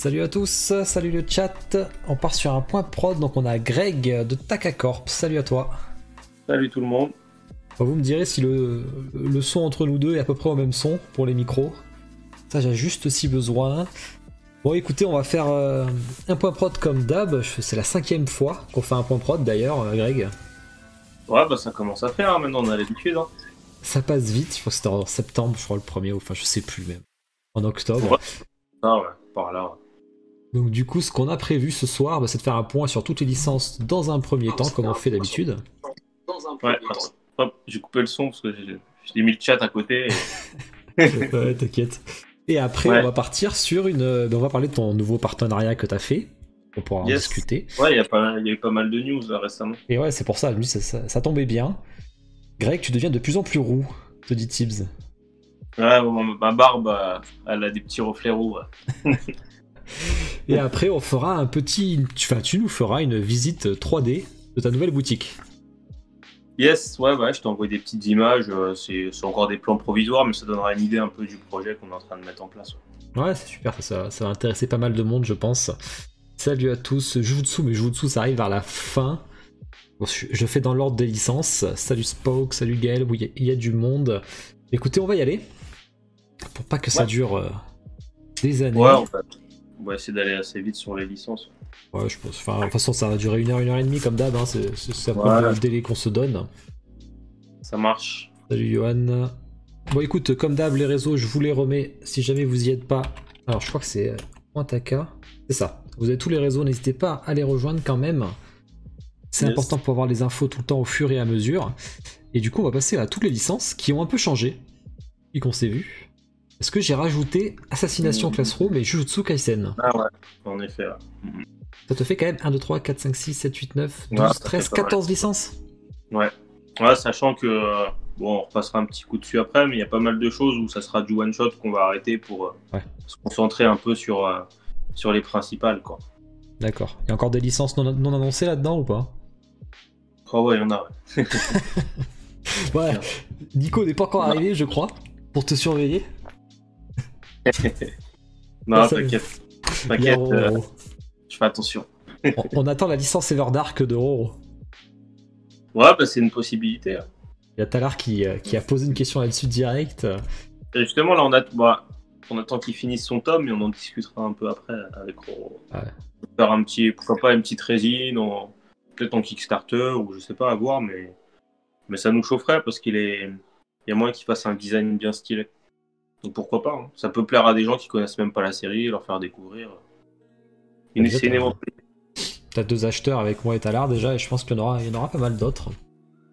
Salut à tous, salut le chat. On part sur un point prod, donc on a Greg de Takacorp. Salut à toi. Salut tout le monde. Vous me direz si le son entre nous deux est à peu près au même son pour les micros. Ça, j'ai juste si besoin. Bon, écoutez, on va faire un point prod comme d'hab. C'est la 5e fois qu'on fait un point prod d'ailleurs, Greg. Ouais, bah ça commence à faire, hein. Maintenant on a l'habitude. Hein. Ça passe vite, je crois que c'était en septembre, je crois le premier, enfin je sais plus même. En octobre. Ouais, ah ouais, par là. Ouais. Donc du coup, ce qu'on a prévu ce soir, c'est de faire un point sur toutes les licences dans un premier temps, comme on fait d'habitude. Ouais, attends. Hop, j'ai coupé le son parce que j'ai mis le chat à côté. Ouais, t'inquiète. Et après, on va partir sur une... on va parler de ton nouveau partenariat que t'as fait. On pourra en discuter. Ouais, il y a eu pas mal de news là récemment. Et ouais, c'est pour ça, lui, ça tombait bien. Greg, tu deviens de plus en plus roux, te dit Tibbs. Ouais, ma barbe, elle a des petits reflets roux. Ouais. Et après, on fera un petit... Enfin, tu nous feras une visite 3D de ta nouvelle boutique. Yes, ouais, je t'ai envoyé des petites images. C'est encore des plans provisoires, mais ça donnera une idée un peu du projet qu'on est en train de mettre en place. Ouais, c'est super, ça va intéresser pas mal de monde, je pense. Salut à tous, Jujutsu, mais Jujutsu, ça arrive vers la fin. Bon, je fais dans l'ordre des licences. Salut Spoke, salut Gaël, oui, il y a du monde. Écoutez, on va y aller. Pour pas que ça dure des années. Ouais, on va essayer d'aller assez vite sur les licences. Ouais, je pense. Enfin, de toute façon, ça va durer 1 heure et demie comme d'hab. Hein. C'est un peu le délai qu'on se donne. Ça marche. Salut Johan. Bon, écoute, comme d'hab, les réseaux, je vous les remets si jamais vous y êtes pas. Alors, je crois que c'est .taka. C'est ça. Vous avez tous les réseaux, n'hésitez pas à les rejoindre quand même. C'est important pour avoir les infos tout le temps au fur et à mesure. Et du coup, on va passer à toutes les licences qui ont un peu changé. Et qu'on s'est vu. Parce que j'ai rajouté Assassination Classroom et Jujutsu Kaisen. Ah ouais, en effet. Ouais. Ça te fait quand même 1, 2, 3, 4, 5, 6, 7, 8, 9, 12, 13, 14 licences. Ouais, sachant que, bon, on repassera un petit coup dessus après, mais il y a pas mal de choses où ça sera du one-shot qu'on va arrêter pour se concentrer un peu sur les principales, quoi. D'accord. Il y a encore des licences non annoncées là-dedans ou pas? Oh ouais, il y en a, ouais. Ouais, Nico n'est pas encore arrivé, je crois, pour te surveiller. Non, t'inquiète. Je fais attention. On attend la licence Everdark de Roro. Ouais, bah c'est une possibilité. Hein. Il y a Talar qui a posé une question là-dessus direct. Et justement, là, on attend qu'il finisse son tome et on en discutera un peu après avec Roro. Ouais. Faire pourquoi pas une petite résine, peut-être en Kickstarter ou je sais pas, à voir, mais ça nous chaufferait parce il y a moyen qu'il fasse un design bien stylé. Donc pourquoi pas, hein. Ça peut plaire à des gens qui connaissent même pas la série, leur faire découvrir. T'as 2 acheteurs avec moi et Talar déjà, et je pense qu'il y en aura pas mal d'autres.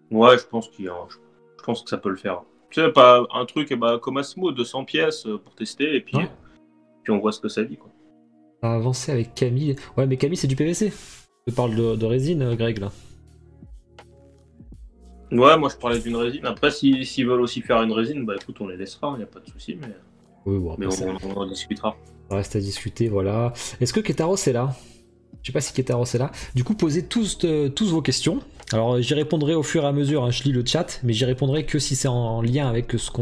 Ouais, je pense que ça peut le faire. Tu sais, pas un truc comme Asmo, 200 pièces pour tester, et puis on voit ce que ça dit, quoi. On va avancer avec Camille. Ouais, mais Camille, c'est du PVC. Je parle de résine, Greg, là. Ouais, moi je parlais d'une résine. Après, s'ils veulent aussi faire une résine, bah écoute, on les laissera, y a pas de souci, mais, oui, bon, on en discutera. Ça reste à discuter, voilà. Est-ce que Ketaros est là? Je sais pas si Ketaros est là. Du coup, posez tous vos questions. Alors, j'y répondrai au fur et à mesure, hein. Je lis le chat, mais j'y répondrai que si c'est en lien avec sur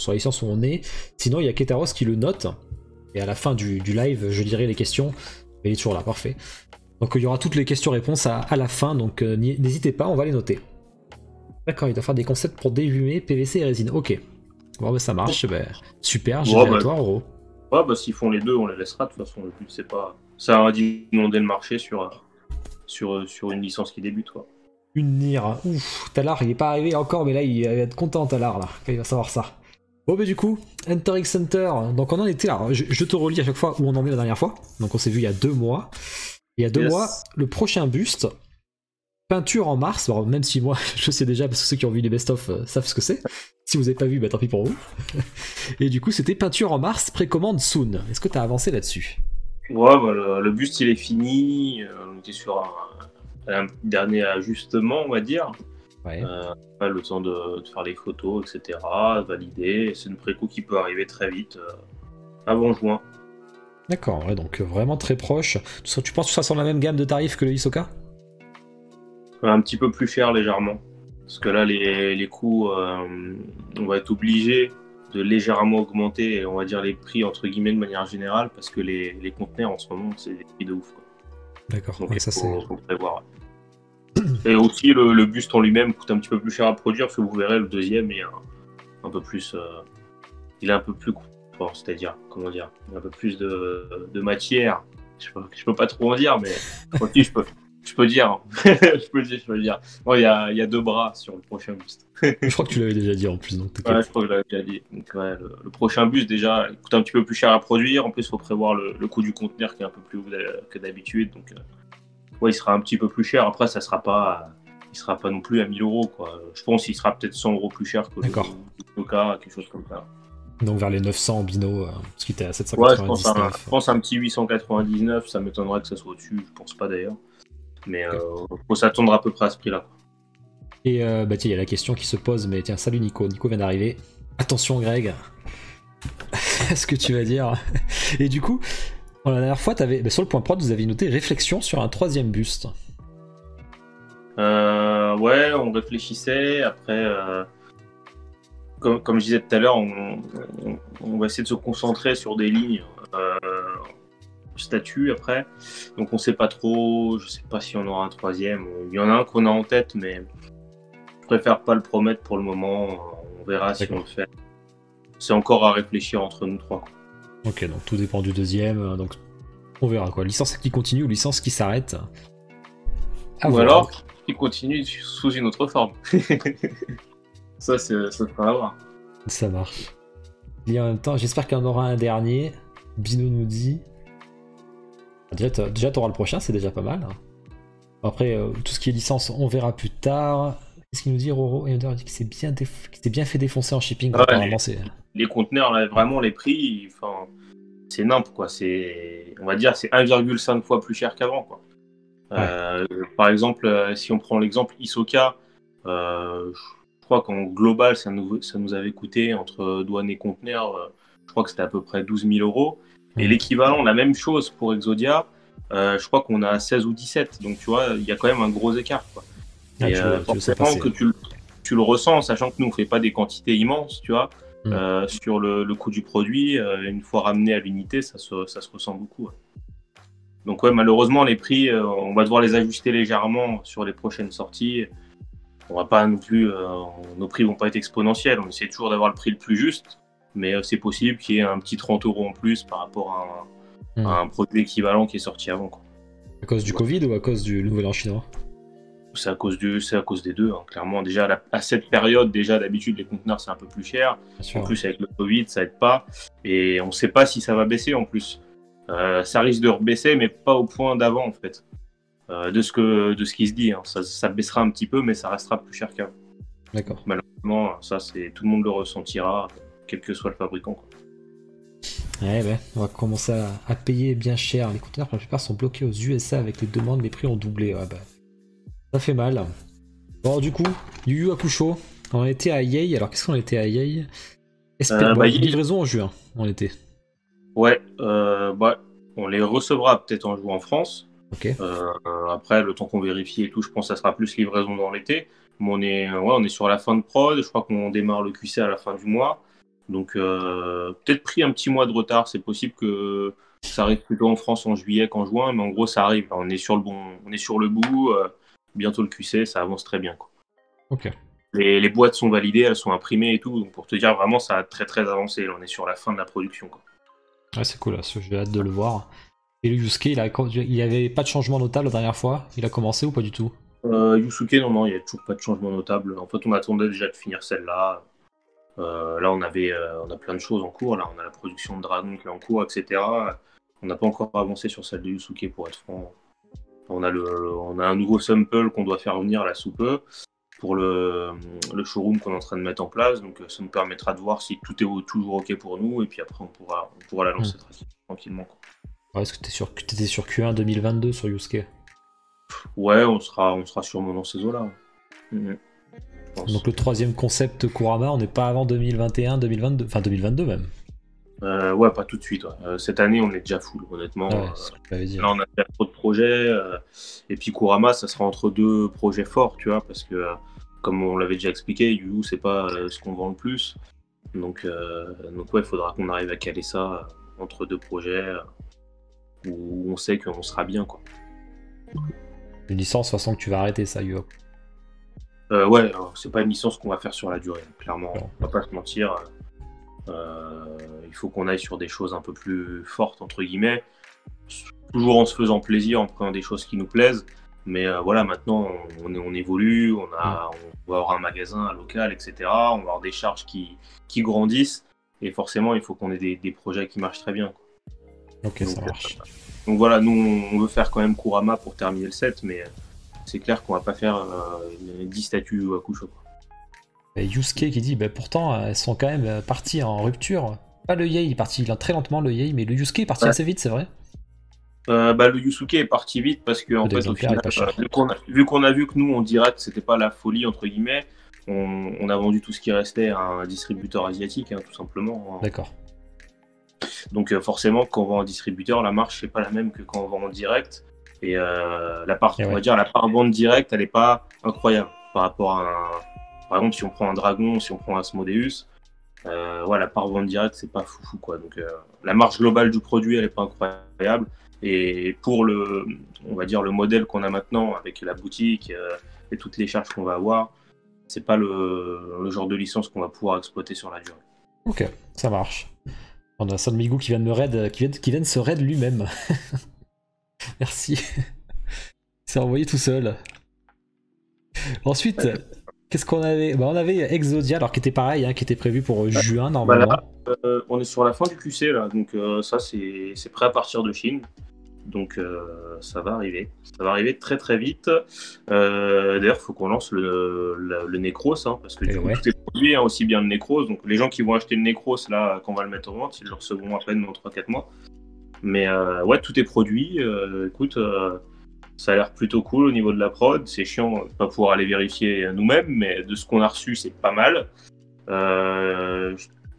la licence où on est. Sinon, il y a Ketaros qui le note. Et à la fin du live, je lirai les questions. Il est toujours là, parfait. Donc, il y aura toutes les questions-réponses à la fin, donc n'hésitez pas, on va les noter. D'accord, il doit faire des concepts pour déhumer PVC et résine. Ok. Bon, bah ça marche. Bah, super, j'ai à toi, Roro. Ouais, bah s'ils font les deux, on les laissera. De toute façon, le but, c'est pas... Ça va d'inonder le marché sur une licence qui débute, quoi. Une Nier. Ouf, Talar, il est pas arrivé encore, mais là, il va être content, Talar, là, quand il va savoir ça. Bon, bah du coup, Enter X Center. Donc, on en était là. Je te relis à chaque fois où on en est la dernière fois. Donc, on s'est vu il y a 2 mois. Il y a 2 mois, le prochain buste... Peinture en mars, alors même si moi je sais déjà parce que ceux qui ont vu les best-of savent ce que c'est. Si vous n'avez pas vu, bah tant pis pour vous. Et du coup c'était peinture en mars, précommande soon. Est-ce que tu as avancé là-dessus? Ouais, bah, le buste il est fini, on était sur un dernier ajustement on va dire. Ouais. Le temps de faire les photos, etc. Valider, c'est une préco qui peut arriver très vite, avant juin. D'accord, ouais, donc vraiment très proche. Tu penses que ça sera sur la même gamme de tarifs que le Hisoka? Un petit peu plus cher légèrement. Parce que là, les coûts, on va être obligé légèrement augmenter, on va dire, les prix entre guillemets de manière générale, parce que les conteneurs en ce moment, c'est des prix de ouf, quoi. D'accord. Donc Ouais, il ça c'est. faut prévoir. Et aussi le buste en lui-même coûte un petit peu plus cher à produire, parce que vous verrez, le deuxième est un peu plus, il est un peu plus court, c'est-à-dire, comment dire, il y a un peu plus de matière. Je peux pas trop en dire, mais aussi je peux dire, je peux dire. Bon, il y a 2 bras sur le prochain buste. Je crois que tu l'avais déjà dit en plus, donc Ouais, t'inquiète. je crois que je l'avais déjà dit. Donc, ouais, le prochain buste, déjà, il coûte un petit peu plus cher à produire. En plus, il faut prévoir le coût du conteneur qui est un peu plus haut que d'habitude. Donc, ouais, il sera un petit peu plus cher. Après, il sera pas non plus à 1000 euros, quoi. Je pense qu'il sera peut-être 100 euros plus cher que le Toka, quelque chose comme ça. Donc vers les 900 en bino, parce qu'il était à Ouais, 799. je pense un petit 899. Ça m'étonnerait que ça soit au-dessus. Je pense pas d'ailleurs. Mais faut s'attendre à peu près à ce prix-là, quoi. Et bah tiens, il y a la question qui se pose, mais tiens, salut Nico, Nico vient d'arriver. Attention Greg, ce que tu vas dire. Et du coup, la dernière fois, sur le point prod, vous aviez noté réflexion sur un 3e buste. Ouais, on réfléchissait. Après, comme je disais tout à l'heure, on va essayer de se concentrer sur des lignes statut après. Donc on sait pas trop, je sais pas si on aura un 3e. Il y en a un qu'on a en tête, mais je préfère pas le promettre pour le moment. On verra si on le fait. C'est encore à réfléchir entre nous 3, quoi. Ok, donc tout dépend du 2e, donc on verra quoi. Licence qui continue ou licence qui s'arrête. Ou alors qui continue sous une autre forme. Ça fera à voir. Ça marche. Et en même temps, j'espère qu'il y en aura un dernier. Bino nous dit. Déjà t'auras le prochain, c'est déjà pas mal. Après, tout ce qui est licence, on verra plus tard. Qu'est-ce qu'il nous dit, Roro? Et on dit qu'il s'est bien fait défoncer en shipping. Ouais, apparemment, les conteneurs, là, vraiment, les prix, c'est nimp, quoi. On va dire, c'est 1,5 fois plus cher qu'avant, quoi. Ouais. Par exemple, si on prend l'exemple Isoka, je crois qu'en global, ça nous avait coûté entre douane et conteneur, je crois que c'était à peu près 12 000 euros. Et l'équivalent, la même chose pour Exodia, je crois qu'on a 16 ou 17. Donc, tu vois, il y a quand même un gros écart, quoi. Et forcément que tu le ressens, sachant que nous, on ne fait pas des quantités immenses, tu vois. Sur le coût du produit, une fois ramené à l'unité, ça se ressent beaucoup. Ouais. Donc ouais, malheureusement, les prix, on va devoir les ajuster légèrement sur les prochaines sorties. On va pas non plus, nos prix vont pas être exponentiels. On essaie toujours d'avoir le prix le plus juste, mais c'est possible qu'il y ait un petit 30 euros en plus par rapport à un produit équivalent qui est sorti avant, quoi. À cause du Covid ou à cause du nouvel an chinois? C'est à cause des deux, hein. Clairement, déjà à cette période, déjà d'habitude les conteneurs c'est un peu plus cher. En plus avec le Covid, ça aide pas, et on sait pas si ça va baisser en plus. Ça risque de rebaisser, mais pas au point d'avant en fait. De ce qui se dit, hein. Ça baissera un petit peu, mais ça restera plus cher qu'avant. D'accord. Malheureusement, ça tout le monde le ressentira, quel que soit le fabricant, quoi. Ouais, ben, on va commencer à payer bien cher. Les conteneurs pour la plupart sont bloqués aux USA avec les demandes, les prix ont doublé. Ouais, bah, ça fait mal. Bon, du coup, Yu Yu Hakusho, on était à Yei. Alors, qu'est-ce qu'on était à Yei? Livraison en juin, on était. Ouais, on les recevra peut-être en juin en France. Okay. Après, le temps qu'on vérifie et tout, je pense que ça sera plus livraison dans l'été. Mais on est sur la fin de prod. Je crois qu'on démarre le QC à la fin du mois. Donc, peut-être pris un petit mois de retard. C'est possible que ça arrive plutôt en France en juillet qu'en juin. Mais en gros, ça arrive. On est sur le bout. Bientôt le QC, ça avance très bien, quoi. Ok. Les boîtes sont validées, elles sont imprimées et tout. Donc, pour te dire, vraiment, ça a très, très avancé. Là, on est sur la fin de la production, quoi. Ouais, c'est cool. J'ai hâte de le voir. Et le Yusuke, il n'y avait pas de changement notable la dernière fois? Il a commencé ou pas du tout? Yusuke, non, il n'y a toujours pas de changement notable. En fait, on attendait déjà de finir celle-là. Là, on a plein de choses en cours. Là, on a la production de Dragon qui est en cours, etc. On n'a pas encore avancé sur celle de Yusuke, pour être franc. On a un nouveau sample qu'on doit faire venir là sous peu pour le showroom qu'on est en train de mettre en place. Donc, ça nous permettra de voir si tout est toujours OK pour nous. Et puis après, on pourra la lancer tranquillement, quoi. Ouais, est-ce que t'étais sur Q1 2022 sur Yusuke? Ouais, on sera sûrement dans ces eaux-là. Donc le 3e concept Kurama, on n'est pas avant 2021, 2022, enfin 2022 même. Ouais, pas tout de suite. Ouais. Cette année, on est déjà full, honnêtement. Ouais, là, on a déjà trop de projets. Et puis Kurama, ça sera entre 2 projets forts, tu vois, parce que comme on l'avait déjà expliqué, Yu, c'est pas ce qu'on vend le plus. Donc ouais, il faudra qu'on arrive à caler ça entre deux projets où on sait qu'on sera bien, quoi. Une licence, de toute façon, que tu vas arrêter, ça, Yo. Ouais, c'est pas une licence qu'on va faire sur la durée, clairement. Non. On va pas se mentir. Il faut qu'on aille sur des choses un peu plus fortes, entre guillemets. Toujours en se faisant plaisir, en prenant des choses qui nous plaisent. Mais voilà, maintenant, on évolue, on va avoir un magasin, un local, etc. On va avoir des charges qui grandissent. Et forcément, il faut qu'on ait des projets qui marchent très bien, quoi. Ok, Donc, ça marche. Donc voilà, nous, on veut faire quand même Kurama pour terminer le set, mais c'est clair qu'on va pas faire 10 statues à Hakusho, quoi. Et Yusuke qui dit, bah, pourtant, elles sont quand même parties en rupture. Pas le Yei, il est parti très lentement, le Yei, mais le Yusuke est parti assez vite, c'est vrai. Le Yusuke est parti vite parce que en fait, au final, vu qu'on a vu que nous, en direct, c'était pas la folie, entre guillemets, on a vendu tout ce qui restait à un distributeur asiatique, hein, tout simplement. D'accord. Donc forcément, quand on vend en distributeur, la marge c'est pas la même que quand on vend en direct. Et la part vente directe, elle est pas incroyable par rapport à par exemple, si on prend un Dragon, si on prend un Asmodeus, la part vente directe, c'est pas foufou, quoi. Donc la marge globale du produit, elle est pas incroyable. Et pour on va dire le modèle qu'on a maintenant avec la boutique et toutes les charges qu'on va avoir, c'est pas le genre de licence qu'on va pouvoir exploiter sur la durée. Ok, ça marche. On a San Migou qui vient de me raid, qui vient de se raid lui-même. Merci. Il s'est envoyé tout seul. Ensuite, qu'est-ce qu'on avait? On avait Exodia, alors qui était pareil, hein, qui était prévu pour juin normalement. On est sur la fin du QC là, donc ça c'est prêt à partir de Chine. Donc ça va arriver. Ça va arriver très très vite. D'ailleurs, il faut qu'on lance le Necros, hein, parce que du coup, tout est produit, hein, aussi bien le Necros. Donc les gens qui vont acheter le Necros, là, quand on va le mettre en vente, ils le recevront à peine dans 3-4 mois. Mais ouais, tout est produit. Écoute, ça a l'air plutôt cool au niveau de la prod. C'est chiant de ne pas pouvoir aller vérifier nous-mêmes, mais de ce qu'on a reçu, c'est pas mal.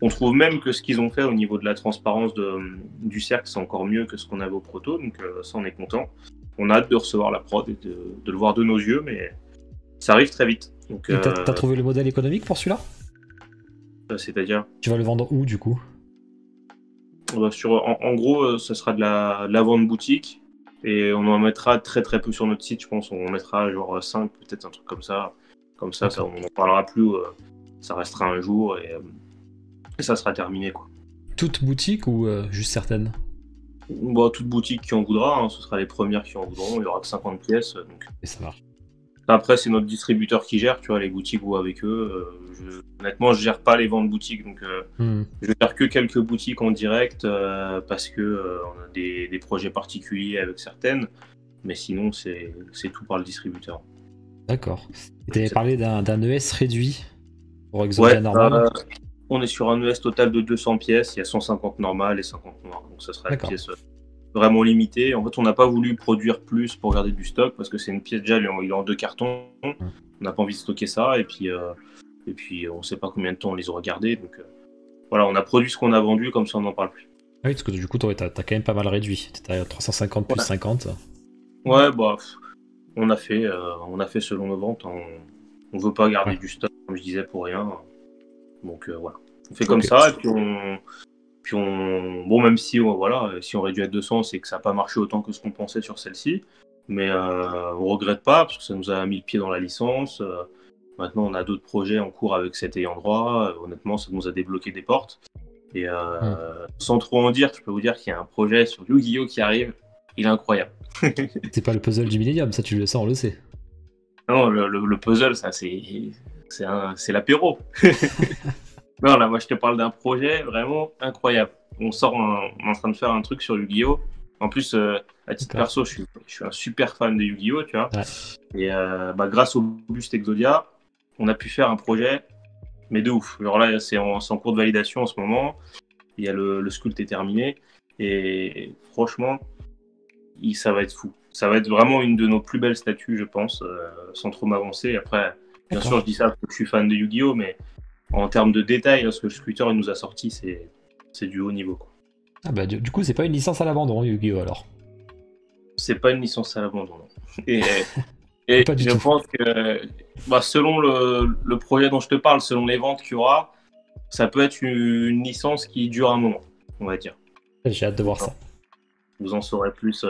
On trouve même que ce qu'ils ont fait au niveau de la transparence du cercle, c'est encore mieux que ce qu'on avait au proto, donc ça on est content. On a hâte de recevoir la prod et de le voir de nos yeux, mais ça arrive très vite. Donc, t'as trouvé le modèle économique pour celui-là? C'est-à-dire? Tu vas le vendre où du coup? En gros, ce sera de la vente boutique, et on en mettra très très peu sur notre site, je pense. On mettra genre 5, peut-être un truc comme ça. Comme ça, on n'en parlera plus, ça restera un jour, et ça sera terminé, quoi. Toute boutique ou juste certaines? Bon, toute boutique qui en voudra, hein, ce sera les premières qui en voudront, il y aura que 50 pièces. Donc. Et ça marche. Après, c'est notre distributeur qui gère, tu vois, les boutiques ou avec eux. Honnêtement, je gère pas les ventes boutiques, donc je gère que quelques boutiques en direct parce que on a des projets particuliers avec certaines, mais sinon c'est tout par le distributeur. D'accord. Tu avais parlé d'un ES réduit pour Exodia normal. On est sur un ES total de 200 pièces, il y a 150 normales et 50 noires, donc ça sera une pièce vraiment limitée. En fait, on n'a pas voulu produire plus pour garder du stock parce que c'est une pièce déjà, il est en 2 cartons. On n'a pas envie de stocker ça, et puis on ne sait pas combien de temps on les aura gardés. Donc voilà, on a produit ce qu'on a vendu, comme ça on n'en parle plus. Oui, parce que du coup, t'as quand même pas mal réduit. T'étais à 350 plus 50. Ouais, bah, on a fait selon nos ventes. On veut pas garder du stock, comme je disais, pour rien. Donc voilà, on fait comme ça, et puis bon, même si si on réduit à 200, c'est que ça n'a pas marché autant que ce qu'on pensait sur celle-ci, mais on regrette pas parce que ça nous a mis le pied dans la licence. Maintenant, on a d'autres projets en cours avec cet ayant droit. Honnêtement, ça nous a débloqué des portes. Et sans trop en dire, je peux vous dire qu'il y a un projet sur Yu-Gi-Oh qui arrive. Il est incroyable. C'est pas le puzzle du Millennium, ça on le sait. Non, le puzzle, ça c'est l'apéro. Non, là, moi, je te parle d'un projet vraiment incroyable. On est en train de faire un truc sur Yu-Gi-Oh! En plus, à titre perso, je suis un super fan de Yu-Gi-Oh! Tu vois. Ouais. Et grâce au Boost Exodia, on a pu faire un projet, mais de ouf. Genre là, c'est en cours de validation en ce moment. Il y a le sculpt est terminé. Et franchement, ça va être fou. Ça va être vraiment une de nos plus belles statues, je pense, sans trop m'avancer. Après, bien sûr, je dis ça parce que je suis fan de Yu-Gi-Oh! Mais en termes de détails, ce que le sculpteur nous a sorti, c'est du haut niveau, quoi. Ah bah du coup, c'est pas une licence à l'abandon, Yu-Gi-Oh! Alors. C'est pas une licence à l'abandon. Et je pense que selon le projet dont je te parle, selon les ventes qu'il y aura, ça peut être une licence qui dure un moment, on va dire. J'ai hâte de voir ça. Vous en saurez plus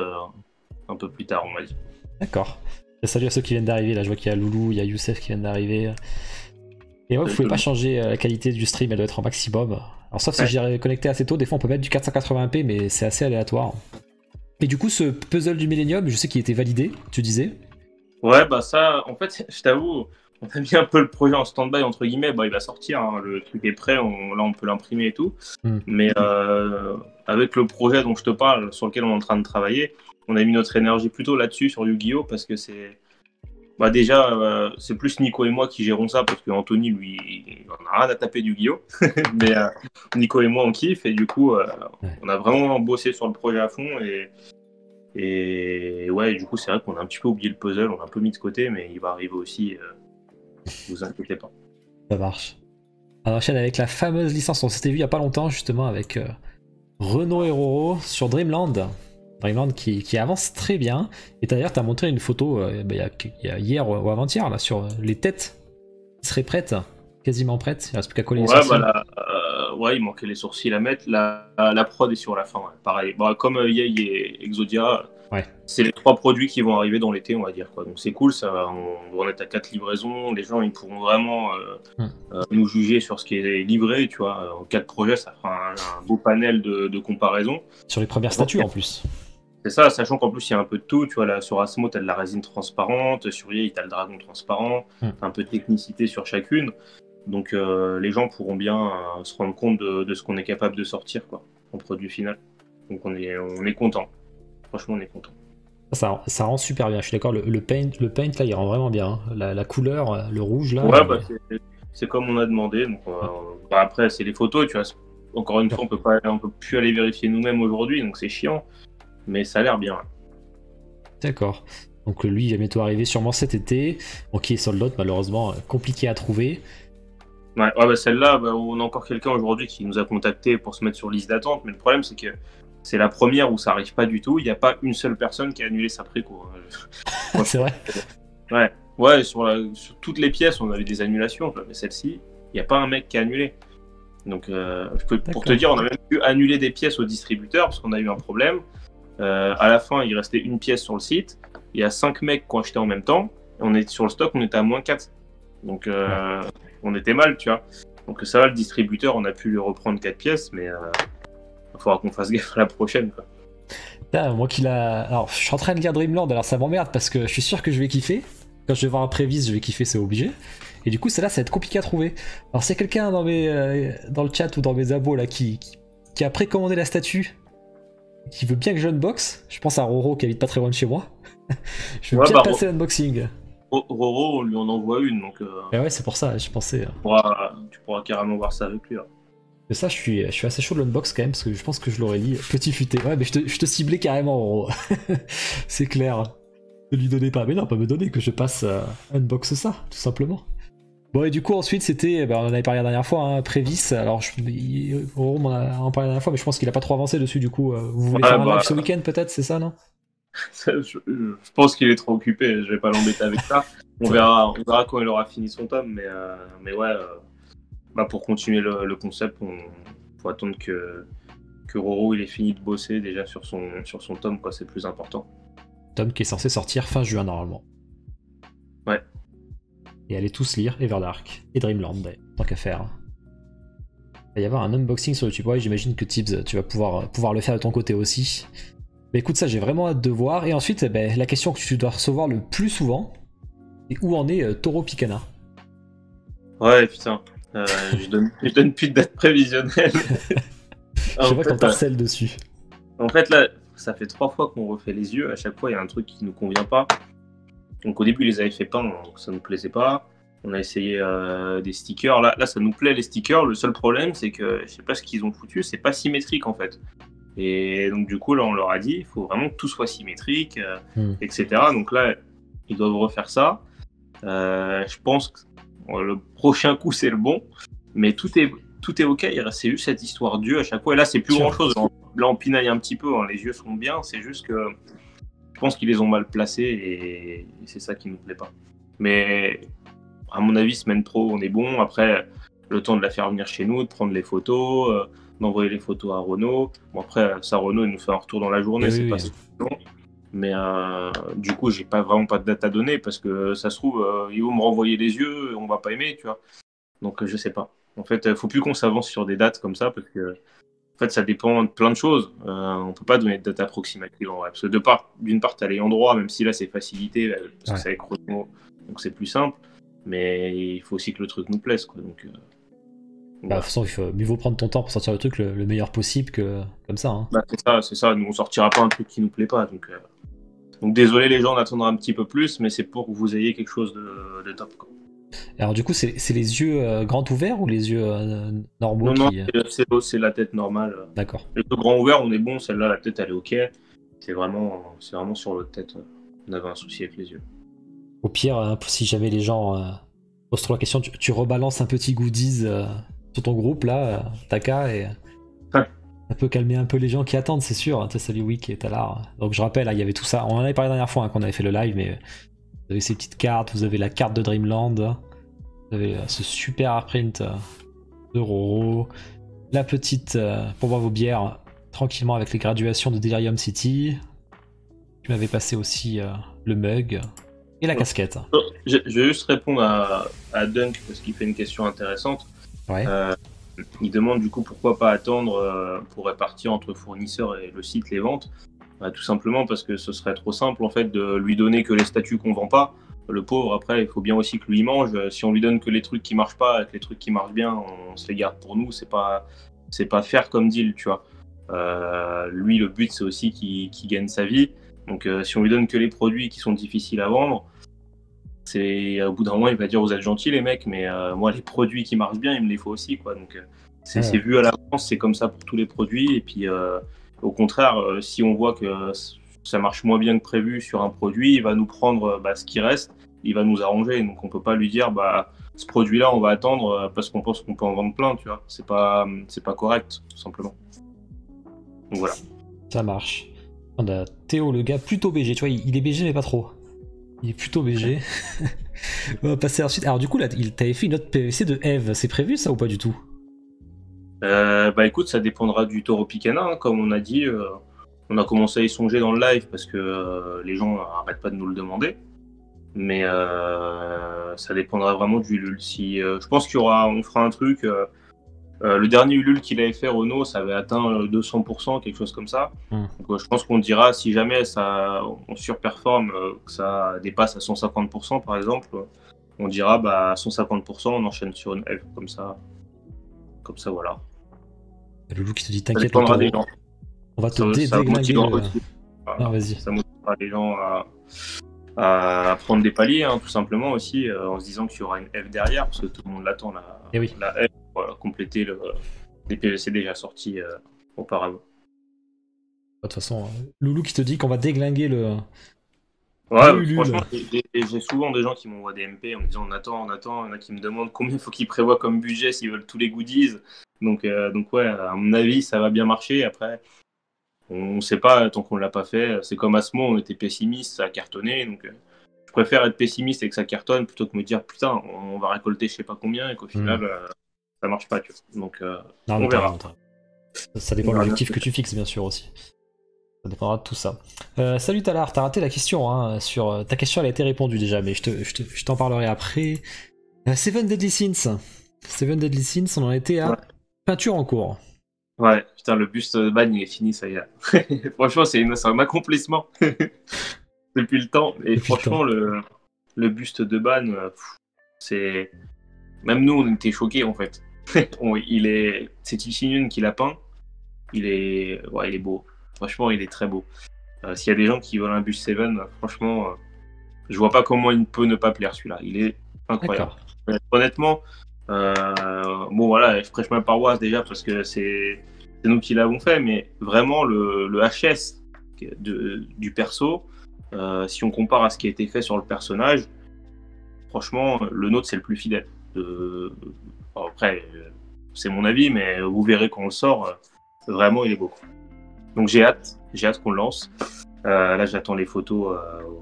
un peu plus tard, on va dire. D'accord. Salut à ceux qui viennent d'arriver. Là, je vois qu'il y a Loulou, il y a Youssef qui viennent d'arriver. Et ouais, vous pouvez pas changer la qualité du stream, elle doit être en maximum. Alors, sauf si j'ai connecté assez tôt, des fois on peut mettre du 480p, mais c'est assez aléatoire. Et du coup, ce puzzle du Millennium, je sais qu'il était validé, tu disais. Ouais, bah ça, en fait, je t'avoue, on a mis un peu le projet en stand-by, entre guillemets. Bah, il va sortir, hein, le truc est prêt, là on peut l'imprimer et tout. Mais avec le projet dont je te parle, sur lequel on est en train de travailler, on a mis notre énergie plutôt là-dessus, sur Yu-Gi-Oh! Parce que c'est. Bah déjà, c'est plus Nico et moi qui gérons ça, parce que Anthony, lui, il en a rien à taper du Yu-Gi-Oh! Mais Nico et moi, on kiffe, et du coup, on a vraiment bossé sur le projet à fond, et ouais, du coup, c'est vrai qu'on a un petit peu oublié le puzzle, on l'a un peu mis de côté, mais il va arriver aussi, vous inquiétez pas. Ça marche. On enchaîne avec la fameuse licence, on s'était vu il y a pas longtemps, justement, avec Renaud et Roro sur Dreamland. Dreamland qui avance très bien. Et d'ailleurs, tu as montré une photo il y a hier ou avant-hier là, sur les têtes qui seraient prêtes, quasiment prêtes. Il reste plus qu'à coller les sourcils. Ouais, il manquait les sourcils à mettre. La prod est sur la fin, ouais. Pareil. Bah, comme Yei et Exodia, c'est les 3 produits qui vont arriver dans l'été, on va dire, quoi. Donc c'est cool, ça. On va en être à 4 livraisons. Les gens, ils pourront vraiment nous juger sur ce qui est livré, tu vois. En 4 projets, ça fera un beau panel de comparaison. Sur les premières statues en plus. C'est ça, sachant qu'en plus il y a un peu de tout, tu vois, là, sur Asmo tu as de la résine transparente, sur Yei tu as le dragon transparent, un peu de technicité sur chacune, donc les gens pourront bien se rendre compte de ce qu'on est capable de sortir, quoi, en produit final. Donc on est content, franchement on est content. Ça rend super bien, je suis d'accord, le paint là il rend vraiment bien, hein. La couleur, le rouge là. Ouais, bah, c'est comme on a demandé, donc bah, après c'est les photos, tu vois, encore une fois on peut plus aller vérifier nous-mêmes aujourd'hui, donc c'est chiant. Mais ça a l'air bien. D'accord. Donc lui, il va bientôt arriver sûrement cet été. Bon, qui est sold out, malheureusement, compliqué à trouver. Ouais, bah celle-là, on a encore quelqu'un aujourd'hui qui nous a contacté pour se mettre sur liste d'attente. Mais le problème, c'est que c'est la première où ça arrive pas du tout. Il n'y a pas une seule personne qui a annulé sa préco. C'est vrai. Ouais, sur toutes les pièces, on avait des annulations. Mais celle-ci, il n'y a pas un mec qui a annulé. Donc, pour te dire, on a même pu annuler des pièces au distributeur parce qu'on a eu un problème. À la fin, il restait une pièce sur le site. Il y a 5 mecs qui ont acheté en même temps. Et on est sur le stock, on était à moins 4. Donc, on était mal, tu vois. Donc, ça va, le distributeur, on a pu lui reprendre 4 pièces, mais il faudra qu'on fasse gaffe à la prochaine, quoi. Moi qui l'a. Alors, je suis en train de lire Dreamland, alors ça m'emmerde parce que je suis sûr que je vais kiffer. Quand je vais voir un prévis, je vais kiffer, c'est obligé. Et du coup, celle-là, ça va être compliqué à trouver. Alors, s'il y a quelqu'un dans le chat ou dans mes abos là, qui a précommandé la statue, qui veut bien que je l'unbox, je pense à Roro qui habite pas très loin de chez moi. Je veux bien passer l'unboxing. Roro, on lui en envoie une, donc. Et ouais, c'est pour ça, je pensais. Tu pourras carrément voir ça avec lui. Hein. Mais ça, je suis assez chaud de l'unbox quand même, parce que je pense que je l'aurais dit. Petit futé. Ouais, mais je te ciblais carrément, Roro. C'est clair. Ne lui donnez pas. Mais non, pas me donner, que je passe unbox ça, tout simplement. Bon, et du coup, ensuite, c'était, on en avait parlé la dernière fois, hein, Prévis. Alors, Roro m'en a parlé la dernière fois, mais je pense qu'il a pas trop avancé dessus, du coup. Vous voulez faire un live ce week-end, peut-être, c'est ça, non? Je pense qu'il est trop occupé, je vais pas l'embêter avec ça. On verra quand il aura fini son tome, mais ouais, pour continuer le concept, faut attendre que Roro il ait fini de bosser déjà sur son tome, quoi, c'est le plus important. Tome qui est censé sortir fin juin normalement. Ouais. Et allez tous lire Everdark et Dreamland, tant qu'à faire. Il va y avoir un unboxing sur YouTube, ouais, j'imagine que Tibbs, tu vas pouvoir le faire de ton côté aussi. Mais écoute, ça j'ai vraiment hâte de voir. Et ensuite, la question que tu dois recevoir le plus souvent, c'est où en est Toro Picana? Ouais, putain, je donne plus de date prévisionnelle. Je vois qu'on t'harcèle dessus. En fait, là, ça fait 3 fois qu'on refait les yeux. À chaque fois, il y a un truc qui nous convient pas. Donc au début, ils les avaient fait peindre, donc ça nous plaisait pas. On a essayé des stickers. Là, ça nous plaît les stickers. Le seul problème, c'est que je sais pas ce qu'ils ont foutu, c'est pas symétrique en fait. Et donc du coup, là, on leur a dit, il faut vraiment que tout soit symétrique, etc. Donc là, ils doivent refaire ça. Je pense que le prochain coup, c'est le bon. Mais tout est ok. Il reste juste cette histoire d'yeux à chaque fois. Et là, c'est plus grand chose. Là, on pinaille un petit peu. Hein. Les yeux sont bien. C'est juste que je pense qu'ils les ont mal placés et c'est ça qui nous plaît pas. Mais à mon avis, semaine pro, on est bon. Après, le temps de la faire venir chez nous, de prendre les photos, d'envoyer les photos à Renault. Bon, après, ça, Renault, il nous fait un retour dans la journée, c'est pas si long. Mais du coup, j'ai vraiment pas de date à donner parce que ça se trouve, ils vont me renvoyer les yeux, on va pas aimer, tu vois. Donc, je sais pas. En fait, il faut plus qu'on s'avance sur des dates comme ça parce que en fait, ça dépend de plein de choses. On peut pas donner de date approximative en vrai. Parce que d'une part, tu as l'ayant droit, même si là, c'est facilité, parce que c'est avec Renault, donc c'est plus simple. Mais il faut aussi que le truc nous plaise, quoi. Donc, de toute façon, mieux vaut prendre ton temps pour sortir le truc le meilleur possible que comme ça. Hein. C'est ça. Nous, on sortira pas un truc qui nous plaît pas. Donc désolé les gens, on attendra un petit peu plus, mais c'est pour que vous ayez quelque chose de top, quoi. Alors du coup, c'est les yeux grands ouverts ou les yeux normaux? Non, c'est la tête normale. D'accord. Les yeux grands ouverts, on est bon. Celle-là, la tête, elle est ok. C'est vraiment sur l'autre tête. On avait un souci avec les yeux. Au pire, si jamais les gens posent trop la question, tu rebalances un petit goodies sur ton groupe là, Taka, et ça peut calmer un peu les gens qui attendent, c'est sûr. Tu sais, salut Wick et Talar. Donc je rappelle, il y avait tout ça. On en avait parlé la dernière fois qu'on avait fait le live, mais vous avez ces petites cartes, vous avez la carte de Dreamland, vous avez ce super artprint de Roro, la petite pour boire vos bières tranquillement avec les graduations de Delirium City. Tu m'avais passé aussi le mug et la casquette. Je vais juste répondre à Dunk parce qu'il fait une question intéressante. Ouais. Il demande du coup pourquoi pas attendre pour répartir entre fournisseurs et le site les ventes. Tout simplement parce que ce serait trop simple en fait de lui donner que les statuts qu'on vend pas. Le pauvre, après, il faut bien aussi que lui mange. Si on lui donne que les trucs qui marchent pas et que les trucs qui marchent bien, on se les garde pour nous. C'est pas faire comme deal, tu vois. Lui, le but, c'est aussi qu'il gagne sa vie. Donc, si on lui donne que les produits qui sont difficiles à vendre, au bout d'un moment, il va dire vous êtes gentils les mecs, mais moi, les produits qui marchent bien, il me les faut aussi, quoi. Donc, c'est vu à l'avance, c'est comme ça pour tous les produits. Et puis, au contraire, si on voit que ça marche moins bien que prévu sur un produit, il va nous prendre ce qui reste, il va nous arranger. Donc on peut pas lui dire ce produit-là on va attendre parce qu'on pense qu'on peut en vendre plein, tu vois. C'est pas correct, tout simplement. Donc voilà. Ça marche. On a Théo, le gars plutôt BG, tu vois, il est BG mais pas trop. Il est plutôt BG. On va passer ensuite. Alors du coup là, t'avais fait une autre PVC de Eve, c'est prévu ça ou pas du tout? Écoute, ça dépendra du taureau Picana, hein, comme on a dit. On a commencé à y songer dans le live parce que les gens n'arrêtent pas de nous le demander. Mais ça dépendra vraiment du Ulule. Je pense on fera un truc. Le dernier Ulule qu'il avait fait, Renault, ça avait atteint 200%, quelque chose comme ça. Donc, je pense qu'on dira, si jamais on surperforme, que ça dépasse à 150% par exemple, on dira 150%, on enchaîne sur une F comme ça. Comme ça, voilà. Loulou qui te dit t'inquiète, on va te déglinguer. Non, vas-y. Ça motivera les gens à prendre des paliers, hein, tout simplement aussi, en se disant qu'il y aura une F derrière, parce que tout le monde l'attend, la F, pour compléter les PVC déjà sortis auparavant. De toute façon, Loulou qui te dit qu'on va déglinguer le... Ouais, franchement, j'ai souvent des gens qui m'envoient des MP en me disant on attend, il y en a qui me demandent combien il faut qu'ils prévoient comme budget s'ils veulent tous les goodies. Donc ouais, à mon avis, ça va bien marcher. Après, on ne sait pas tant qu'on ne l'a pas fait. C'est comme Asmo, on était pessimiste, ça a cartonné. Donc je préfère être pessimiste et que ça cartonne plutôt que me dire putain, on va récolter je sais pas combien et qu'au final, ça marche pas. Tu vois. Donc on verra. Ça dépend de l'objectif que tu fixes, bien sûr, aussi. Ça dépendra de tout ça. Salut Talar, t'as raté la question. Hein, sur ta question, elle a été répondue déjà, mais je t'en parlerai après. Seven Deadly Sins. Seven Deadly Sins, on en était à peinture en cours. Ouais, putain, le buste de Ban, il est fini, ça y est. Franchement, c'est un accomplissement depuis le temps. Et franchement, le buste de Ban, c'est... Même nous, on était choqués, en fait. C'est Tichinun qui l'a peint. Il est beau. Franchement, il est très beau. S'il y a des gens qui veulent un buste Seven, franchement, je vois pas comment il peut ne pas plaire, celui-là. Il est incroyable. Honnêtement, bon voilà, je prêche ma paroisse déjà parce que c'est nous qui l'avons fait, mais vraiment le HS du perso, si on compare à ce qui a été fait sur le personnage, franchement, le nôtre c'est le plus fidèle. Après, c'est mon avis, mais vous verrez quand on le sort, vraiment il est beau. Donc j'ai hâte qu'on le lance. Là j'attends les photos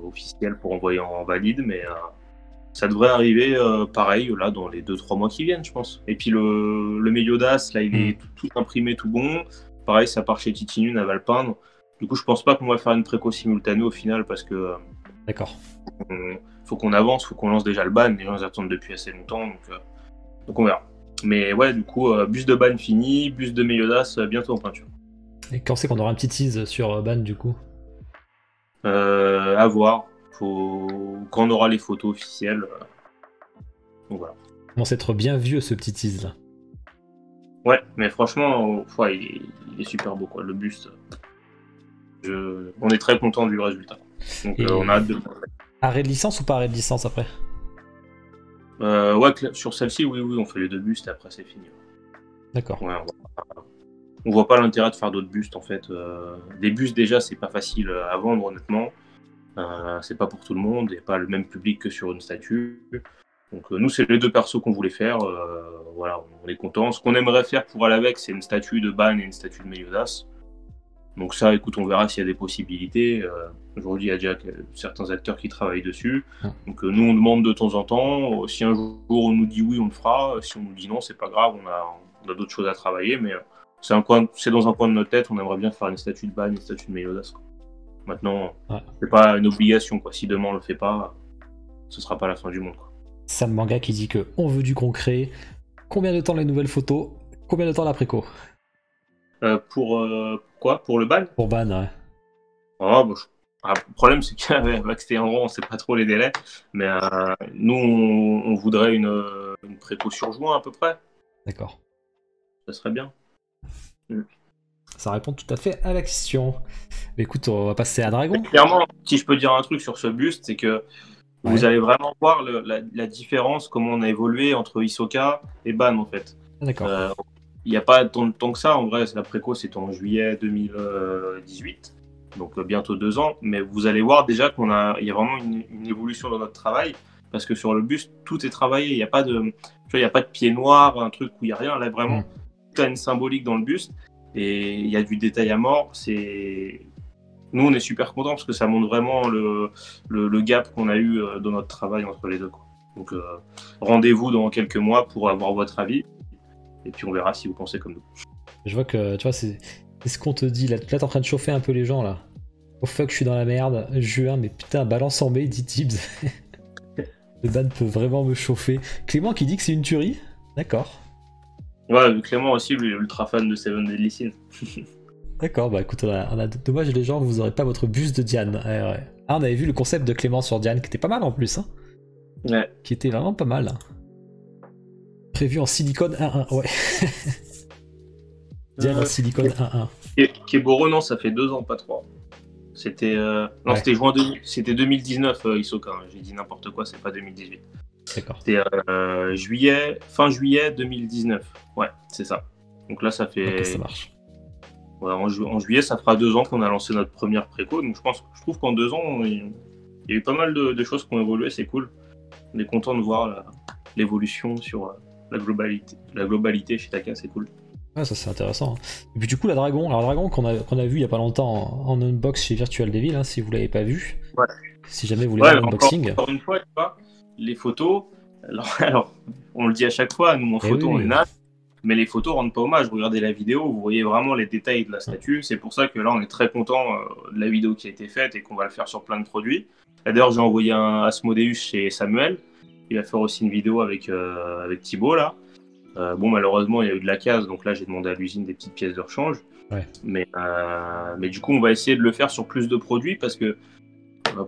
officielles pour envoyer en valide, mais Ça devrait arriver pareil là dans les 2-3 mois qui viennent, je pense. Et puis le Meliodas, là, il est tout imprimé, tout bon. Pareil, ça part chez Titinune à Valpindre. Du coup, je pense pas qu'on va faire une préco simultanée au final parce que. D'accord. Faut qu'on avance, faut qu'on lance déjà le ban. Les gens attendent depuis assez longtemps, donc on verra. Mais ouais, du coup, bus de ban fini, bus de Meliodas bientôt en peinture. Et quand c'est qu'on aura un petit tease sur ban du coup? À voir. Quand on aura les photos officielles. Donc voilà. Commence à être bien vieux ce petit tease là. Ouais, mais franchement, il est super beau quoi. Le buste. On est très content du résultat. Donc on a hâte de. Arrêt de licence ou pas arrêt de licence après? Ouais, sur celle-ci, oui, on fait les 2 bustes et après c'est fini. D'accord. Ouais, on voit pas l'intérêt de faire d'autres bustes en fait. Des bustes déjà, c'est pas facile à vendre honnêtement. C'est pas pour tout le monde, il n'y a pas le même public que sur une statue. Donc nous, c'est les 2 persos qu'on voulait faire. Voilà, on est content. Ce qu'on aimerait faire pour aller avec, c'est une statue de Ban et une statue de Meliodas. Donc ça, écoute, on verra s'il y a des possibilités. Aujourd'hui, il y a déjà certains acteurs qui travaillent dessus. Donc nous, on demande de temps en temps. Si un jour on nous dit oui, on le fera. Si on nous dit non, c'est pas grave. On a d'autres choses à travailler. Mais c'est dans un coin de notre tête. On aimerait bien faire une statue de Ban, une statue de Meliodas. Maintenant, c'est pas une obligation. Quoi. Si demain on le fait pas, ce sera pas la fin du monde. Quoi. Sam Manga qui dit que on veut du concret. Combien de temps les nouvelles photos? Combien de temps la préco? Pour quoi? Pour le ban? Pour ban, ouais. Le problème, c'est qu'avec Stéphane, on sait pas trop les délais. Mais nous, on voudrait une préco sur juin à peu près. D'accord. Ça serait bien. Ça répond tout à fait à la question. Mais écoute, on va passer à Dragon. Et clairement, si je peux dire un truc sur ce buste, c'est que vous allez vraiment voir la différence, comment on a évolué entre Hisoka et Ban en fait. D'accord. Il n'y a pas tant que ça, en vrai, la préco c'est en juillet 2018, donc bientôt 2 ans, mais vous allez voir déjà qu'il y a vraiment une évolution dans notre travail, parce que sur le buste, tout est travaillé, il n'y a pas de pied noir, un truc où il n'y a rien, là vraiment, tout a une symbolique dans le buste, et il y a du détail à mort, Nous on est super contents parce que ça montre vraiment le gap qu'on a eu dans notre travail entre les deux. Quoi. Donc rendez-vous dans quelques mois pour avoir votre avis. Et puis on verra si vous pensez comme nous. Je vois que, tu vois, c'est ce qu'on te dit. Là, t'es en train de chauffer un peu les gens, là. Oh fuck, je suis dans la merde. Juin, mais putain, balance en mai, dit Tibbs. Le ban peut vraiment me chauffer. Clément qui dit que c'est une tuerie. D'accord. Ouais, Clément aussi, lui, est ultra fan de Seven Deadly Sins. D'accord, bah écoute, on a dommage les gens, vous aurez pas votre buste de Diane. Ouais. Ah, on avait vu le concept de Clément sur Diane, qui était pas mal en plus. Hein. Ouais. Qui était vraiment pas mal. Prévu en silicone 1-1, ouais. Diane en silicone 1-1. Keboro, non, ça fait 2 ans, pas 3. C'était c'était 2019, Hisoka. Hein. J'ai dit n'importe quoi, c'est pas 2018. D'accord. C'était fin juillet 2019. Ouais, c'est ça. Donc là, ça fait. Ok, ça marche. Ouais, en juillet, ça fera 2 ans qu'on a lancé notre première préco. Donc je trouve qu'en 2 ans, il y a eu pas mal de choses qui ont évolué, c'est cool. On est content de voir l'évolution sur la globalité chez Taka, c'est cool. Ouais, ça c'est intéressant. Et puis du coup, la Dragon qu'on a vu il y a pas longtemps en unbox chez Virtual Devil, hein, si vous l'avez pas vu. Ouais. Si jamais vous voulez voir l'unboxing. Encore une fois, tu vois, les photos, alors, on le dit à chaque fois, nous en photo on est naze, mais les photos rendent pas hommage. Regardez la vidéo, vous voyez vraiment les détails de la statue. C'est pour ça que là on est très content de la vidéo qui a été faite et qu'on va le faire sur plein de produits. D'ailleurs, j'ai envoyé un Asmodeus chez Samuel. Il va faire aussi une vidéo avec Thibaut là. Bon, malheureusement, il y a eu de la casse, donc là j'ai demandé à l'usine des petites pièces de rechange. Ouais. Mais du coup, on va essayer de le faire sur plus de produits parce que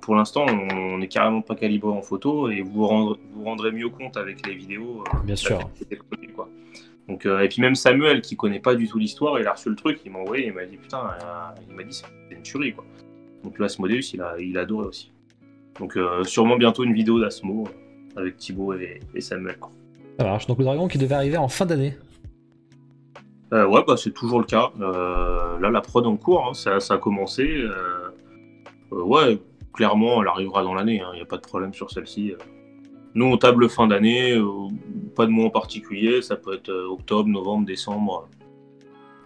pour l'instant, on n'est carrément pas calibré en photo et vous rendrez mieux compte avec les vidéos. Bien sûr. Des produits, quoi. Donc, et puis même Samuel, qui connaît pas du tout l'histoire, il a reçu le truc, il m'a envoyé, il m'a dit putain, il m'a dit c'est une tuerie quoi. Donc là, Asmodeus, il a adoré aussi. Donc sûrement bientôt une vidéo d'Asmo avec Thibaut et Samuel. Quoi. Ça marche. Donc le Dragon qui devait arriver en fin d'année. Ouais, bah c'est toujours le cas. Là, la prod en cours, hein, ça a commencé. Ouais, clairement, elle arrivera dans l'année. Il n'y a pas de problème sur celle-ci. Nous, on table fin d'année. Pas de mois en particulier. Ça peut être octobre, novembre, décembre.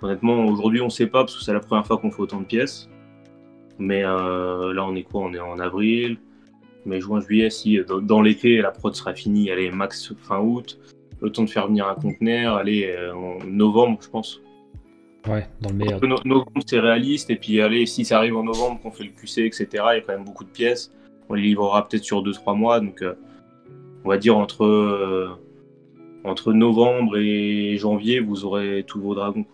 Honnêtement, aujourd'hui, on ne sait pas parce que c'est la première fois qu'on fait autant de pièces. Mais là, on est quoi? On est en avril, Mais juin, juillet, si dans l'été, la prod sera finie, allez, max fin août. Le temps de faire venir un conteneur, allez, en novembre, je pense. Ouais, dans le meilleur. Novembre, c'est réaliste. Et puis, allez, si ça arrive en novembre, qu'on fait le QC, etc., il y a quand même beaucoup de pièces. On les livrera peut-être sur 2-3 mois. Donc, on va dire entre novembre et janvier, vous aurez tous vos dragons.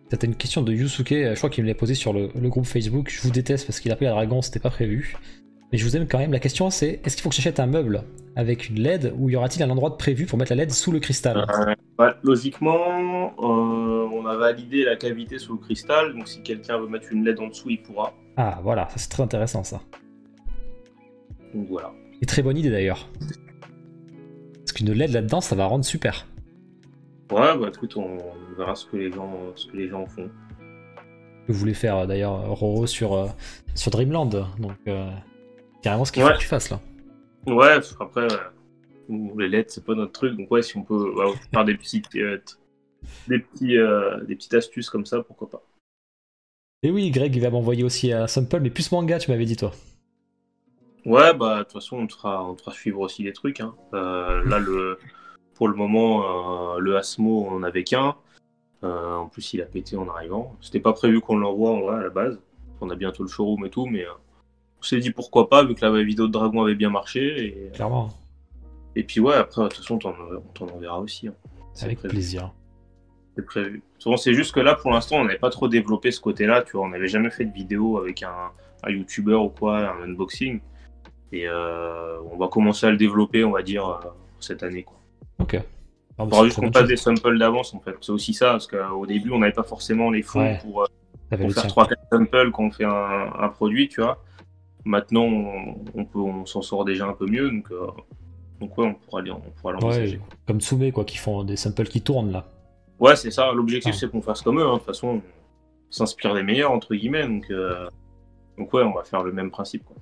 C'était une question de Yusuke, je crois qu'il me l'a posée sur le groupe Facebook. Je vous déteste parce qu'il a pris un dragon, c'était pas prévu. Mais je vous aime quand même. La question c'est, est-ce qu'il faut que j'achète un meuble avec une LED ou y aura-t-il un endroit de prévu pour mettre la LED sous le cristal? Logiquement, on a validé la cavité sous le cristal, donc si quelqu'un veut mettre une LED en dessous, il pourra. Ah voilà, ça c'est très intéressant ça. Donc voilà. Et très bonne idée d'ailleurs. Parce qu'une LED là-dedans, ça va rendre super. Ouais, bah écoute, on verra ce que les gens font. Que vous voulez faire d'ailleurs, Roro, sur Dreamland. Donc, carrément ce qu'il faut que tu fasses là. Ouais, après, les LED, c'est pas notre truc. Donc, ouais, si on peut faire des petites astuces comme ça, pourquoi pas. Et oui, Greg, il va m'envoyer aussi un sample, mais plus manga, tu m'avais dit toi. Ouais, bah de toute façon, on te fera suivre aussi des trucs. Hein. Là, pour le moment, le Asmo, on en avait qu'un. En plus, il a pété en arrivant. C'était pas prévu qu'on l'envoie en vrai à la base. On a bientôt le showroom et tout, mais on s'est dit pourquoi pas, vu que la vidéo de Dragon avait bien marché. Et, clairement. Et puis ouais, après, de toute façon, on t'en enverra aussi. Hein. Avec plaisir. C'est prévu. C'est juste que là, pour l'instant, on n'avait pas trop développé ce côté-là. Tu vois, on n'avait jamais fait de vidéo avec un YouTuber ou quoi, un unboxing. Et on va commencer à le développer, on va dire, cette année. Quoi. Ok. Il faudra juste qu'on fasse des samples d'avance, en fait. C'est aussi ça, parce qu'au début, on n'avait pas forcément les fonds pour faire 3-4 samples quand on fait un produit, tu vois. Maintenant, on s'en sort déjà un peu mieux, donc ouais, on pourra l'envisager. Ouais, comme Tsume, quoi, qui font des samples qui tournent, là. Ouais, c'est ça. L'objectif, c'est qu'on fasse comme eux. Hein. De toute façon, on s'inspire des meilleurs, entre guillemets. Donc ouais, on va faire le même principe, quoi.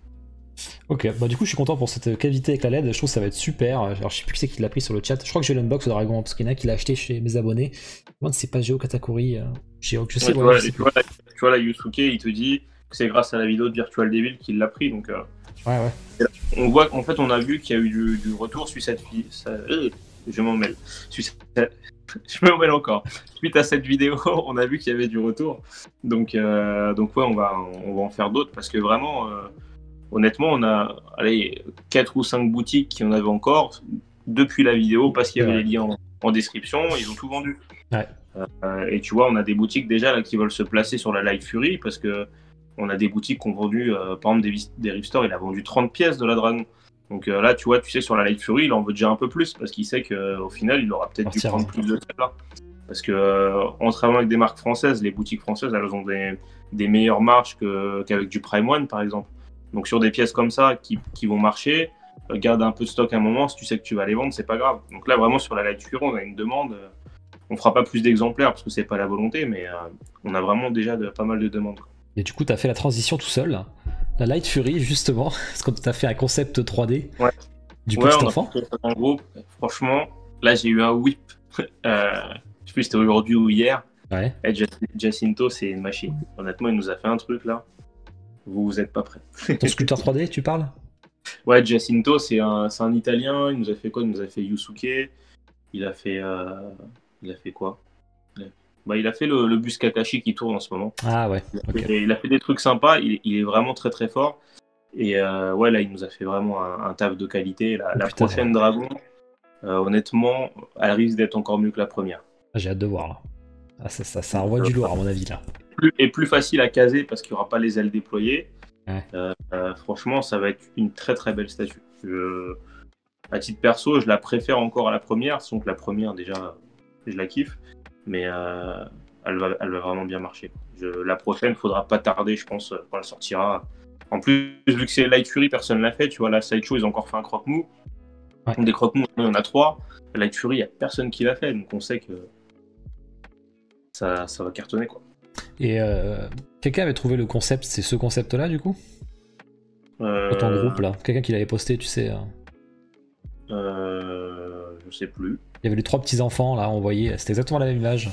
Ok, bah du coup je suis content pour cette cavité avec la LED, je trouve que ça va être super. Alors je sais plus qui c'est qui l'a pris sur le chat, je crois que j'ai l'unbox au Dragon, parce qu'il y en a qui l'a acheté chez mes abonnés. Moi c'est pas Géo Katakuri, je sais, tu vois là, Yusuke il te dit que c'est grâce à la vidéo de Virtual Devil qu'il l'a pris, donc ouais. On voit qu'en fait on a vu qu'il y a eu du retour suite à cette je m'en mêle. Je me mêle encore. Suite à cette vidéo, on a vu qu'il y avait du retour, donc ouais, on va en faire d'autres, parce que vraiment... honnêtement, on a 4 ou 5 boutiques qui en avaient encore depuis la vidéo, parce qu'il y avait les liens en description, ils ont tout vendu. Ouais. Et tu vois, on a des boutiques déjà là, qui veulent se placer sur la Live Fury, parce que on a des boutiques qui ont vendu, par exemple des Ripstore, il a vendu 30 pièces de la Dragon. Donc là, tu vois, sur la Live Fury, il en veut déjà un peu plus, parce qu'il sait qu'au final, il aura peut-être dû prendre plus de celle-là. Parce que en travaillant avec des marques françaises, les boutiques françaises, elles ont des meilleures marges qu'avec du Prime One, par exemple. Donc sur des pièces comme ça qui vont marcher, garde un peu de stock un moment, si tu sais que tu vas les vendre, c'est pas grave. Donc là vraiment sur la Light Fury, on a une demande, on fera pas plus d'exemplaires parce que c'est pas la volonté, mais on a vraiment déjà pas mal de demandes. Et du coup tu as fait la transition tout seul, la Light Fury justement, parce que tu as fait un concept 3D du petit enfant. En gros, franchement, là j'ai eu un whip, je sais plus si c'était aujourd'hui ou hier, et Jacinto c'est une machine. Honnêtement il nous a fait un truc là. Vous êtes pas prêts. Ton sculpteur 3D, tu parles? Ouais, Jacinto, c'est un Italien. Il nous a fait quoi? Il nous a fait Yusuke. Il a fait quoi? Il a fait le bus Kakashi qui tourne en ce moment. Ah ouais. Il a fait des trucs sympas. Il est vraiment très très fort. Et ouais, là, il nous a fait vraiment un taf de qualité. La prochaine Dragon, honnêtement, elle risque d'être encore mieux que la première. J'ai hâte de voir là. Ah, ça envoie du lourd à mon avis là. Plus facile à caser parce qu'il n'y aura pas les ailes déployées. Ouais. Franchement, ça va être une très très belle statue. À titre perso, je la préfère encore à la première, sans que la première déjà, je la kiffe, mais elle va vraiment bien marcher. La prochaine, faudra pas tarder, je pense, quand elle sortira. En plus, vu que c'est Light Fury, personne l'a fait. Tu vois, la Sideshow, ils ont encore fait un croque-mou. Ouais. Des croque-mou, il y en a 3. Light Fury, il n'y a personne qui l'a fait, donc on sait que ça va cartonner quoi. Et quelqu'un avait trouvé le concept, c'est ce concept-là du coup? Dans ton groupe là, quelqu'un qui l'avait posté, tu sais. Je sais plus. Il y avait les 3 petits enfants là, on voyait, c'était exactement la même image.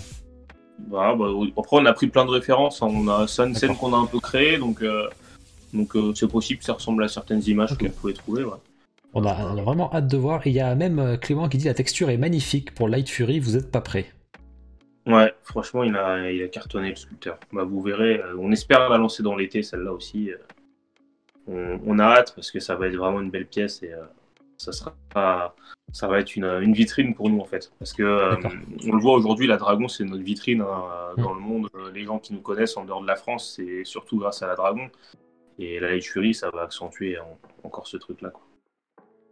Après on a pris plein de références, hein. On a ça une scène qu'on a un peu créée, donc Donc c'est possible que ça ressemble à certaines images que vous pouvez trouver. Ouais. On a vraiment hâte de voir. Et il y a même Clément qui dit la texture est magnifique pour Light Fury, vous êtes pas prêt. Ouais, franchement, il a cartonné le sculpteur. Bah, vous verrez, on espère la lancer dans l'été, celle-là aussi. On a hâte parce que ça va être vraiment une belle pièce et ça va être une vitrine pour nous en fait. Parce que on le voit aujourd'hui, la Dragon, c'est notre vitrine dans le monde. Les gens qui nous connaissent en dehors de la France, c'est surtout grâce à la Dragon. Et la Light Fury, ça va accentuer encore ce truc-là.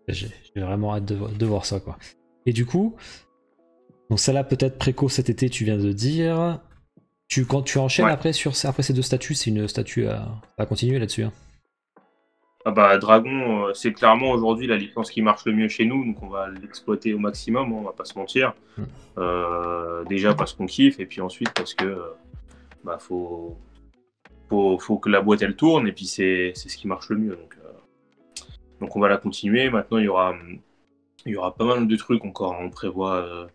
J'ai vraiment hâte de voir ça, quoi. Et du coup, donc celle-là peut-être préco cet été, tu viens de dire. Quand tu enchaînes après ces deux statues, c'est une statue à continuer là-dessus. Hein. Ah bah Dragon, c'est clairement aujourd'hui la licence qui marche le mieux chez nous, donc on va l'exploiter au maximum, on va pas se mentir. Déjà parce qu'on kiffe, et puis ensuite parce que faut que la boîte elle tourne, et puis c'est ce qui marche le mieux. Donc on va la continuer. Maintenant il y aura pas mal de trucs encore. On prévoit.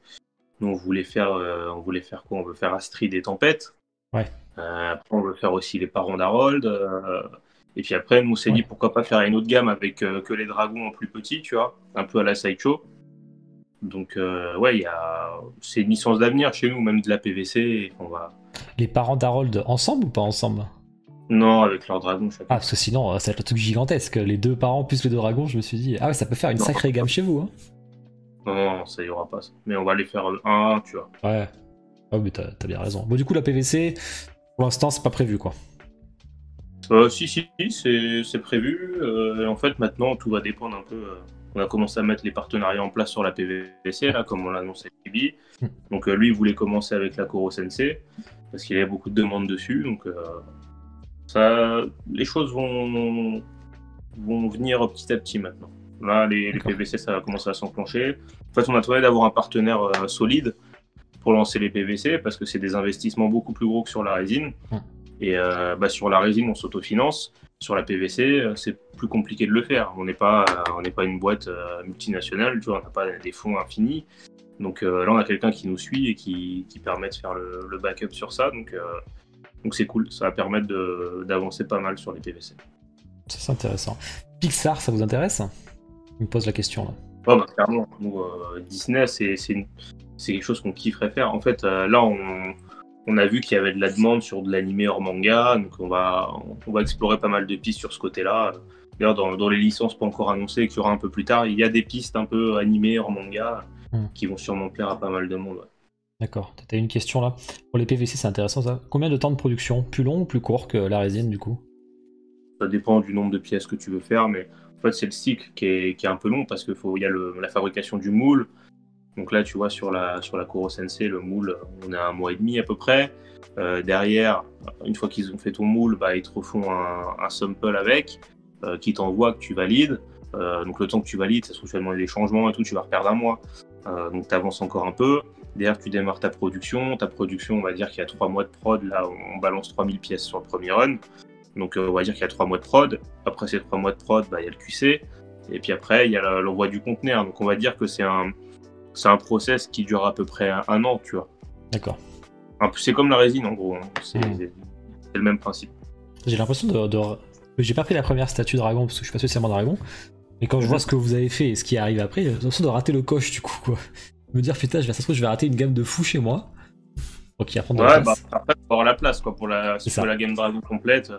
Nous on voulait faire quoi? On veut faire Astrid et Tempête. Ouais. Après on veut faire aussi les parents d'Harold. Et puis après nous on s'est dit pourquoi pas faire une autre gamme avec que les dragons en plus petits, tu vois, un peu à la Sideshow. Donc c'est une licence d'avenir chez nous, même de la PVC. Et on va. Les parents d'Harold ensemble ou pas ensemble? Non, avec leurs dragons chacun. Ah, parce que sinon, ça va être un truc gigantesque. Les deux parents plus les deux dragons, je me suis dit, ah ouais, ça peut faire une sacrée gamme chez vous. Hein. Non, ça y aura pas. Ça. Mais on va les faire un, tu vois. Ouais. Oh, mais t'as bien raison. Bon, du coup, la PVC, pour l'instant, c'est pas prévu, quoi. Si, c'est prévu. En fait, maintenant, tout va dépendre un peu. On a commencé à mettre les partenariats en place sur la PVC, là, comme on l'a annoncé avec Tibi. Donc, lui, il voulait commencer avec la Koro Sensei, parce qu'il y avait beaucoup de demandes dessus. Donc, les choses vont venir petit à petit maintenant. Là, les PVC, ça va commencer à s'enclencher. En fait, on a trouvé d'avoir un partenaire solide pour lancer les PVC, parce que c'est des investissements beaucoup plus gros que sur la résine. Et sur la résine, on s'autofinance. Sur la PVC, c'est plus compliqué de le faire. On n'est pas une boîte multinationale, tu vois, on n'a pas des fonds infinis. Donc là, on a quelqu'un qui nous suit et qui permet de faire le backup sur ça. Donc c'est cool, ça va permettre d'avancer pas mal sur les PVC. Ça, c'est intéressant. Pixar, ça vous intéresse? Il me pose la question là. Oh, clairement, nous, Disney, c'est quelque chose qu'on kifferait faire. En fait, là, on a vu qu'il y avait de la demande sur de l'animé hors manga, donc on va explorer pas mal de pistes sur ce côté-là. D'ailleurs, dans les licences pas encore annoncées, qu'il y aura un peu plus tard, il y a des pistes un peu animées hors manga qui vont sûrement plaire à pas mal de monde. Ouais. D'accord, t'as une question là. Pour les PVC, c'est intéressant ça. Combien de temps de production? Plus long ou plus court que la résine du coup? Ça dépend du nombre de pièces que tu veux faire, mais en fait, c'est le cycle qui est un peu long parce qu'il y a la fabrication du moule. Donc là, tu vois, sur la Koro Sensei, le moule, on a 1 mois et demi à peu près. Derrière, une fois qu'ils ont fait ton moule, ils te refont un sample avec, qui t'envoie, que tu valides. Donc le temps que tu valides, ça se trouve tellement des changements et tout, tu vas reperdre 1 mois. Donc tu avances encore un peu. Derrière, tu démarres ta production. Ta production, on va dire qu'il y a 3 mois de prod. Là, on balance 3000 pièces sur le premier run. Donc on va dire qu'il y a 3 mois de prod. Après ces 3 mois de prod, il y a le QC. Et puis après, il y a l'envoi du conteneur. Donc on va dire que c'est un process qui dure à peu près 1 an, tu vois. D'accord. C'est comme la résine, en gros. Hein. C'est le même principe. J'ai l'impression j'ai pas pris la première statue dragon, parce que je suis pas spécialement dragon. Mais quand je vois ce que vous avez fait et ce qui arrive après, j'ai l'impression de rater le coche, du coup, quoi. Me dire, putain, ça se trouve, je vais rater une gamme de fou chez moi. Donc il va prendre de la place. Après, il faut avoir la place, quoi, pour la gamme dragon complète.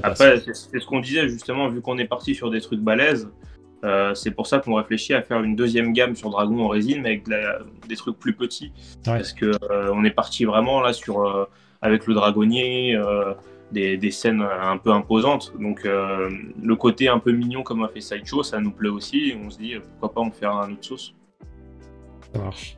Après, c'est ce qu'on disait, justement, vu qu'on est parti sur des trucs balèzes. C'est pour ça qu'on réfléchit à faire une deuxième gamme sur Dragon en résine, mais avec des trucs plus petits. Ouais. Parce que on est parti vraiment là avec le dragonnier, des scènes un peu imposantes. Donc le côté un peu mignon comme a fait Sideshow, ça nous plaît aussi. Et on se dit pourquoi pas en faire un autre sauce. Ça marche.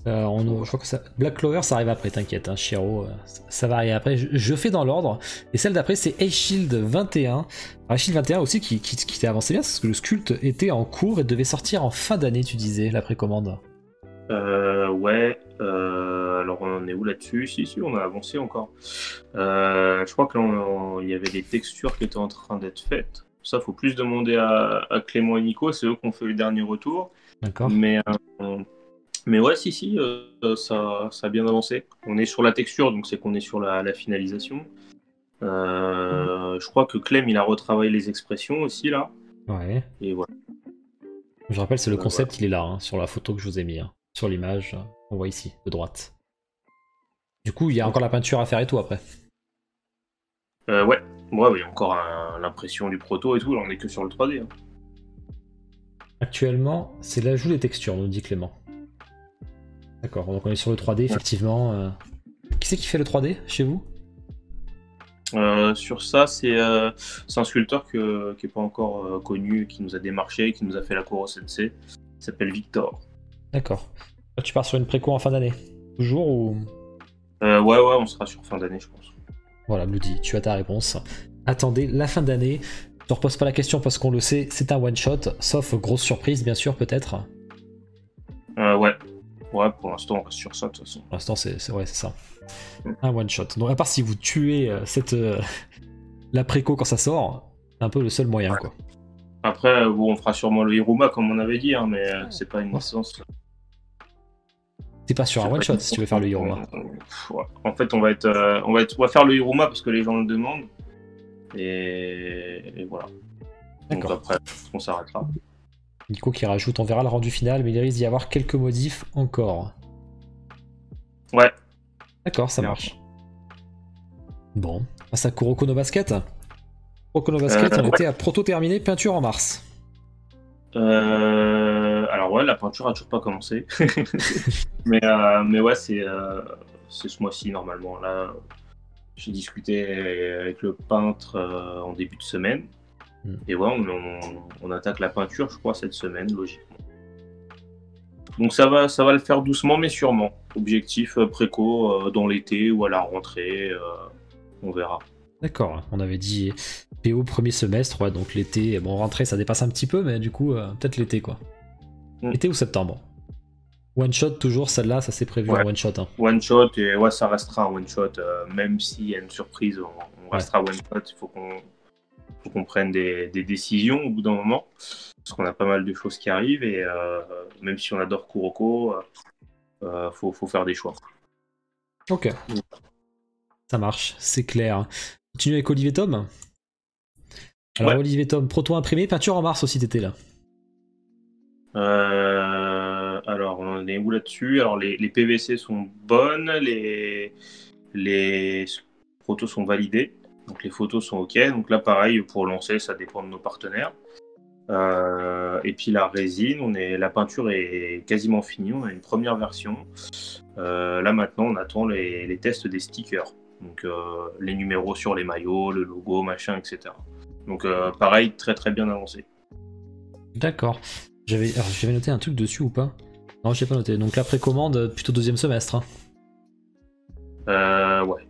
Je crois que Black Clover ça arrive après, t'inquiète, hein, Shiro, ça va arriver après. Je fais dans l'ordre. Et celle d'après c'est Ice Shield 21. Ice Shield 21 aussi qui t'est avancé bien parce que le sculpte était en cours et devait sortir en fin d'année, tu disais, la précommande. Ouais. Alors on en est où là-dessus? Si, on a avancé encore. Je crois qu'il y avait des textures qui étaient en train d'être faites. Ça, faut plus demander à Clément et Nico, c'est eux qui ont fait le dernier retour. D'accord. Mais ouais, ça a bien avancé. On est sur la texture, donc c'est qu'on est sur la finalisation. Il Je crois que Clem, il a retravaillé les expressions aussi, là. Ouais. Et voilà. Je rappelle, c'est le concept, il est là, hein, sur la photo que je vous ai mis. Hein. Sur l'image, on voit ici, de droite. Du coup, il y a encore la peinture à faire et tout après. Ouais, il y a encore l'impression du proto et tout, là on est que sur le 3D. Hein. Actuellement, c'est l'ajout des textures, nous dit Clément. D'accord, donc on est sur le 3D, effectivement. Qui c'est qui fait le 3D chez vous? Sur ça, c'est un sculpteur qui n'est pas encore connu, qui nous a démarché, qui nous a fait la Koro Sensei. Il s'appelle Victor. D'accord. Tu pars sur une préco en fin d'année? Toujours ou... Ouais, on sera sur fin d'année, je pense. Voilà, Bloody, tu as ta réponse. Attendez, la fin d'année. Je ne repose pas la question parce qu'on le sait, c'est un one-shot, sauf grosse surprise, bien sûr, peut-être. Ouais, pour l'instant, on reste sur ça, de toute façon. Pour l'instant, c'est ça. Un one-shot. Donc, à part si vous tuez la préco quand ça sort, c'est un peu le seul moyen, quoi. Après, on fera sûrement le Hiruma, comme on avait dit, hein, mais c'est pas une licence. C'est pas sur un one-shot si tu veux faire le Hiruma. Ouais. En fait, on va faire le Hiruma parce que les gens le demandent. Et voilà. Donc après, on s'arrêtera. Nico qui rajoute, on verra le rendu final, mais il risque d'y avoir quelques modifs encore. Ouais. D'accord, ça marche. Bon, on passe à Kuroko no Basket. Kuroko no Basket, on était à proto terminé, peinture en mars. Alors ouais, la peinture a toujours pas commencé. mais ouais, c'est ce mois-ci normalement. Là, j'ai discuté avec le peintre en début de semaine. Et ouais, on attaque la peinture, je crois, cette semaine, logiquement. Donc ça va le faire doucement, mais sûrement. Objectif préco dans l'été ou à la rentrée, on verra. D'accord, on avait dit PO premier semestre, ouais, donc l'été, bon, rentrée ça dépasse un petit peu, mais du coup, peut-être l'été quoi. Été ou septembre. One shot toujours, celle-là, ça s'est prévu en one shot. Hein. One shot, et ouais, ça restera un one shot, même s'il y a une surprise, on restera one shot, il faut qu'on prenne des décisions au bout d'un moment, parce qu'on a pas mal de choses qui arrivent, et même si on adore Kuroko, faut faire des choix. Ok. Ça marche, c'est clair. Continue avec Olivier Tom. Alors Olivier Tom, proto imprimé, peinture en mars aussi t'étais là. Alors on en est où là-dessus? Alors les PVC sont bonnes, les protos sont validés, donc les photos sont ok. Donc là pareil, pour lancer, ça dépend de nos partenaires. Et puis la résine, la peinture est quasiment finie, on a une première version. Là maintenant on attend les tests des stickers. Donc les numéros sur les maillots, le logo, machin, etc. Donc pareil, très très bien avancé. D'accord. J'avais noté un truc dessus ou pas? Non, j'ai pas noté. Donc la précommande, plutôt deuxième semestre. Hein. Ouais,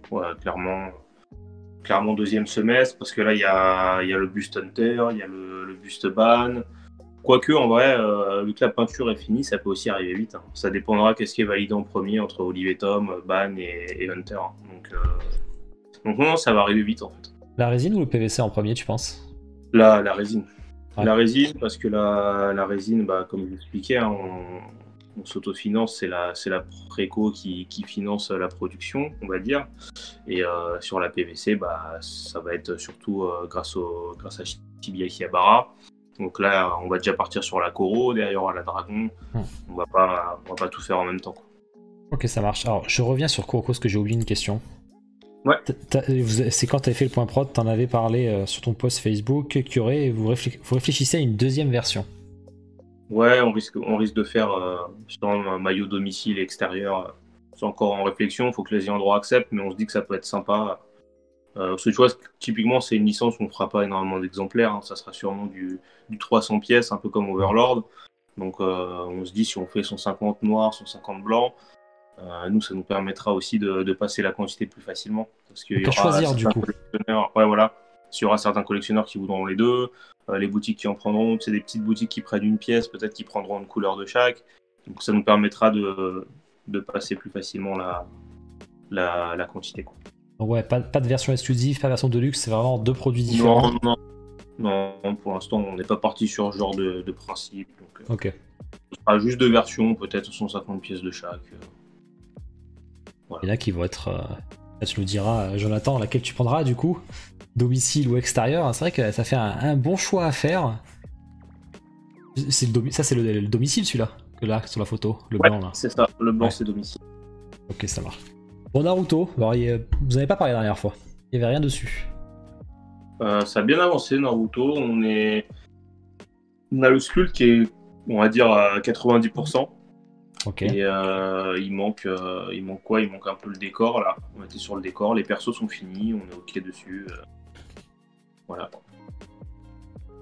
clairement deuxième semestre, parce que là il y a le Bust Hunter, il y a le Bust Ban. Quoique en vrai, vu que la peinture est finie, ça peut aussi arriver vite. Hein. Ça dépendra qu'est-ce qui est validé en premier entre Olivier Tom, Ban et Hunter. Donc non, ça va arriver vite en fait. La résine ou le PVC en premier, tu penses? La résine. Ouais. La résine, parce que la résine, comme je l'expliquais, hein, on s'autofinance, c'est la préco qui finance la production, on va dire. Et sur la PVC, ça va être surtout grâce à Shibuya Akihabara. Donc là, on va déjà partir sur la Koro, derrière la Dragon. On va pas tout faire en même temps. Quoi. Ok, ça marche. Alors, je reviens sur Kuroko, parce que j'ai oublié une question. Ouais. C'est quand tu avais fait le point prod, tu en avais parlé sur ton post Facebook, vous réfléchissez à une deuxième version. Ouais, on risque de faire un maillot domicile extérieur. C'est encore en réflexion, il faut que les ayants droit acceptent, mais on se dit que ça peut être sympa. Parce que tu vois, typiquement, c'est une licence où on ne fera pas énormément d'exemplaires. Hein. Ça sera sûrement du 300 pièces, un peu comme Overlord. Donc on se dit, si on fait 150 noirs, 150 blancs, nous, ça nous permettra aussi de passer la quantité plus facilement. Parce qu'il y aura choisir du coup. Ouais, voilà. S'il y aura certains collectionneurs qui voudront les deux, les boutiques qui en prendront, c'est des petites boutiques qui prennent une pièce, peut-être qui prendront une couleur de chaque. Donc ça nous permettra de passer plus facilement la quantité. Quoi. Donc ouais, pas de version exclusive, pas de version de luxe, c'est vraiment deux produits différents. Non, pour l'instant, on n'est pas parti sur ce genre de principe. Donc, ok. Ce sera juste deux versions, peut-être 150 pièces de chaque. Voilà. Il y en a qui vont être Là, tu nous diras, Jonathan, laquelle tu prendras du coup, domicile ou extérieur. C'est vrai que ça fait un bon choix à faire. Ça c'est le domicile celui-là, que là sur la photo, le blanc là. C'est ça, le blanc c'est domicile. Ok, ça marche. Bon, Naruto, alors, vous n'avez pas parlé la dernière fois, il n'y avait rien dessus. Ça a bien avancé Naruto, on a le sculpt qui est, on va dire, à 90%. Ok. Et il manque quoi? Il manque un peu le décor là. On était sur le décor, les persos sont finis, on est ok dessus. Voilà.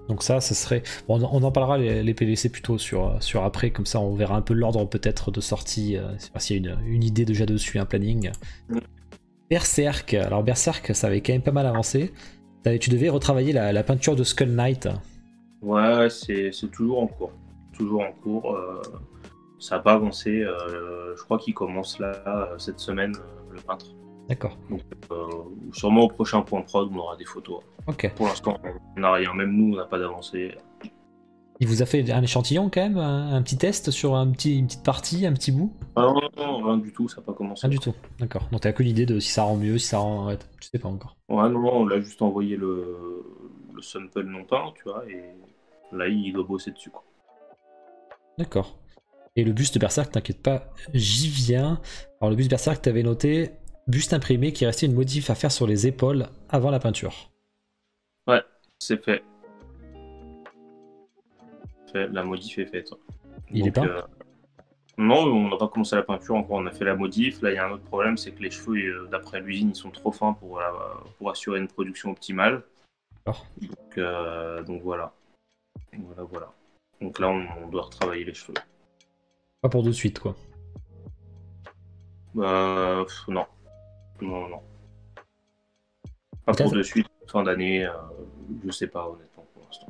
Donc ça serait... Bon, on en parlera les PVC plutôt sur après, comme ça on verra un peu l'ordre peut-être de sortie, s'il y a une idée déjà dessus, un planning. Berserk, alors Berserk ça avait quand même pas mal avancé. Tu devais retravailler la peinture de Skull Knight. Ouais, c'est toujours en cours. Toujours en cours. Ça n'a pas avancé. Je crois qu'il commence là, cette semaine, le peintre. D'accord. Donc, sûrement au prochain point prod, on aura des photos. Ok. Pour l'instant, on n'a rien. Même nous, on n'a pas d'avancée. Il vous a fait un échantillon quand même, un petit test sur une petite partie, un petit bout? Ah non, rien du tout, ça n'a pas commencé. Rien du tout, d'accord. Donc t'as que l'idée de si ça rend mieux, si ça rend... Ouais, je sais pas encore. Ouais, non, on l'a juste envoyé le sample non peint, tu vois, et là, il doit bosser dessus, quoi. D'accord. Et le buste Berserk, t'inquiète pas, j'y viens. Alors le buste Berserk, t'avais noté buste imprimé qui restait une modif à faire sur les épaules avant la peinture. Ouais, c'est fait. La modif est faite. Il est peint Non, on n'a pas commencé la peinture encore, on a fait la modif. Là, il y a un autre problème, c'est que les cheveux, d'après l'usine, ils sont trop fins pour assurer une production optimale. Donc voilà. Voilà. Donc là, on doit retravailler les cheveux. Pas pour de suite, quoi. Non. Pas pour de suite, fin d'année, je sais pas honnêtement pour l'instant.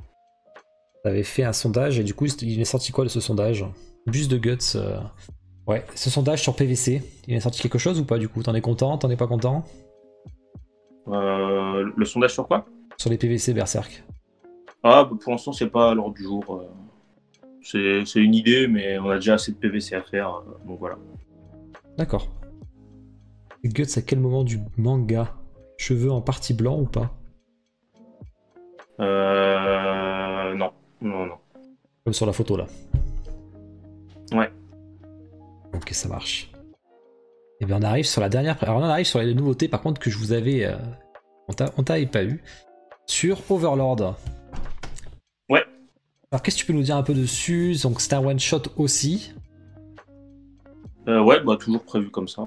T'avais fait un sondage et du coup, il est sorti quoi de ce sondage? Buste de Guts. Ouais, ce sondage sur PVC, il est sorti quelque chose ou pas du coup? T'en es content? T'en es pas content? Le sondage sur quoi? Sur les PVC Berserk. Ah, pour l'instant, c'est pas à l'ordre du jour. C'est une idée, mais on a déjà assez de PVC à faire, donc voilà. D'accord. Guts à quel moment du manga? Cheveux en partie blanc ou pas? Non. Comme sur la photo là. Ouais. Ok, ça marche. Et bien on arrive sur la dernière... Alors on arrive sur les nouveautés par contre que je vous avais... on t'avait pas eu. Sur Overlord. Ouais. Alors qu'est-ce que tu peux nous dire un peu dessus? Donc c'est un one shot aussi. Ouais, bah toujours prévu comme ça.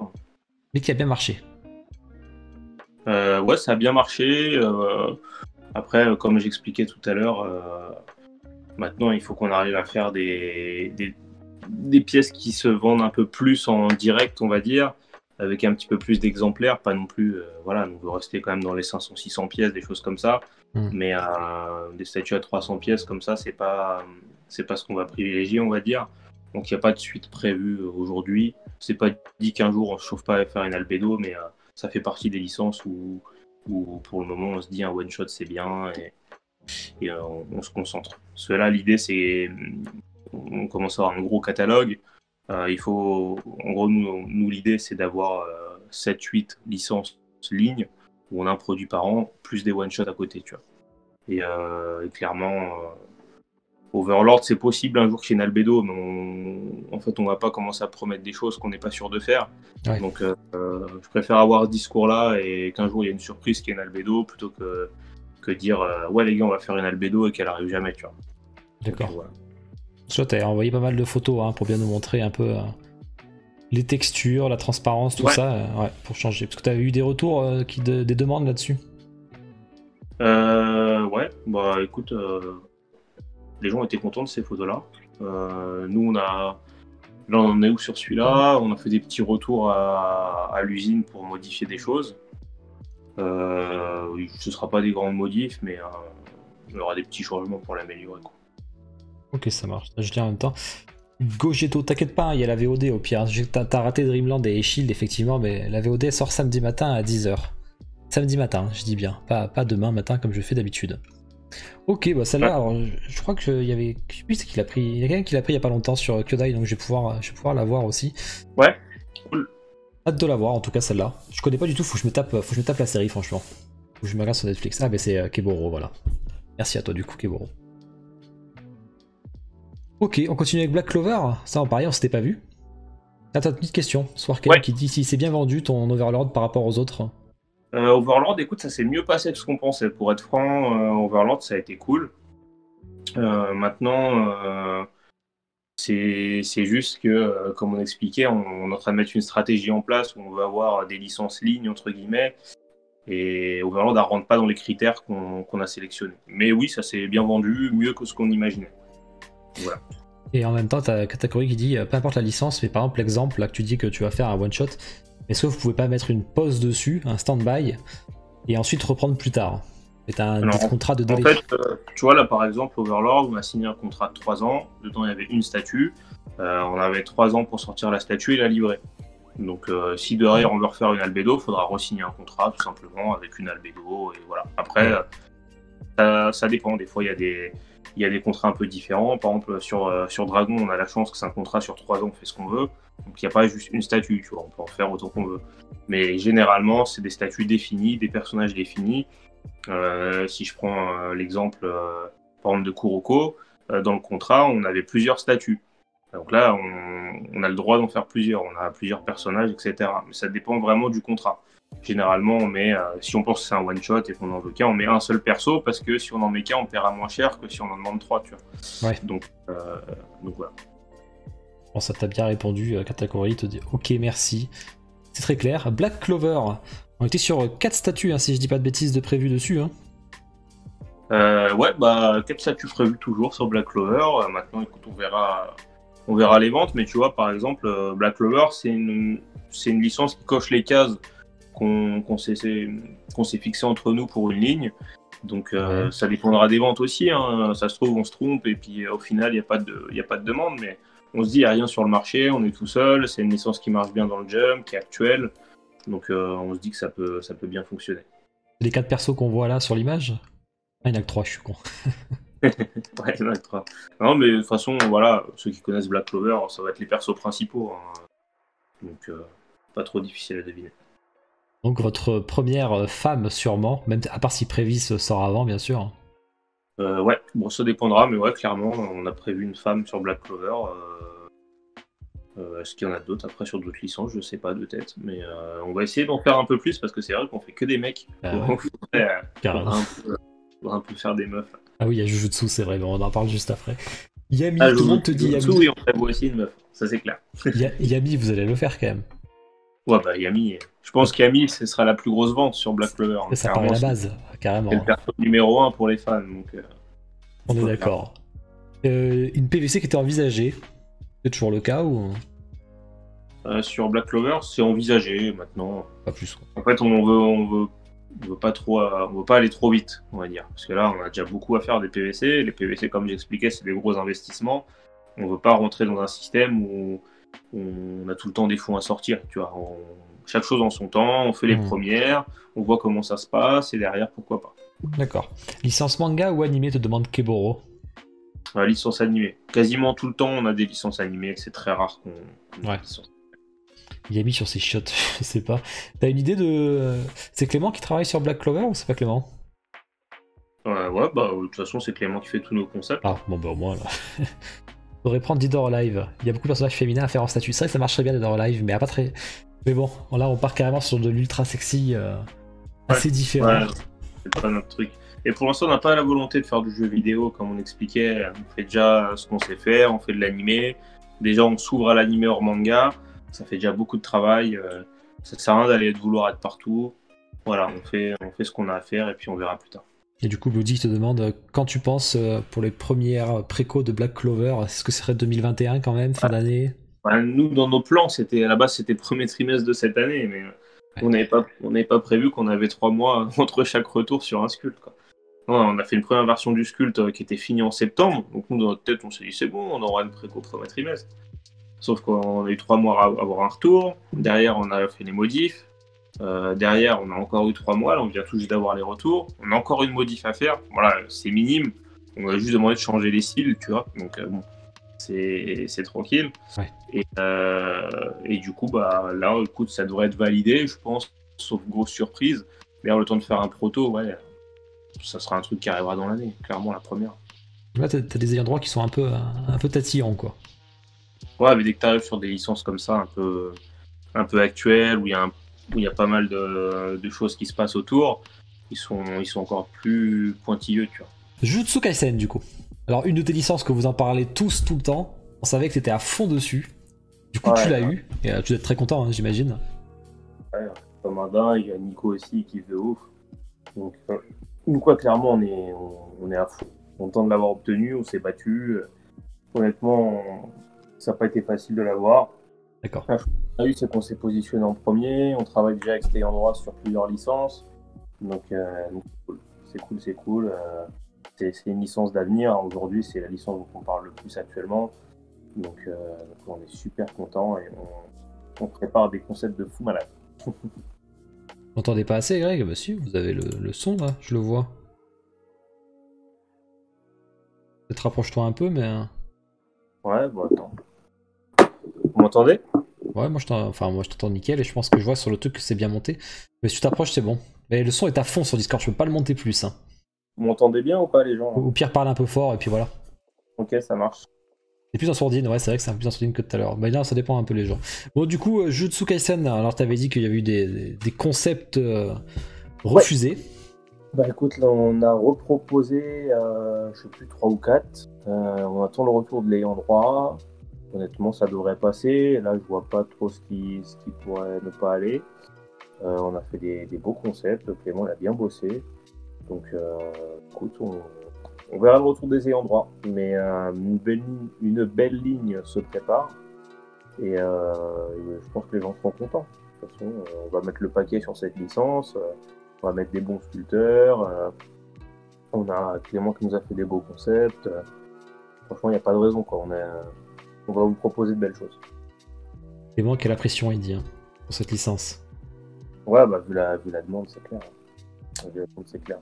Mais qui a bien marché. Ouais, ça a bien marché. Après, comme j'expliquais tout à l'heure, maintenant il faut qu'on arrive à faire des pièces qui se vendent un peu plus en direct, on va dire, avec un petit peu plus d'exemplaires, pas non plus, voilà, on veut rester quand même dans les 500-600 pièces, des choses comme ça, mais des statues à 300 pièces comme ça, c'est pas ce qu'on va privilégier, on va dire. Donc il n'y a pas de suite prévue aujourd'hui. C'est pas dit qu'un jour on se chauffe pas à faire une albédo, mais ça fait partie des licences où pour le moment on se dit un one shot c'est bien et on se concentre. Parce que là l'idée c'est on commence à avoir un gros catalogue. Il faut, en gros, nous l'idée c'est d'avoir 7-8 licences lignes où on a un produit par an, plus des one-shots à côté, tu vois. Et clairement, Overlord, c'est possible un jour qu'il y ait une albédo, mais en fait, on va pas commencer à promettre des choses qu'on n'est pas sûr de faire. Ouais. Donc, je préfère avoir ce discours-là et qu'un jour il y a une surprise qui est une albédo plutôt que dire ouais, les gars, on va faire une albédo et qu'elle arrive jamais, tu vois. D'accord. Voilà. Soit tu as envoyé pas mal de photos hein, pour bien nous montrer un peu les textures, la transparence, tout ça, ouais, pour changer. Parce que tu as eu des retours, des demandes là-dessus. Ouais, bah écoute, les gens étaient contents de ces photos-là. Nous, là, on est où sur celui-là? On a fait des petits retours à l'usine pour modifier des choses. Ce sera pas des grandes modifs, mais il y aura des petits changements pour l'améliorer, quoi. Ok, ça marche. Je dis en même temps. Gogetto, t'inquiète pas, il y a la VOD au pire. T'as raté Dreamland et Shield, effectivement, mais la VOD sort samedi matin à 10h. Samedi matin, je dis bien. Pas demain matin comme je fais d'habitude. Ok, bah celle-là, alors, je crois qu'il y avait. Je sais plus qui l'a pris. Il y a quelqu'un qui l'a pris il y a pas longtemps sur Kyodai, donc je vais pouvoir la voir aussi. Ouais, cool. Hâte de la voir, en tout cas celle-là. Je connais pas du tout, faut que je me tape la série, franchement. Faut que je me regarde sur Netflix. Ah, mais c'est Keboro, voilà. Merci à toi, du coup, Keboro. Ok, on continue avec Black Clover. Ça, en pareil, on s'était pas vu. Attends, petite question. Swarken qui dit si c'est bien vendu ton Overlord par rapport aux autres. Overlord, écoute, ça s'est mieux passé que ce qu'on pensait. Pour être franc, Overlord, ça a été cool. Maintenant, c'est juste que, comme on expliquait, on est en train de mettre une stratégie en place où on veut avoir des licences lignes, entre guillemets, et Overlord ne rentre pas dans les critères qu'on a sélectionnés. Mais oui, ça s'est bien vendu, mieux que ce qu'on imaginait. Voilà. Et en même temps, tu as Katakuri qui dit, peu importe la licence, mais par exemple, l'exemple là que tu dis que tu vas faire un one-shot, est-ce que vous pouvez pas mettre une pause dessus, un stand-by, et ensuite reprendre plus tard? C'est un contrat de délai. En fait, tu vois, là, par exemple, Overlord, on a signé un contrat de 3 ans. Dedans, il y avait une statue. On avait 3 ans pour sortir la statue et la livrer. Donc, si derrière, on veut refaire une Albedo, il faudra re-signer un contrat, tout simplement, avec une Albedo. Et voilà. Après, ça dépend. Des fois, il y a des contrats un peu différents. Par exemple, sur Dragon, on a la chance que c'est un contrat sur 3 ans, on fait ce qu'on veut. Donc, il n'y a pas juste une statue, tu vois. On peut en faire autant qu'on veut. Mais généralement, c'est des statues définies, des personnages définis. Si je prends l'exemple par exemple de Kuroko, dans le contrat, on avait plusieurs statuts. Donc là, on a le droit d'en faire plusieurs. On a plusieurs personnages, etc. Mais ça dépend vraiment du contrat. Généralement, on met, si on pense que c'est un one-shot et qu'on en veut qu'un, on met un seul perso parce que si on en met qu'un, on paiera moins cher que si on en demande 3, tu vois. Ouais. Donc voilà. Bon, ça t'a bien répondu, Katakuri te dit ok, merci. C'est très clair. Black Clover, on était sur 4 statues, hein, si je dis pas de bêtises, de prévues dessus. Hein. Ouais, bah 4 statues prévues toujours sur Black Clover. Maintenant, écoute, on verra les ventes, mais tu vois, par exemple, Black Clover, c'est une licence qui coche les cases qu'on s'est fixé entre nous pour une ligne. Donc ça dépendra des ventes aussi. Hein. Ça se trouve, on se trompe et puis au final, il n'y a pas de demande. Mais on se dit, il n'y a rien sur le marché, on est tout seul. C'est une licence qui marche bien dans le jump, qui est actuelle. Donc on se dit que ça peut bien fonctionner. Les 4 persos qu'on voit là sur l'image? Ah, il n'y en a que 3, je suis con. Ouais, il y en a que 3. Non, mais de toute façon, voilà, ceux qui connaissent Black Clover, ça va être les persos principaux. Hein. Donc pas trop difficile à deviner. Donc votre première femme sûrement, même à part si Prévis sort avant bien sûr. Ouais, bon ça dépendra, mais ouais, clairement, on a prévu une femme sur Black Clover. Est-ce qu'il y en a d'autres après sur d'autres licences? Je sais pas de tête, mais on va essayer d'en faire un peu plus parce que c'est vrai qu'on fait que des mecs. Carrément. On va un peu faire des meufs. Ah oui, il y a Jujutsu, c'est vrai, mais on en parle juste après. Yami, tout le monde te dit Jujutsu, Yami. oui, on prévoit aussi une meuf, ça c'est clair. Yami, vous allez le faire quand même. Ouais, bah Yami, je pense qu'Yami, ce sera la plus grosse vente sur Black Clover. Et ça paraît la base, carrément. C'est le perso numéro 1 pour les fans. Donc, on est d'accord. Une PVC qui était envisagée, c'est toujours le cas ou sur Black Clover, c'est envisagé maintenant. Pas plus. Quoi. En fait, on veut pas aller trop vite, on va dire, parce que là, on a déjà beaucoup à faire des PVC. Les PVC, comme j'expliquais, c'est des gros investissements. On veut pas rentrer dans un système où on a tout le temps des fonds à sortir, tu vois. Chaque chose en son temps, on fait les premières, on voit comment ça se passe, et derrière, pourquoi pas. D'accord. Licence manga ou animé te demande Keboro? Licence animée. Quasiment tout le temps, on a des licences animées, c'est très rare qu'on ait des licences. Yami sur ses shots, je sais pas. T'as une idée de... C'est Clément qui travaille sur Black Clover ou c'est pas Clément? Ouais, bah de toute façon, c'est Clément qui fait tous nos concepts. Ah, bon bah au moins là... Faudrait prendre Dead or Alive. Il y a beaucoup de personnages féminins à faire en statut. C'est vrai que ça marcherait bien Dead or Alive, mais pas très... Mais bon, là on part carrément sur de l'ultra sexy assez différent. Ouais, c'est pas notre truc. Et pour l'instant, on n'a pas la volonté de faire du jeu vidéo, comme on expliquait. On fait déjà ce qu'on sait faire, on fait de l'animé. Déjà, on s'ouvre à l'animé hors manga. Ça fait déjà beaucoup de travail. Ça sert à rien vouloir être partout. Voilà, on fait ce qu'on a à faire et puis on verra plus tard. Et du coup, Bloody te demande quand tu penses pour les premières précos de Black Clover, est-ce que ce serait 2021 quand même, fin d'année? Nous, dans nos plans, à la base, c'était le premier trimestre de cette année, mais on n'avait pas prévu qu'on avait 3 mois entre chaque retour sur un sculpte. Quoi. Non, on a fait une première version du sculpte qui était finie en septembre, donc nous, dans notre tête, on s'est dit c'est bon, on aura une préco premier trimestre. Sauf qu'on a eu 3 mois à avoir un retour, derrière, on a fait les modifs. Derrière, on a encore eu 3 mois, là, on vient tout juste d'avoir les retours. On a encore une modif à faire. Voilà, c'est minime. On a juste demandé de changer les styles, tu vois. Donc, bon. c'est tranquille. Ouais. Et du coup, bah, là, écoute, ça devrait être validé, je pense, sauf grosse surprise. Mais le temps de faire un proto, ouais, ça sera un truc qui arrivera dans l'année, clairement la première. Là, t'as des ayants droit qui sont un peu tatillants, quoi. Ouais, mais dès que tu arrives sur des licences comme ça, un peu actuelles, où il y a pas mal de choses qui se passent autour, ils sont encore plus pointilleux, tu vois. Jujutsu Kaisen, du coup. Alors, une de tes licences que vous en parlez tous tout le temps, on savait que t'étais à fond dessus. Du coup, tu l'as eu, et tu dois être très content, hein, j'imagine. Ouais, comme un dingue, il y a Nico aussi qui fait ouf. Donc, nous, quoi, clairement, on est à fond. Content de l'avoir obtenu, on s'est battu. Honnêtement, ça n'a pas été facile de l'avoir. D'accord. On a eu, c'est qu'on s'est positionné en premier. On travaille déjà avec Stay Endroit sur plusieurs licences. Donc c'est cool. C'est une licence d'avenir. Aujourd'hui, c'est la licence dont on parle le plus actuellement. Donc on est super content et on prépare des concepts de fou malade. Vous n'entendez pas assez, Greg? Bah si, vous avez le son là, je le vois. Peut-être rapproche-toi un peu, mais. Ouais, bon, attends. Vous m'entendez? Ouais, moi je t'entends nickel et je pense que je vois sur le truc que c'est bien monté. Mais si tu t'approches, c'est bon. Mais le son est à fond sur Discord, je peux pas le monter plus. Hein. Vous m'entendez bien ou pas, les gens? Au pire, parle un peu fort et puis voilà. Ok, ça marche. C'est plus en sourdine, ouais, c'est vrai que c'est un peu plus en sourdine que tout à l'heure. Bah non, ça dépend un peu les gens. Bon, du coup, Jujutsu Kaisen, alors t'avais dit qu'il y avait eu des concepts refusés. Ouais. Bah écoute, là on a reproposé, je sais plus, 3 ou 4. On attend le retour de l'ayant droit. Honnêtement, ça devrait passer. Là, je vois pas trop ce qui pourrait ne pas aller. On a fait des beaux concepts. Clément il a bien bossé. Donc, écoute, on verra le retour des ayants droit. Mais une belle ligne se prépare. Et je pense que les gens seront contents. De toute façon, on va mettre le paquet sur cette licence. On va mettre des bons sculpteurs. On a Clément qui nous a fait des beaux concepts. Franchement, il n'y a pas de raison, quoi. On va vous proposer de belles choses. Clément, quelle pression il dit hein, pour cette licence. Ouais, bah vu la demande, c'est clair.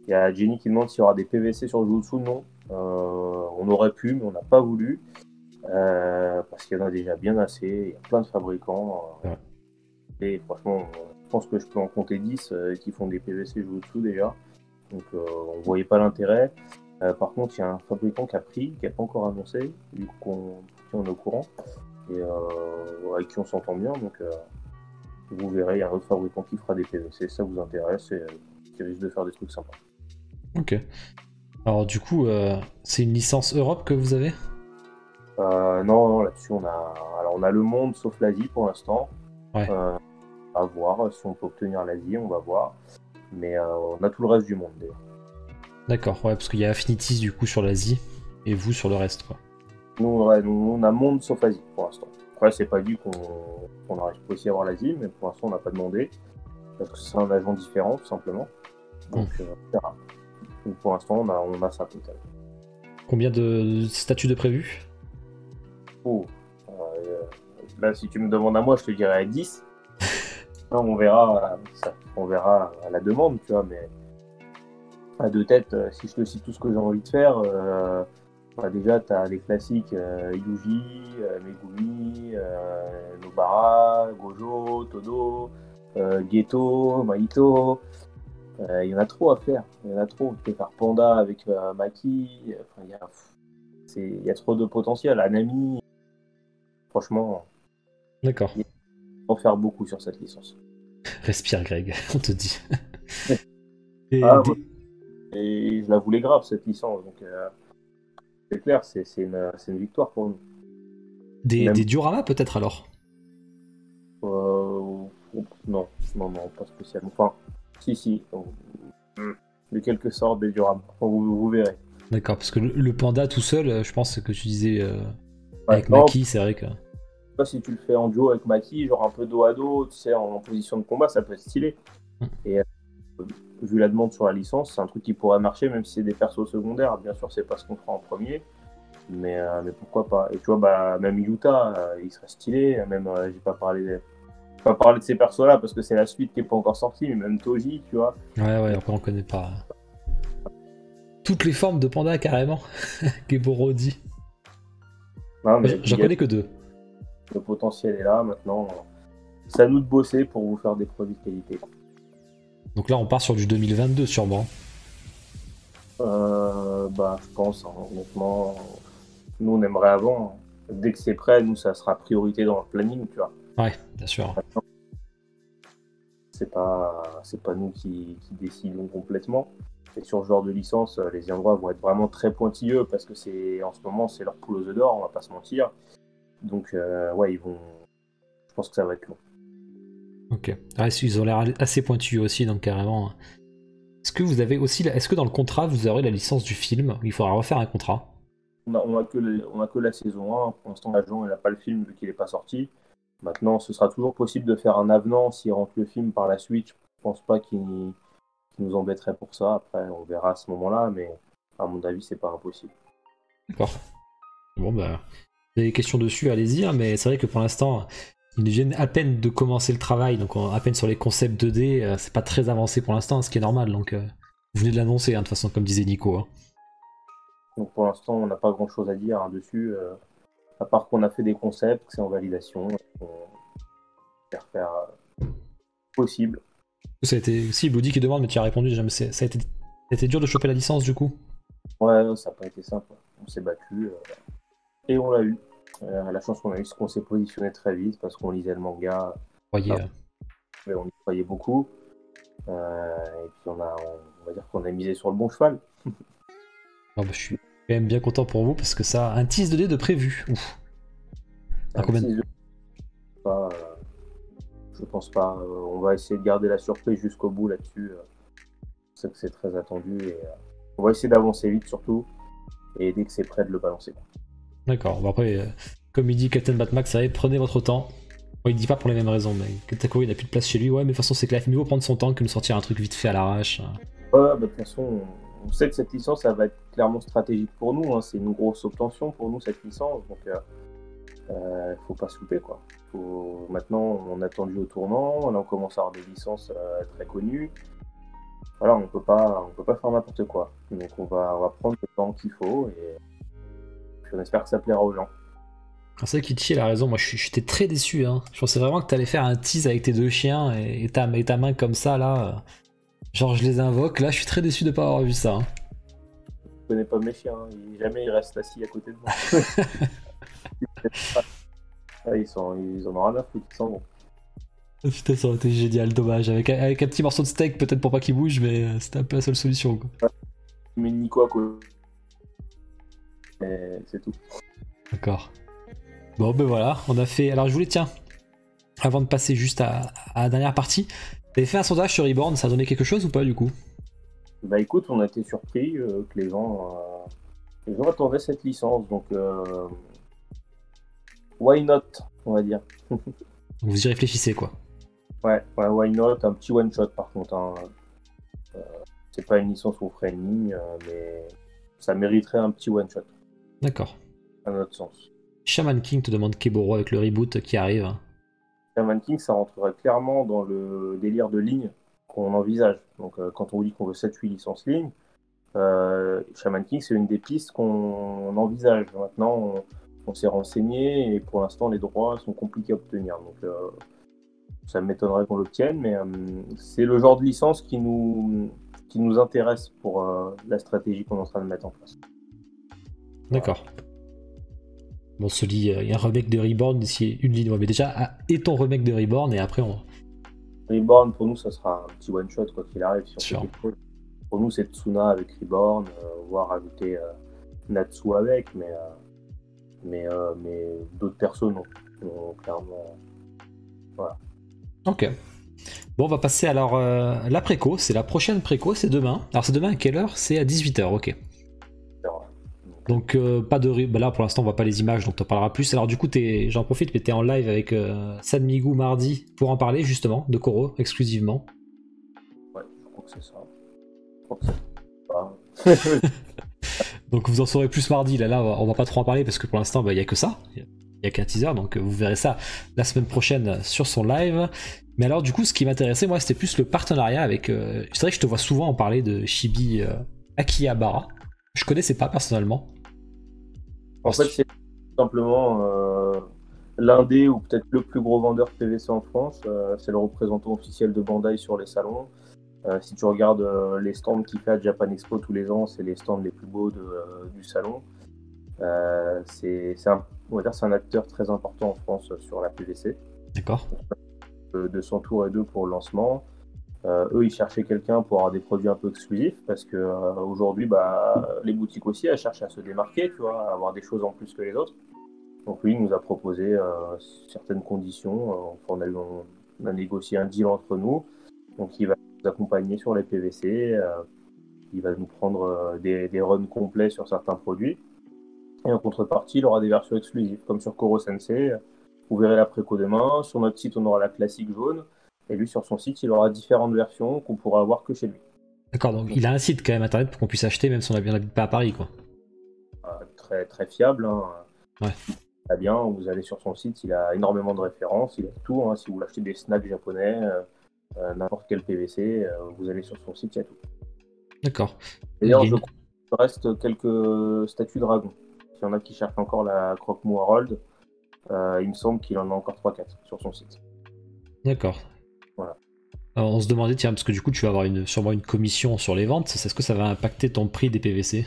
Il y a Jenny qui demande s'il y aura des PVC sur le Jujutsu. Non. On aurait pu, mais on n'a pas voulu. Parce qu'il y en a déjà bien assez. Il y a plein de fabricants. Ouais. Et franchement, je pense que je peux en compter 10 qui font des PVC Jujutsu déjà. Donc on ne voyait pas l'intérêt. Par contre, il y a un fabricant qui a pris, qui n'a pas encore annoncé, du coup on est au courant, et avec qui on s'entend bien. Donc vous verrez, il y a un autre fabricant qui fera des PVC, ça vous intéresse, et qui risque de faire des trucs sympas. Ok. Alors du coup, c'est une licence Europe que vous avez? Non, là-dessus on a le monde sauf l'Asie pour l'instant. Ouais. À voir si on peut obtenir l'Asie, on va voir. Mais on a tout le reste du monde déjà. D'accord, ouais, parce qu'il y a Affinities du coup sur l'Asie et vous sur le reste, quoi. Nous, on a monde sauf Asie pour l'instant. Après, c'est pas dit qu'on arrive aussi à avoir l'Asie, mais pour l'instant, on n'a pas demandé. Parce que c'est un agent différent, tout simplement. Donc, on verra. Donc, pour l'instant, on a ça total. Combien de statuts de prévus? Oh, là, si tu me demandes à moi, je te dirais 10. Non, on verra à la demande, tu vois, mais à deux têtes, si je te cite tout ce que j'ai envie de faire, déjà, tu as les classiques Yuji, Megumi, Nobara, Gojo, Todo, Geto, Mahito. Il y en a trop à faire. Il y en a trop. Tu peux faire Panda avec Maki. Il y a trop de potentiel. Anami, franchement, D'accord. il faut en faire beaucoup sur cette licence. Respire, Greg, on te dit. Et je la voulais grave, cette licence. Donc, c'est clair, c'est une victoire pour nous. Des dioramas peut-être alors? Non, pas spécialement. Enfin, si. De quelque sorte, des dioramas. Vous verrez. D'accord, parce que le panda tout seul, je pense que tu disais avec Maki, c'est vrai que. Pas si tu le fais en duo avec Maki, genre un peu dos à dos, tu sais, en position de combat, ça peut être stylé. Et vu la demande sur la licence, c'est un truc qui pourrait marcher, même si c'est des persos secondaires. Bien sûr, c'est pas ce qu'on fera en premier, mais pourquoi pas. Et tu vois, bah, même Yuta, il serait stylé. Même, j'ai pas parlé de ces persos-là parce que c'est la suite qui est pas encore sortie, mais même Toji, tu vois. Ouais, après on connaît pas toutes les formes de panda carrément. Geborodi. Non, mais j'en connais que 2. Le potentiel est là, maintenant. C'est à nous de bosser pour vous faire des produits de qualité. Donc là, on part sur du 2022 sûrement. Je pense, hein, honnêtement, nous on aimerait avant. Dès que c'est prêt, nous ça sera priorité dans le planning, tu vois. Ouais, bien sûr. C'est pas nous qui décidons complètement. Et sur ce genre de licence, les endroits vont être vraiment très pointilleux parce que en ce moment c'est leur poule aux œufs d'or, on va pas se mentir. Donc je pense que ça va être long. Ok. Ah, ils ont l'air assez pointus aussi, donc carrément. Est-ce que vous avez aussi, est-ce que dans le contrat vous aurez la licence du film? Il faudra refaire un contrat. On a que la saison 1. Pour l'instant, l'agent n'a pas le film vu qu'il n'est pas sorti. Maintenant, ce sera toujours possible de faire un avenant s'il rentre le film par la suite. Je pense pas qu'il nous embêterait pour ça. Après, on verra à ce moment-là, mais à mon avis, c'est pas impossible. D'accord. Bon, bah, vous avez des questions dessus, allez-y, hein, mais c'est vrai que pour l'instant, ils viennent à peine de commencer le travail, donc à peine sur les concepts 2D, c'est pas très avancé pour l'instant, ce qui est normal, donc vous venez de l'annoncer, hein, de toute façon, comme disait Nico. Hein. Donc pour l'instant, on n'a pas grand-chose à dire dessus, à part qu'on a fait des concepts, que c'est en validation, on va faire possible. Ça a été aussi Bloody qui demande, mais tu as répondu, ça a été dur de choper la licence du coup? Ouais, ça n'a pas été simple. On s'est battu et on l'a eu. La chance qu'on a eu, c'est qu'on s'est positionné très vite parce qu'on lisait le manga. Mais on y croyait beaucoup. Et puis on va dire qu'on a misé sur le bon cheval. Je suis quand même bien content pour vous parce que ça a un tease 2D de prévu. Ouf. Je pense pas. On va essayer de garder la surprise jusqu'au bout là-dessus. Je sais que c'est très attendu et on va essayer d'avancer vite surtout et dès que c'est prêt de le balancer. D'accord. Bon, après, comme il dit Captain Batmax, prenez votre temps. Bon, il dit pas pour les mêmes raisons, mais Katakuri n'a plus de place chez lui. Ouais, mais de toute façon, c'est que mieux vaut prendre son temps que de sortir un truc vite fait à l'arrache. Ouais, de toute façon, on sait que cette licence, ça va être clairement stratégique pour nous. Hein. C'est une grosse obtention pour nous, cette licence. Donc, faut pas se louper, quoi. Maintenant, on a attendu au tournant. Là, on commence à avoir des licences très connues. Voilà, on peut pas faire n'importe quoi. Donc, on va prendre le temps qu'il faut et puis on espère que ça plaira aux gens. C'est vrai qu'Ichi a raison, moi j'étais très déçu. Hein. Je pensais vraiment que t'allais faire un tease avec tes 2 chiens et ta main comme ça là. Genre je les invoque, là je suis très déçu de pas avoir vu ça. Hein. Je connais pas mes chiens, jamais ils restent assis à côté de moi. Ils en ont rien à foutre, ils s'en vont. Putain, ça aurait été génial, dommage. Avec un petit morceau de steak peut-être pour pas qu'il bouge, mais c'était un peu la seule solution. Quoi. Ouais. Mais Nico à côté. Et c'est tout. D'accord. Bon ben voilà, on a fait... Alors je voulais, tiens, avant de passer juste à la dernière partie, t'avais fait un sondage sur Reborn, ça a donné quelque chose ou pas du coup? Bah écoute, on a été surpris que les gens attendaient cette licence, donc why not, on va dire. Vous y réfléchissez quoi. Ouais, why not, un petit one shot par contre. Hein. C'est pas une licence où on ferait une ligne, mais ça mériterait un petit one shot. D'accord. À notre sens. Shaman King te demande Keboro avec le reboot qui arrive. Shaman King, ça rentrerait clairement dans le délire de ligne qu'on envisage. Donc quand on vous dit qu'on veut 7-8 licences lignes, Shaman King, c'est une des pistes qu'on envisage. Maintenant, on s'est renseigné et pour l'instant, les droits sont compliqués à obtenir. Donc ça m'étonnerait qu'on l'obtienne, mais c'est le genre de licence qui nous intéresse pour la stratégie qu'on est en train de mettre en place. D'accord. Bon, on se dit, il y a un remake de Reborn d'ici une ligne. Ouais, mais déjà, et ton remake de Reborn, et après on... Reborn, pour nous, ça sera un petit one-shot, quoi qu'il arrive. Si on sure. Pour nous, c'est Tsuna avec Reborn, voire ajouter Natsu avec, mais d'autres personnes, non. Clairement, voilà. Ok. Bon, on va passer alors la préco. C'est la prochaine préco, c'est demain. Alors, c'est demain à quelle heure? C'est à 18h, ok. Donc pas de... Bah là pour l'instant on voit pas les images donc t'en parleras plus. Alors du coup j'en profite mais t'es en live avec Sanmigu mardi pour en parler justement de Koro exclusivement. Ouais je crois que c'est ça. Donc vous en saurez plus mardi, là on va pas trop en parler parce que pour l'instant il y a que ça. Il y a qu'un teaser donc vous verrez ça la semaine prochaine sur son live. Mais alors du coup ce qui m'intéressait moi c'était plus le partenariat avec... C'est vrai que je te vois souvent en parler de Chibi Akihabara. Je connaissais pas personnellement. En fait, c'est simplement l'un des ou peut-être le plus gros vendeur PVC en France. C'est le représentant officiel de Bandai sur les salons. Si tu regardes les stands qu'il fait à Japan Expo tous les ans, c'est les stands les plus beaux du salon. On va dire c'est un acteur très important en France sur la PVC. D'accord. De s'entourer d'eux pour le lancement. Eux, ils cherchaient quelqu'un pour avoir des produits un peu exclusifs parce que aujourd'hui, les boutiques aussi, elles cherchent à se démarquer, tu vois, à avoir des choses en plus que les autres. Donc lui, il nous a proposé certaines conditions. On a négocié un deal entre nous. Donc il va nous accompagner sur les PVC. Il va nous prendre des runs complets sur certains produits. Et en contrepartie, il aura des versions exclusives, comme sur Koro Sensei. Vous verrez la préco demain. Sur notre site, on aura la classique jaune. Et lui, sur son site, il aura différentes versions qu'on pourra avoir que chez lui. D'accord, donc il a un site quand même internet pour qu'on puisse acheter, même si on n'habite pas à Paris, quoi. Très, très fiable. Hein. Ouais. Très bien, vous allez sur son site, il a énormément de références, il a tout. Hein. Si vous voulez acheter des snacks japonais, n'importe quel PVC, vous allez sur son site, il y a tout. D'accord. D'ailleurs, il reste quelques statues dragon. S'il y en a qui cherchent encore la Croque-Mou Harold, il me semble qu'il en a encore 3-4 sur son site. D'accord. Voilà. Alors on se demandait, tiens, parce que du coup tu vas avoir sûrement une commission sur les ventes, est-ce que ça va impacter ton prix des PVC?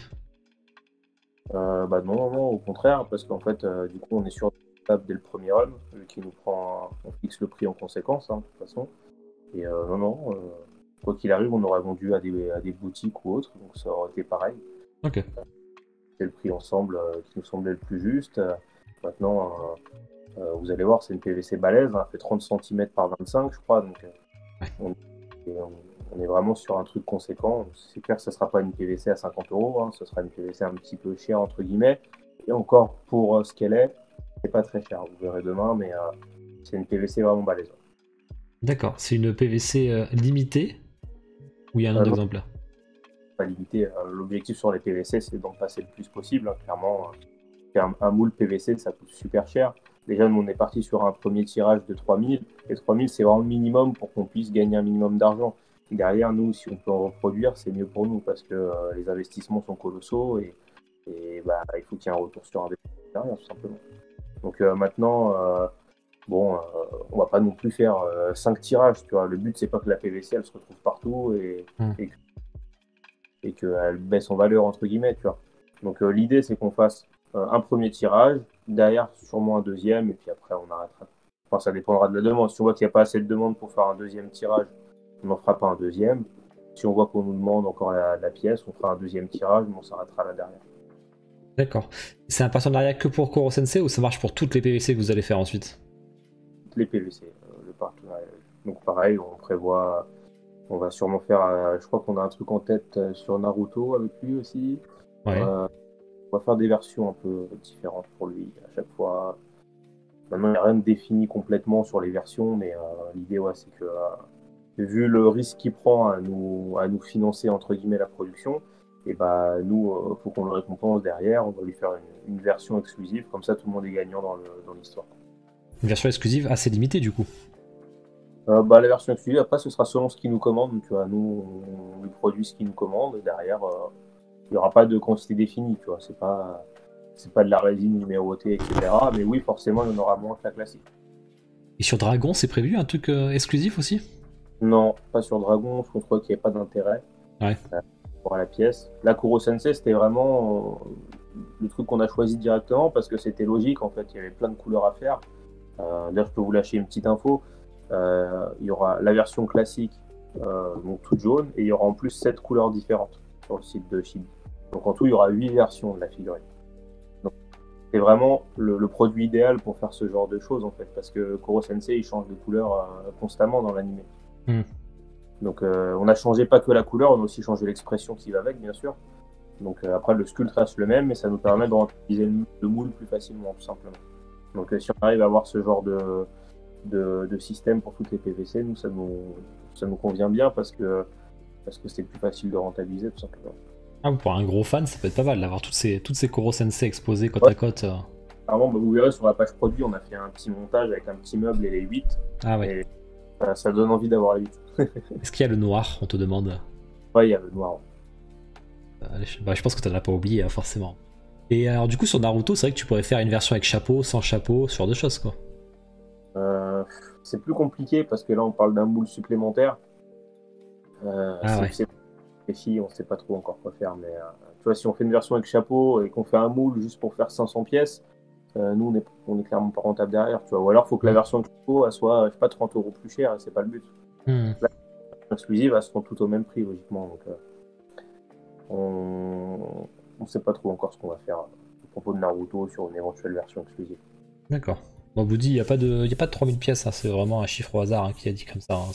Non, au contraire, parce qu'en fait, du coup, on est sur la table dès le premier run, qui nous prend, on fixe le prix en conséquence, hein, de toute façon. Et quoi qu'il arrive, on aurait vendu à des boutiques ou autres, donc ça aurait été pareil. Ok. C'est le prix ensemble qui nous semblait le plus juste. Maintenant, vous allez voir, c'est une PVC balèze, hein, elle fait 30 cm par 25, je crois, donc on est vraiment sur un truc conséquent. C'est clair que ce ne sera pas une PVC à 50 €, hein, ce sera une PVC un petit peu chère, entre guillemets. Et encore, pour ce qu'elle est, c'est pas très cher. Vous verrez demain, mais c'est une PVC vraiment balèze. D'accord, c'est une PVC limitée ou il y a un nombre d'exemplaires? Pas limité. L'objectif sur les PVC, c'est d'en passer le plus possible. Hein. Clairement, un moule PVC, ça coûte super cher. Déjà, nous, on est parti sur un premier tirage de 3000. Et 3000, c'est vraiment le minimum pour qu'on puisse gagner un minimum d'argent. Derrière, nous, si on peut en reproduire, c'est mieux pour nous parce que les investissements sont colossaux et il faut qu'il y ait un retour sur investissement derrière, tout simplement. Donc maintenant, on va pas non plus faire 5 tirages. Tu vois. Le but, c'est pas que la PVC, elle se retrouve partout et qu'elle baisse en valeur, entre guillemets. Tu vois. Donc l'idée, c'est qu'on fasse un premier tirage, derrière, sûrement un deuxième, et puis après, on arrêtera. Enfin, ça dépendra de la demande. Si on voit qu'il n'y a pas assez de demande pour faire un deuxième tirage, on n'en fera pas un deuxième. Si on voit qu'on nous demande encore la pièce, on fera un deuxième tirage, mais on s'arrêtera là derrière. D'accord. C'est un partenariat que pour Koro Sensei ou ça marche pour toutes les PVC que vous allez faire ensuite? Toutes les PVC, le partenariat. Donc pareil, on va sûrement faire, je crois qu'on a un truc en tête sur Naruto avec lui aussi. Ouais. On va faire des versions un peu différentes pour lui à chaque fois. Maintenant, il n'y a rien de défini complètement sur les versions, mais l'idée, c'est que vu le risque qu'il prend à nous financer entre guillemets la production, et nous, faut qu'on le récompense derrière. On va lui faire une version exclusive, comme ça tout le monde est gagnant dans l'histoire. Une version exclusive assez limitée du coup. La version exclusive, après, ce sera selon ce qu'il nous commande. Tu vois, nous, on lui produit ce qu'il nous commande, et derrière, il n'y aura pas de quantité définie. Tu vois, c'est pas de la résine numérotée, etc. Mais oui, forcément, il y en aura moins que la classique. Et sur Dragon, c'est prévu un truc exclusif aussi? Non, pas sur Dragon, parce qu'on trouvait qu'il n'y avait pas d'intérêt pour la pièce. La Koro Sensei, c'était vraiment le truc qu'on a choisi directement parce que c'était logique. En fait, il y avait plein de couleurs à faire. D'ailleurs, je peux vous lâcher une petite info. Il y aura la version classique, donc toute jaune, et il y aura en plus 7 couleurs différentes sur le site de Chibi. Donc en tout, il y aura 8 versions de la figurine. Donc, c'est vraiment le produit idéal pour faire ce genre de choses en fait, parce que Koro Sensei, il change de couleur constamment dans l'anime. Donc on a changé pas que la couleur, on a aussi changé l'expression qui va avec, bien sûr. Donc après, le sculpte reste le même, mais ça nous permet de réutiliser le moule plus facilement, tout simplement. Donc si on arrive à avoir ce genre de système pour toutes les PVC, nous ça nous convient bien parce que c'est plus facile de rentabiliser, tout simplement. Ah, pour un gros fan, ça peut être pas mal d'avoir toutes ces Koro Sensei exposées côte à côte. Avant, vous verrez sur la page produit, on a fait un petit montage avec un petit meuble et les 8. Ah ouais. Et, ça donne envie d'avoir les 8. Est-ce qu'il y a le noir, on te demande? Ouais, il y a le noir. Je pense que tu n'en as pas oublié, forcément. Et alors du coup sur Naruto, c'est vrai que tu pourrais faire une version avec chapeau, sans chapeau, ce genre de choses quoi. C'est plus compliqué parce que là on parle d'un moule supplémentaire. Ah ouais. C'est précis, on sait pas trop encore quoi faire, mais tu vois, si on fait une version avec chapeau et qu'on fait un moule juste pour faire 500 pièces, nous on est clairement pas rentable derrière, tu vois. Ou alors faut que la version avec chapeau elle soit, je sais pas, 30 € plus chère, et c'est pas le but. Hmm. La version exclusive, elles seront toutes au même prix logiquement, donc on sait pas trop encore ce qu'on va faire à propos de Naruto sur une éventuelle version exclusive. D'accord. Bon, Boudi, il n'y a pas de 3000 pièces, hein, c'est vraiment un chiffre au hasard hein, qui a dit comme ça. Hein,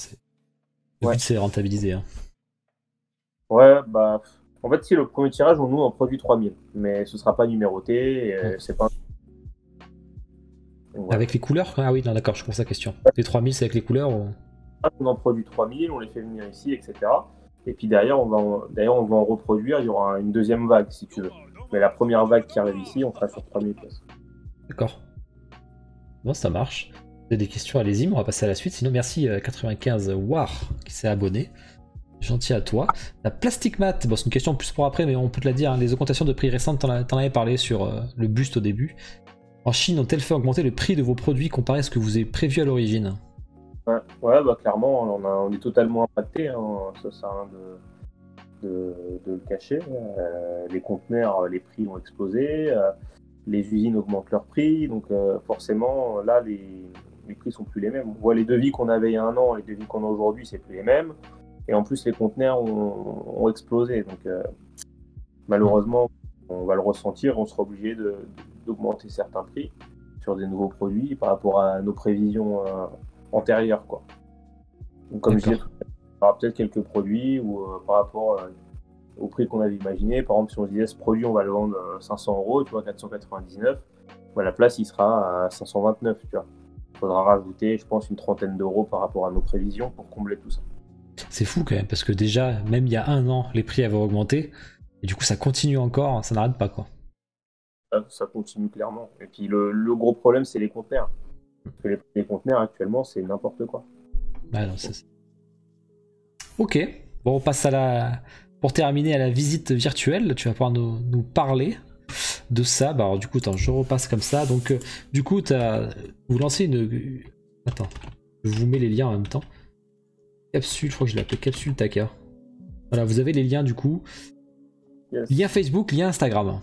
le but c'est de rentabiliser. Hein. Ouais, bah, en fait, si le premier tirage, nous, on produit 3000, mais ce sera pas numéroté, et c'est pas. Voilà. Avec les couleurs? Ah oui, non, d'accord, je pose la question. Les 3000, c'est avec les couleurs ou... On en produit 3000, on les fait venir ici, etc. Et puis derrière, on va en reproduire, il y aura une deuxième vague, si tu veux. Mais la première vague qui arrive ici, on fera sur 3000 pièces. D'accord. Bon, ça marche. Vous avez des questions, allez-y, mais on va passer à la suite. Sinon, merci 95 War qui s'est abonné. Gentil à toi. La Plastic Mat, bon, c'est une question plus pour après, mais on peut te la dire. Hein, les augmentations de prix récentes, t'en avais parlé sur le buste au début. En Chine, ont-elles fait augmenter le prix de vos produits comparé à ce que vous avez prévu à l'origine? Ouais, bah clairement, on est totalement impacté, hein, ça sert à rien de le cacher. Les conteneurs, les prix ont explosé, les usines augmentent leurs prix, donc forcément, là, les prix sont plus les mêmes. On voit les devis qu'on avait il y a un an, les devis qu'on a aujourd'hui, c'est plus les mêmes. Et en plus, les conteneurs ont explosé. Donc, malheureusement, on va le ressentir. On sera obligé d'augmenter certains prix sur des nouveaux produits par rapport à nos prévisions antérieures, quoi. Donc, comme je disais, il y aura peut-être quelques produits où, par rapport au prix qu'on avait imaginé, par exemple, si on se disait ce produit, on va le vendre 500 €, tu vois, 499, à la place, il sera à 529, tu vois. Il faudra rajouter, je pense, une trentaine d'euros par rapport à nos prévisions pour combler tout ça. C'est fou quand même, parce que déjà, même il y a un an, les prix avaient augmenté, et du coup ça continue encore, ça n'arrête pas quoi. Ça continue clairement. Et puis le gros problème, c'est les conteneurs. Parce que les conteneurs actuellement, c'est n'importe quoi. Ah non, ok, bon on passe à la... Pour terminer à la visite virtuelle, tu vas pouvoir nous parler de ça. Bah alors du coup, attends, je repasse comme ça. Donc du coup, vous lancez une... Attends, je vous mets les liens en même temps. Capsule, je crois que je l'ai appelé Capsule Taka. Voilà, vous avez les liens du coup. Yes. Lien Facebook, lien Instagram.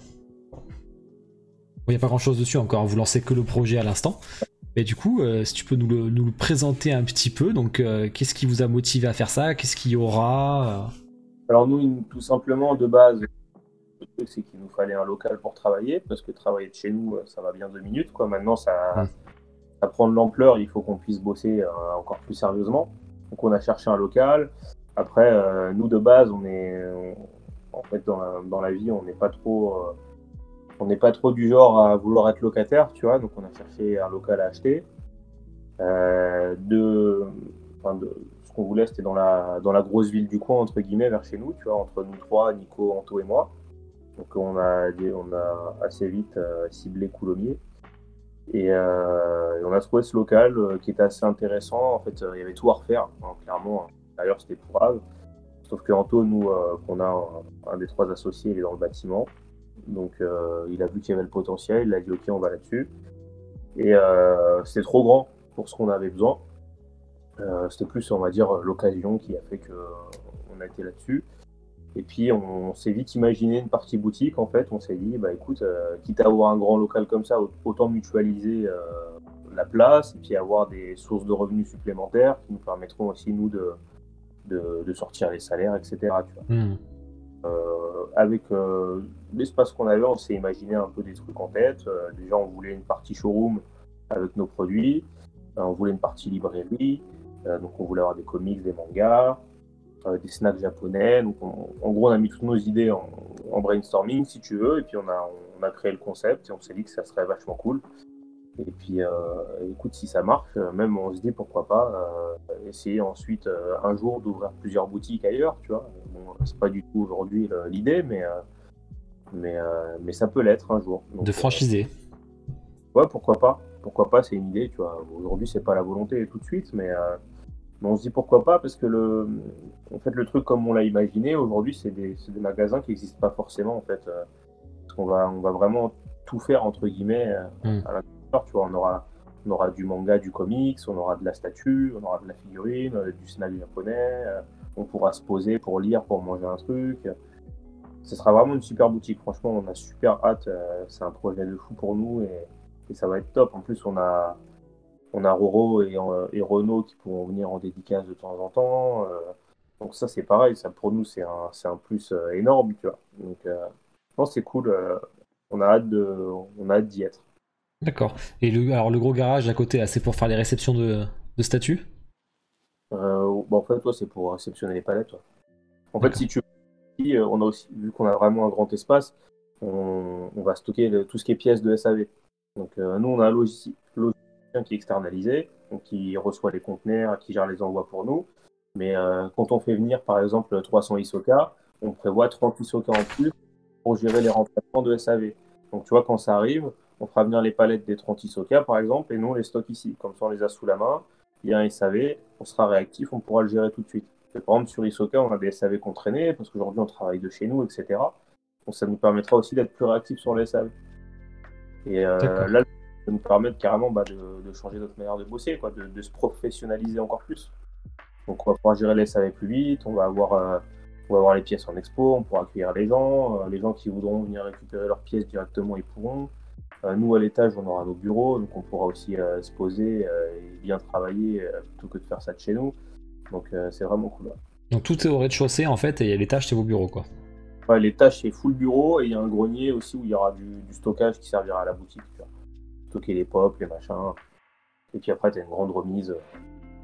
Il n'y a pas grand chose dessus encore, hein. Vous lancez que le projet à l'instant. Mais du coup, si tu peux nous le présenter un petit peu, donc qu'est-ce qui vous a motivé à faire ça? Qu'est-ce qu'il y aura Alors nous, tout simplement, de base, le truc c'est qu'il nous fallait un local pour travailler, parce que travailler de chez nous, ça va bien 2 minutes, quoi. Maintenant, ça prend de l'ampleur, il faut qu'on puisse bosser encore plus sérieusement. Donc on a cherché un local. Après, nous de base, en fait, dans la vie, on n'est pas trop du genre à vouloir être locataire, tu vois. Donc on a cherché un local à acheter. Ce qu'on voulait, c'était dans la grosse ville du coin, entre guillemets, vers chez nous, tu vois, entre nous trois, Nico, Anto et moi. Donc on a assez vite ciblé Coulommiers. Et on a trouvé ce local qui était assez intéressant. En fait, il y avait tout à refaire, hein, clairement. D'ailleurs, c'était pour grave. Sauf que Anto, nous, qu'on a un des trois associés, il est dans le bâtiment. Donc, il a vu qu'il y avait le potentiel. Il a dit, OK, on va là-dessus. Et c'était trop grand pour ce qu'on avait besoin. C'était plus, on va dire, l'occasion qui a fait qu'on a été là-dessus. Et puis, on s'est vite imaginé une partie boutique, en fait. On s'est dit, bah écoute, quitte à avoir un grand local comme ça, autant mutualiser la place et puis avoir des sources de revenus supplémentaires qui nous permettront aussi, nous, de sortir les salaires, etc. Tu vois. Avec l'espace qu'on avait, on s'est imaginé un peu des trucs en tête. Déjà, on voulait une partie showroom avec nos produits. On voulait une partie librairie. Donc, on voulait avoir des comics, des mangas, des snacks japonais. Donc, en gros, on a mis toutes nos idées en brainstorming, si tu veux. Et puis, on a créé le concept et on s'est dit que ça serait vachement cool. Et puis, écoute, si ça marche, même on se dit pourquoi pas essayer ensuite un jour d'ouvrir plusieurs boutiques ailleurs, tu vois. Bon, c'est pas du tout aujourd'hui l'idée, mais ça peut l'être un jour. Donc, de franchiser. Ouais, pourquoi pas. Pourquoi pas, c'est une idée, tu vois. Aujourd'hui, c'est pas la volonté tout de suite, mais on se dit pourquoi pas, parce que en fait, le truc comme on l'a imaginé, aujourd'hui, c'est des magasins qui n'existent pas forcément, en fait. Parce on va vraiment tout faire, entre guillemets, à l'intérieur. Tu vois, on aura du manga, du comics, on aura de la statue, on aura de la figurine, du snack japonais. On pourra se poser pour lire, pour manger un truc. Ce sera vraiment une super boutique. Franchement, on a super hâte. C'est un projet de fou pour nous et ça va être top. En plus, on a Roro et Renault qui pourront venir en dédicace de temps en temps. Donc ça, c'est pareil. Ça, pour nous, c'est un plus énorme, tu vois. Donc, non, c'est cool. On a hâte d'y être. D'accord. Et alors le gros garage à côté, là, c'est pour faire les réceptions de statues? En fait, toi, c'est pour réceptionner les palettes. Toi. En fait, D'accord. si tu veux, on a aussi, vu qu'on a vraiment un grand espace, on va stocker tout ce qui est pièces de SAV. Donc, nous, on a un logisticien qui est externalisé, donc qui reçoit les conteneurs, qui gère les envois pour nous. Mais quand on fait venir, par exemple, 300 ISOCA, on prévoit 30 ISOCA en plus pour gérer les remplacements de SAV. Donc, tu vois, quand ça arrive, on fera venir les palettes des 30 ISOCA, par exemple, et nous, on les stocke ici. Comme ça, on les a sous la main. Il y a un SAV, on sera réactif, on pourra le gérer tout de suite. Et par exemple, sur ISOCA, on a des SAV qu'on traînait, parce qu'aujourd'hui, on travaille de chez nous, etc. Donc, ça nous permettra aussi d'être plus réactifs sur les SAV. Et D'accord. là, ça nous permet carrément de changer notre manière de bosser, quoi, de se professionnaliser encore plus. Donc, on va pouvoir gérer les SAV plus vite, on va avoir les pièces en expo, on pourra accueillir les gens qui voudront venir récupérer leurs pièces directement, ils pourront. Nous, à l'étage, on aura nos bureaux, donc on pourra aussi se poser et bien travailler plutôt que de faire ça de chez nous. Donc, c'est vraiment cool. Ouais. Donc tout est au rez-de-chaussée en fait, et l'étage c'est vos bureaux quoi. Ouais, l'étage, c'est full bureau et il y a un grenier aussi où il y aura du stockage qui servira à la boutique. Tu vois. Stocker les pops, les machins. Et puis après, tu as une grande remise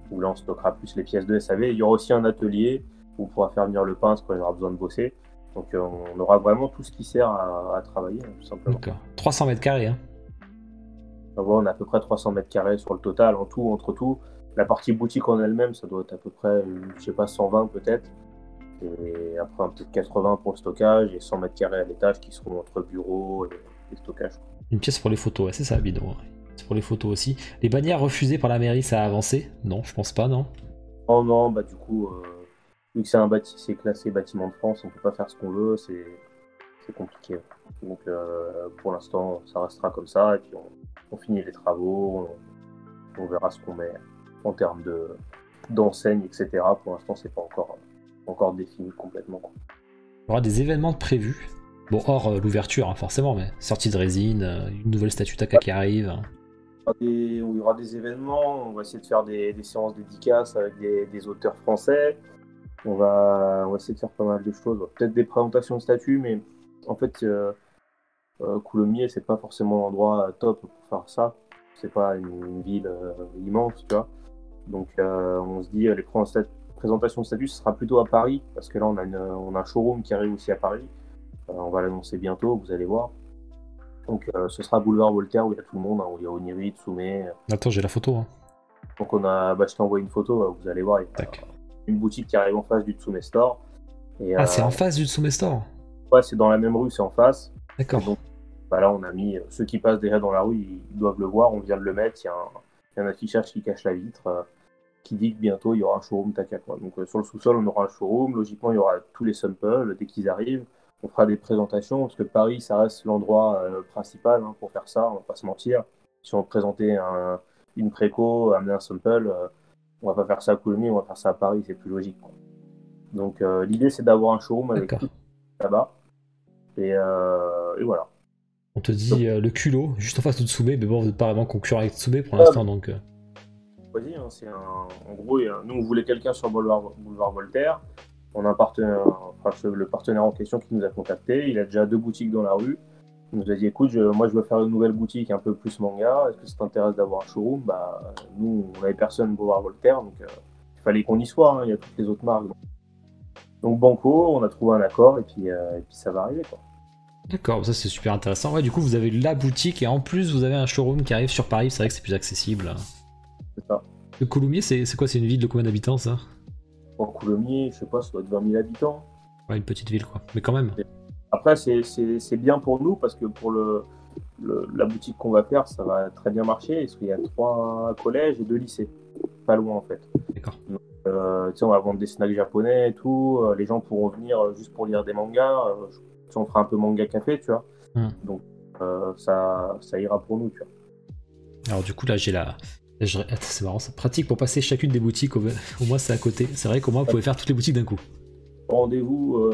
où là, on stockera plus les pièces de SAV. Il y aura aussi un atelier où on pourra faire venir le peintre quand il aura besoin de bosser. Donc, on aura vraiment tout ce qui sert à travailler, tout simplement. D'accord. 300 mètres carrés, hein. Donc, voilà, on a à peu près 300 mètres carrés sur le total, en tout, entre tout. La partie boutique en elle-même, ça doit être à peu près, je sais pas, 120 peut-être. Et après, peut-être 80 pour le stockage et 100 mètres carrés à l'étage qui seront entre bureaux et stockage. Une pièce pour les photos, ouais, c'est ça, bidon. Ouais. C'est pour les photos aussi. Les bannières refusées par la mairie, ça a avancé? Non, je pense pas, non. Oh non, bah du coup, vu que c'est classé bâtiment de France, on peut pas faire ce qu'on veut, c'est compliqué. Donc pour l'instant, ça restera comme ça, et puis on finit les travaux, on verra ce qu'on met en termes d'enseigne, etc. Pour l'instant, c'est pas encore défini complètement. Quoi. Il y aura des événements prévus. Bon, hors l'ouverture, hein, forcément, mais sortie de résine, une nouvelle statue Taka qui arrive. Il y aura des événements, on va essayer de faire des séances dédicaces avec des auteurs français. On va essayer de faire pas mal de choses. Peut-être des présentations de statues, mais en fait, Coulommiers, c'est pas forcément l'endroit top pour faire ça. C'est pas une ville immense, tu vois. Donc, on se dit, les présentations de statues, ce sera plutôt à Paris, parce que là, on a un showroom qui arrive aussi à Paris. On va l'annoncer bientôt, vous allez voir. Donc, ce sera Boulevard Voltaire où il y a tout le monde, hein, où il y a Onirit, Tsumé. Attends, j'ai la photo. Hein. Donc, je t'envoie une photo, vous allez voir. Il y a une boutique qui arrive en face du Tsume Store. Et, c'est en face du Tsume Store? Ouais, c'est dans la même rue, c'est en face. D'accord. Donc, là, on a mis ceux qui passent déjà dans la rue, ils doivent le voir. On vient de le mettre. Il y a un affichage qui cache la vitre qui dit que bientôt il y aura un showroom Taka. Quoi. Donc, sur le sous-sol, on aura un showroom. Logiquement, il y aura tous les samples dès qu'ils arrivent. On fera des présentations parce que Paris, ça reste l'endroit principal hein, pour faire ça. On va pas se mentir. Si on présentait une préco, amener un sample, on va pas faire ça à Coulommiers, on va faire ça à Paris. C'est plus logique. Quoi. Donc, l'idée, c'est d'avoir un showroom avec tout là-bas. Et voilà. On te dit le culot, juste en face de Tsubé, mais bon, vous n'êtes pas vraiment concurrent avec Tsubé pour l'instant, donc... Vas-y, hein, en gros, nous, on voulait quelqu'un sur Boulevard Voltaire. On a un partenaire, le partenaire en question qui nous a contacté. Il a déjà 2 boutiques dans la rue. Il nous a dit, écoute, moi, je veux faire une nouvelle boutique un peu plus manga. Est-ce que ça t'intéresse d'avoir un showroom? Bah, nous, on n'avait personne Boulevard Voltaire, donc il fallait qu'on y soit. Hein, il y a toutes les autres marques. Donc, banco, on a trouvé un accord, et puis ça va arriver, quoi. D'accord, ça c'est super intéressant. Ouais, du coup, vous avez la boutique et en plus, vous avez un showroom qui arrive sur Paris. C'est vrai que c'est plus accessible. C'est ça. Le Coulommiers, c'est quoi? C'est une ville de combien d'habitants, ça? Pour Coulommiers, je sais pas, ça doit être 20 000 habitants. Ouais, une petite ville, quoi. Mais quand même. Après, c'est bien pour nous parce que pour la boutique qu'on va faire, ça va très bien marcher parce qu'il y a 3 collèges et 2 lycées. Pas loin, en fait. D'accord. Donc, on va vendre des snacks japonais et tout. Les gens pourront venir juste pour lire des mangas. On fera un peu manga café, tu vois. Donc ça ira pour nous, tu vois. Alors du coup là j'ai la... C'est marrant, c'est pratique pour passer chacune des boutiques, au moins c'est à côté. C'est vrai qu'au moins vous pouvez faire toutes les boutiques d'un coup. Rendez-vous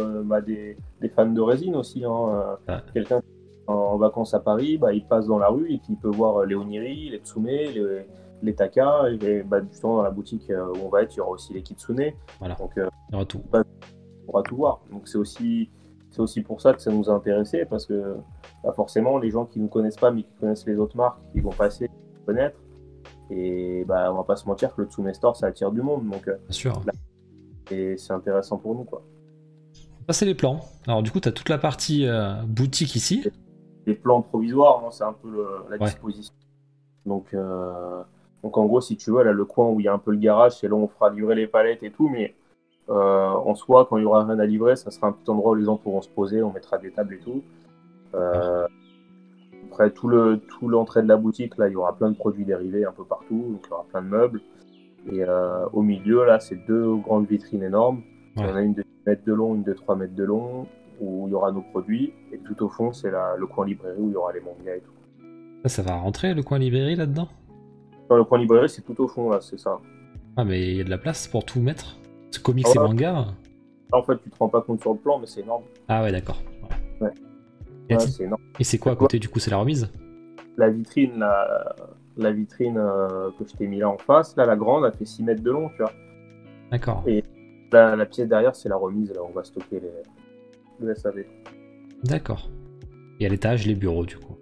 des fans de résine aussi. Quelqu'un en vacances à Paris, il passe dans la rue et puis il peut voir les Oniri, les Tsume, les Taka. Et justement, dans la boutique où on va être, il y aura aussi les Kitsune. Voilà. Donc, il y aura tout. On pourra tout voir. Donc, c'est aussi pour ça que ça nous a intéressés, parce que forcément, les gens qui ne nous connaissent pas, mais qui connaissent les autres marques, ils vont passer, connaître. Et on va pas se mentir que le Tsume Store, ça attire du monde. Donc, bien sûr. Et c'est intéressant pour nous, quoi. Ça, c'est les plans. Alors, du coup, tu as toute la partie boutique ici. Les plans provisoires, c'est un peu la disposition. Donc, en gros, si tu veux, là, le coin où il y a un peu le garage, c'est là où on fera livrer les palettes et tout, mais en soi, quand il y aura rien à livrer, ça sera un petit endroit où les gens pourront se poser, on mettra des tables et tout. Après, tout l'entrée de la boutique, là, il y aura plein de produits dérivés un peu partout, donc il y aura plein de meubles. Et au milieu, là, c'est 2 grandes vitrines énormes. Il y en a une de 10 mètres de long, une de 3 mètres de long, où il y aura nos produits. Et tout au fond, c'est le coin librairie où il y aura les mangas et tout. Ça va rentrer, le coin librairie, là-dedans? Non, le coin librairie, c'est tout au fond, là, c'est ça. Ah, mais il y a de la place pour tout mettre? C'est comics et manga? Là, en fait, tu te rends pas compte sur le plan, mais c'est énorme. Ah ouais, d'accord. Ouais. C'est énorme. Et c'est quoi à côté, du coup? C'est la remise? La vitrine, la vitrine que je t'ai mis là en face, là, la grande, elle fait 6 mètres de long, tu vois. D'accord. Et la pièce derrière, c'est la remise, là, on va stocker le SAV. D'accord. Et à l'étage, les bureaux, du coup.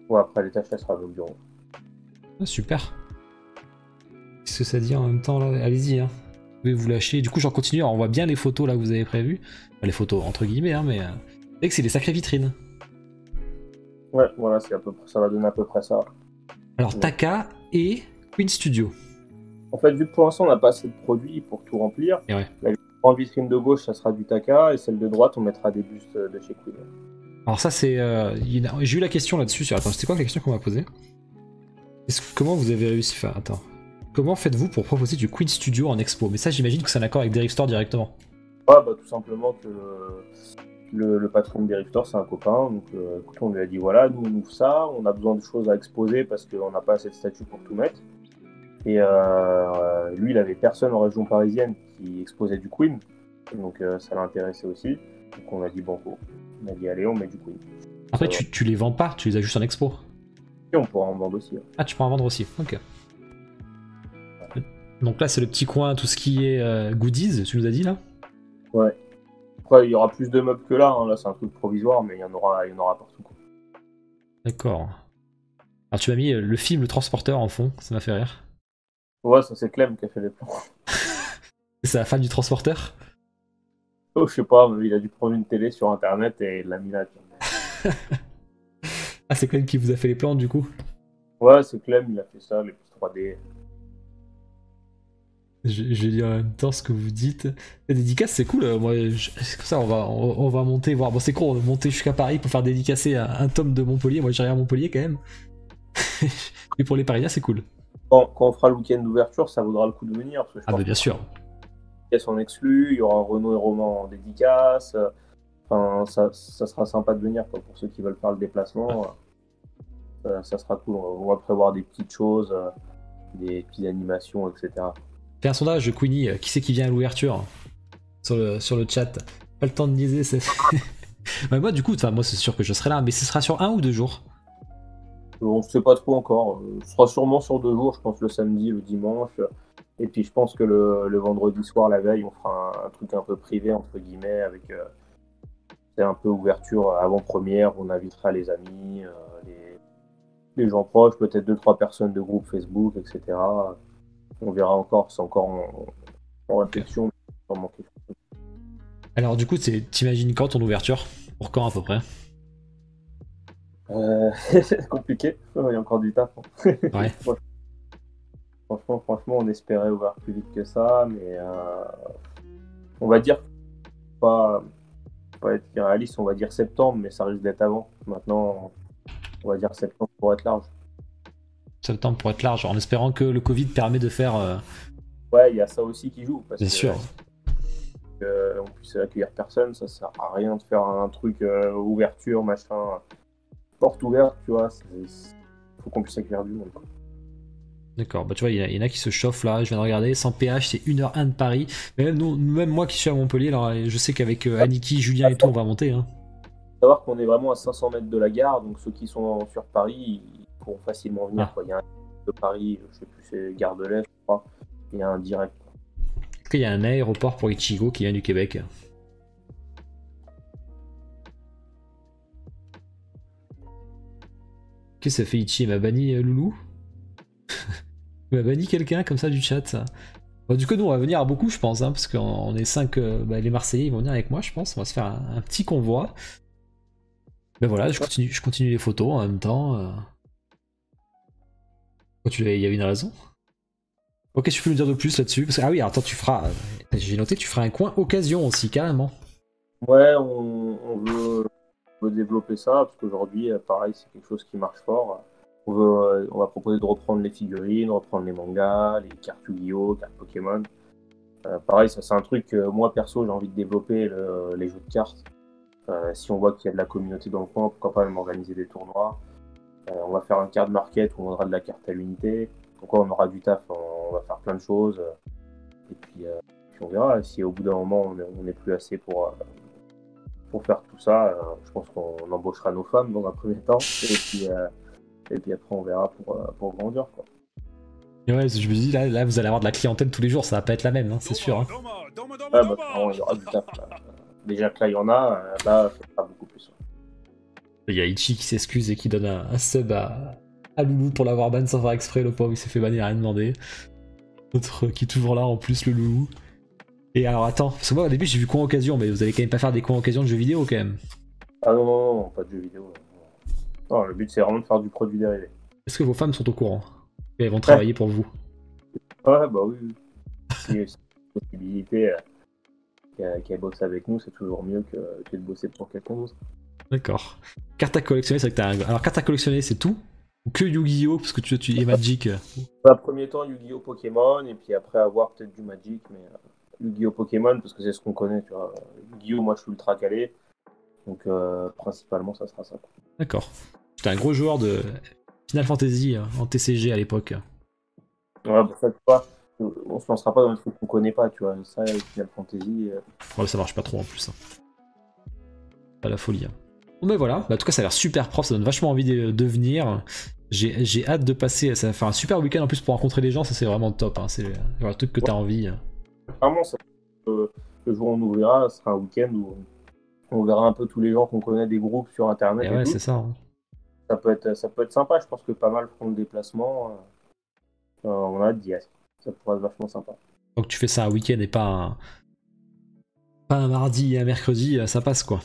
Ouais, après, à l'étage, ça sera le bureau. Ah, super. Qu'est-ce que ça dit en même temps, là? Allez-y, hein. Vous pouvez vous lâcher. Du coup, j'en continue. Alors, on voit bien les photos, là, que vous avez prévues. Enfin, les photos, entre guillemets, hein, mais... c'est que c'est des sacrées vitrines. Ouais, voilà, c'est à peu près, ça va donner à peu près ça. Alors, Taka et Queen Studio. En fait, vu que pour l'instant, on n'a pas assez de produits pour tout remplir, et ouais. La grande vitrine de gauche, ça sera du Taka, et celle de droite, on mettra des bustes de chez Queen. Alors ça, c'est... j'ai eu la question là-dessus. Attends, c'était quoi la question qu'on m'a posée? Comment vous avez réussi... Enfin, attends. Comment faites-vous pour proposer du Queen Studio en expo? Mais ça, j'imagine que c'est un accord avec Derive Store directement. Ouais, tout simplement que le patron de Derive Store, c'est un copain. Donc, écoute, on lui a dit, voilà, nous, on ouvre ça, on a besoin de choses à exposer parce qu'on n'a pas assez de statuts pour tout mettre. Et lui, il avait personne en région parisienne qui exposait du Queen. Donc, ça l'a intéressé aussi. Donc, on a dit, banco. On a dit, allez, on met du Queen. Après, tu les vends pas, tu les as juste en expo. Et on pourra en vendre aussi. Ah, tu pourras en vendre aussi, ok. Donc là, c'est le petit coin, tout ce qui est goodies, tu nous as dit là? Ouais. Après, il y aura plus de meubles que là. Hein. Là, c'est un truc provisoire, mais il y en aura partout. D'accord. Alors, tu m'as mis le film Le Transporteur en fond, ça m'a fait rire. Ouais, ça, c'est Clem qui a fait les plans. C'est la fan du Transporteur? Oh, je sais pas, mais il a dû prendre une télé sur internet et il l'a mis là. Ah, c'est Clem qui vous a fait les plans du coup? Ouais, c'est Clem, il a fait ça, les petits 3D. Je vais dire en même temps ce que vous dites. La dédicace, c'est cool. Moi, c'est comme ça, on va monter, voir. Bon, c'est con, on va monter jusqu'à Paris pour faire dédicacer un tome de Montpellier. Moi, j'irai à Montpellier quand même. Et pour les Parisiens, c'est cool. Quand on fera le week-end d'ouverture, ça vaudra le coup de venir. Parce que ah, bah bien sûr. Il y a son exclu, il y aura un Renaud et Roman en dédicace. Enfin, ça sera sympa de venir quoi, pour ceux qui veulent faire le déplacement. Ouais. Ça sera cool. On va prévoir des petites choses, des petites animations, etc. Fais un sondage, Queenie, qui c'est qui vient à l'ouverture sur le chat. Pas le temps de niaiser, c'est... bah, moi, du coup, moi, c'est sûr que je serai là, mais ce sera sur 1 ou 2 jours? On ne sait pas trop encore. Ce sera sûrement sur 2 jours, je pense le samedi, le dimanche. Et puis je pense que le vendredi soir, la veille, on fera un truc un peu privé, entre guillemets, avec un peu ouverture avant-première. On invitera les amis, les gens proches, peut-être 2-3 personnes de groupe Facebook, etc. On verra encore, c'est encore en réflexion. Alors du coup, t'imagines quand ton ouverture? Pour quand à peu près? C'est compliqué, il y a encore du taf. Hein. Ouais. Franchement, on espérait ouvrir plus vite que ça, mais on va dire, pas être irréaliste, on va dire septembre, mais ça risque d'être avant. Maintenant, on va dire septembre pour être large. Septembre pour être large, en espérant que le Covid permet de faire... Ouais, il y a ça aussi qui joue. Bien sûr. qu'on puisse accueillir personne, ça sert à rien de faire un truc ouverture, machin, porte ouverte, tu vois. Faut qu'on puisse accueillir du monde, quoi. D'accord, bah tu vois, il y en a qui se chauffent là, je viens de regarder, sans péage c'est 1h01 de Paris. Mais même moi qui suis à Montpellier, alors, je sais qu'avec Aniki, Julien et tout, on va monter. Hein. Faut savoir qu'on est vraiment à 500 mètres de la gare, donc ceux qui sont sur Paris, ils pourront facilement venir. Quoi. Il y a un de Paris, je sais plus, c'est Gare de l'Est, je crois. Il y a un direct. Est-ce qu'il y a un aéroport pour Ichigo qui vient du Québec? Qu'est-ce que ça fait Ichi? Il m'a banni Loulou? Il m'a banni quelqu'un comme ça du chat, ça. Bon, du coup, nous, on va venir à beaucoup, je pense, hein, parce qu'on est 5. Les Marseillais, ils vont venir avec moi, je pense. On va se faire un petit convoi. Ben voilà, je continue les photos en même temps. Il y avait une raison. Ok, tu peux nous dire de plus là-dessus? Ah oui, alors, attends, tu feras. J'ai noté, tu feras un coin occasion aussi, carrément. Ouais, on veut développer ça, parce qu'aujourd'hui, pareil, c'est quelque chose qui marche fort. On va proposer de reprendre les figurines, reprendre les mangas, les cartes Yu-Gi-Oh, cartes Pokémon. Pareil, ça c'est un truc que moi perso j'ai envie de développer, les jeux de cartes. Si on voit qu'il y a de la communauté dans le coin, pourquoi pas même organiser des tournois. On va faire un card market où on aura de la carte à l'unité. Pourquoi on aura du taf, on va faire plein de choses. Et puis on verra. Si au bout d'un moment on n'est plus assez pour faire tout ça, je pense qu'on embauchera nos femmes dans un premier temps. Et puis après, on verra pour grandir, quoi. Et ouais, je me dis, là, vous allez avoir de la clientèle tous les jours, ça va pas être la même, hein, c'est sûr. Hein. Ouais, bah, il y aura du taf. Déjà que là, il y en a, là, ça sera beaucoup plus. Il y a Ichi qui s'excuse et qui donne un sub à Loulou pour l'avoir ban sans faire exprès, le pauvre, il s'est fait banner, il a rien demandé. L'autre qui est toujours là, en plus, le Loulou. Et alors, attends, parce que moi, au début, j'ai vu coin occasion, mais vous allez quand même pas faire des coins occasion de jeux vidéo, quand même. Ah non, pas de jeux vidéo. Non, le but c'est vraiment de faire du produit dérivé. Est-ce que vos femmes sont au courant? Et elles vont travailler pour vous? Ouais, bah oui. Si c'est une possibilité qu'elles bossent avec nous, c'est toujours mieux que de bosser pour quelqu'un d'autre. D'accord. Carte à collectionner, c'est vrai que t'as un... Alors, carte à collectionner, c'est tout? Ou que Yu-Gi-Oh! Parce que tu es Magic? Dans un premier temps, Yu-Gi-Oh! Pokémon, et puis après avoir peut-être du Magic, mais Yu-Gi-Oh! Pokémon, parce que c'est ce qu'on connaît, tu vois. Yu-Gi-Oh! Moi je suis ultra calé. Donc principalement ça sera ça. D'accord. J'étais un gros joueur de Final Fantasy en TCG à l'époque. Ouais, bah ça tu vois, on se lancera pas dans les trucs qu'on connaît pas, tu vois. Ça, Final Fantasy. Ouais, ça marche pas trop en plus. Hein. Pas la folie. Hein. Bon mais voilà, bah, en tout cas ça a l'air super propre, ça donne vachement envie de venir. J'ai hâte de passer, ça va faire un super week-end en plus pour rencontrer les gens, ça c'est vraiment top. Hein. C'est le truc que t'as envie. Vraiment, le jour où on ouvrira, ce sera un week-end où on verra un peu tous les gens qu'on connaît des groupes sur internet. Et ouais, c'est ça. Hein. Ça peut être sympa, je pense que pas mal feront le déplacement. On a hâte d'y être. Ça pourrait être vachement sympa. Donc tu fais ça un week-end et pas un mardi et un mercredi, ça passe quoi.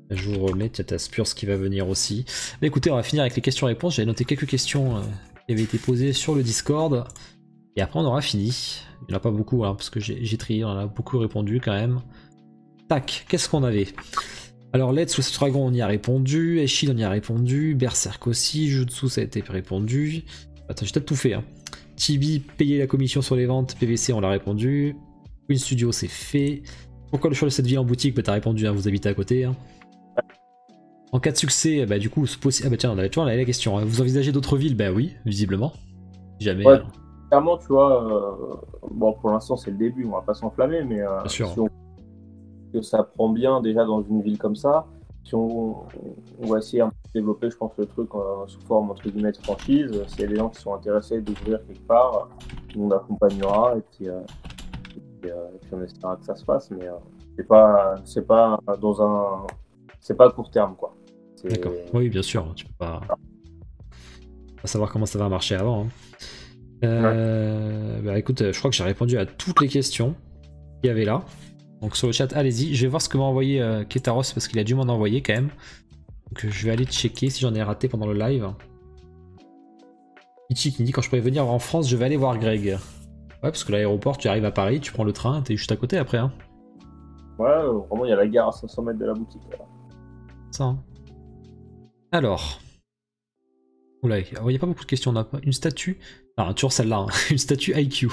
Je vous remets, il y a ta Spurs qui va venir aussi. Mais écoutez, on va finir avec les questions-réponses. J'avais noté quelques questions qui avaient été posées sur le Discord. Et après on aura fini. Il n'y en a pas beaucoup hein, parce que j'ai trié, on en a beaucoup répondu quand même. Tac, qu'est-ce qu'on avait? Alors Let's West Dragon on y a répondu, Echild on y a répondu, Berserk aussi, Jutsu ça a été répondu. Attends, j'ai peut-être tout fait. Hein. Tibi, payer la commission sur les ventes, PVC on l'a répondu. Queen Studio c'est fait. Pourquoi le choix de cette ville en boutique? Bah t'as répondu, hein, vous habitez à côté. Hein. En cas de succès, bah du coup, c'est possible. Ah bah tiens, tu vois, on avait la question. Hein. Vous envisagez d'autres villes? Bah oui, visiblement. Jamais. Ouais, clairement, tu vois, bon pour l'instant c'est le début, on va pas s'enflammer, mais si que ça prend bien déjà dans une ville comme ça, si on va essayer de développer, je pense, le truc sous forme entre guillemets de franchise. S'il y a des gens qui sont intéressés d'ouvrir quelque part, tout le monde accompagnera et puis on espérera que ça se fasse, mais c'est pas à court terme quoi. D'accord. Oui, bien sûr, tu peux pas savoir comment ça va marcher avant. Hein. Bah écoute, je crois que j'ai répondu à toutes les questions qu'il y avait là. Donc sur le chat, allez-y. Je vais voir ce que m'a envoyé Ketaros parce qu'il a dû m'en envoyer quand même. Donc je vais aller checker si j'en ai raté pendant le live. Ichi qui me dit quand je pourrais venir en France, je vais aller voir Greg. Ouais, parce que l'aéroport, tu arrives à Paris, tu prends le train, t'es juste à côté après. Hein. Ouais, vraiment, il y a la gare à 500 mètres de la boutique. Là. Ça. Hein. Alors. Oula, il n'y a pas beaucoup de questions. On a pas une statue. Ah, toujours celle-là. Hein. Une statue IQ.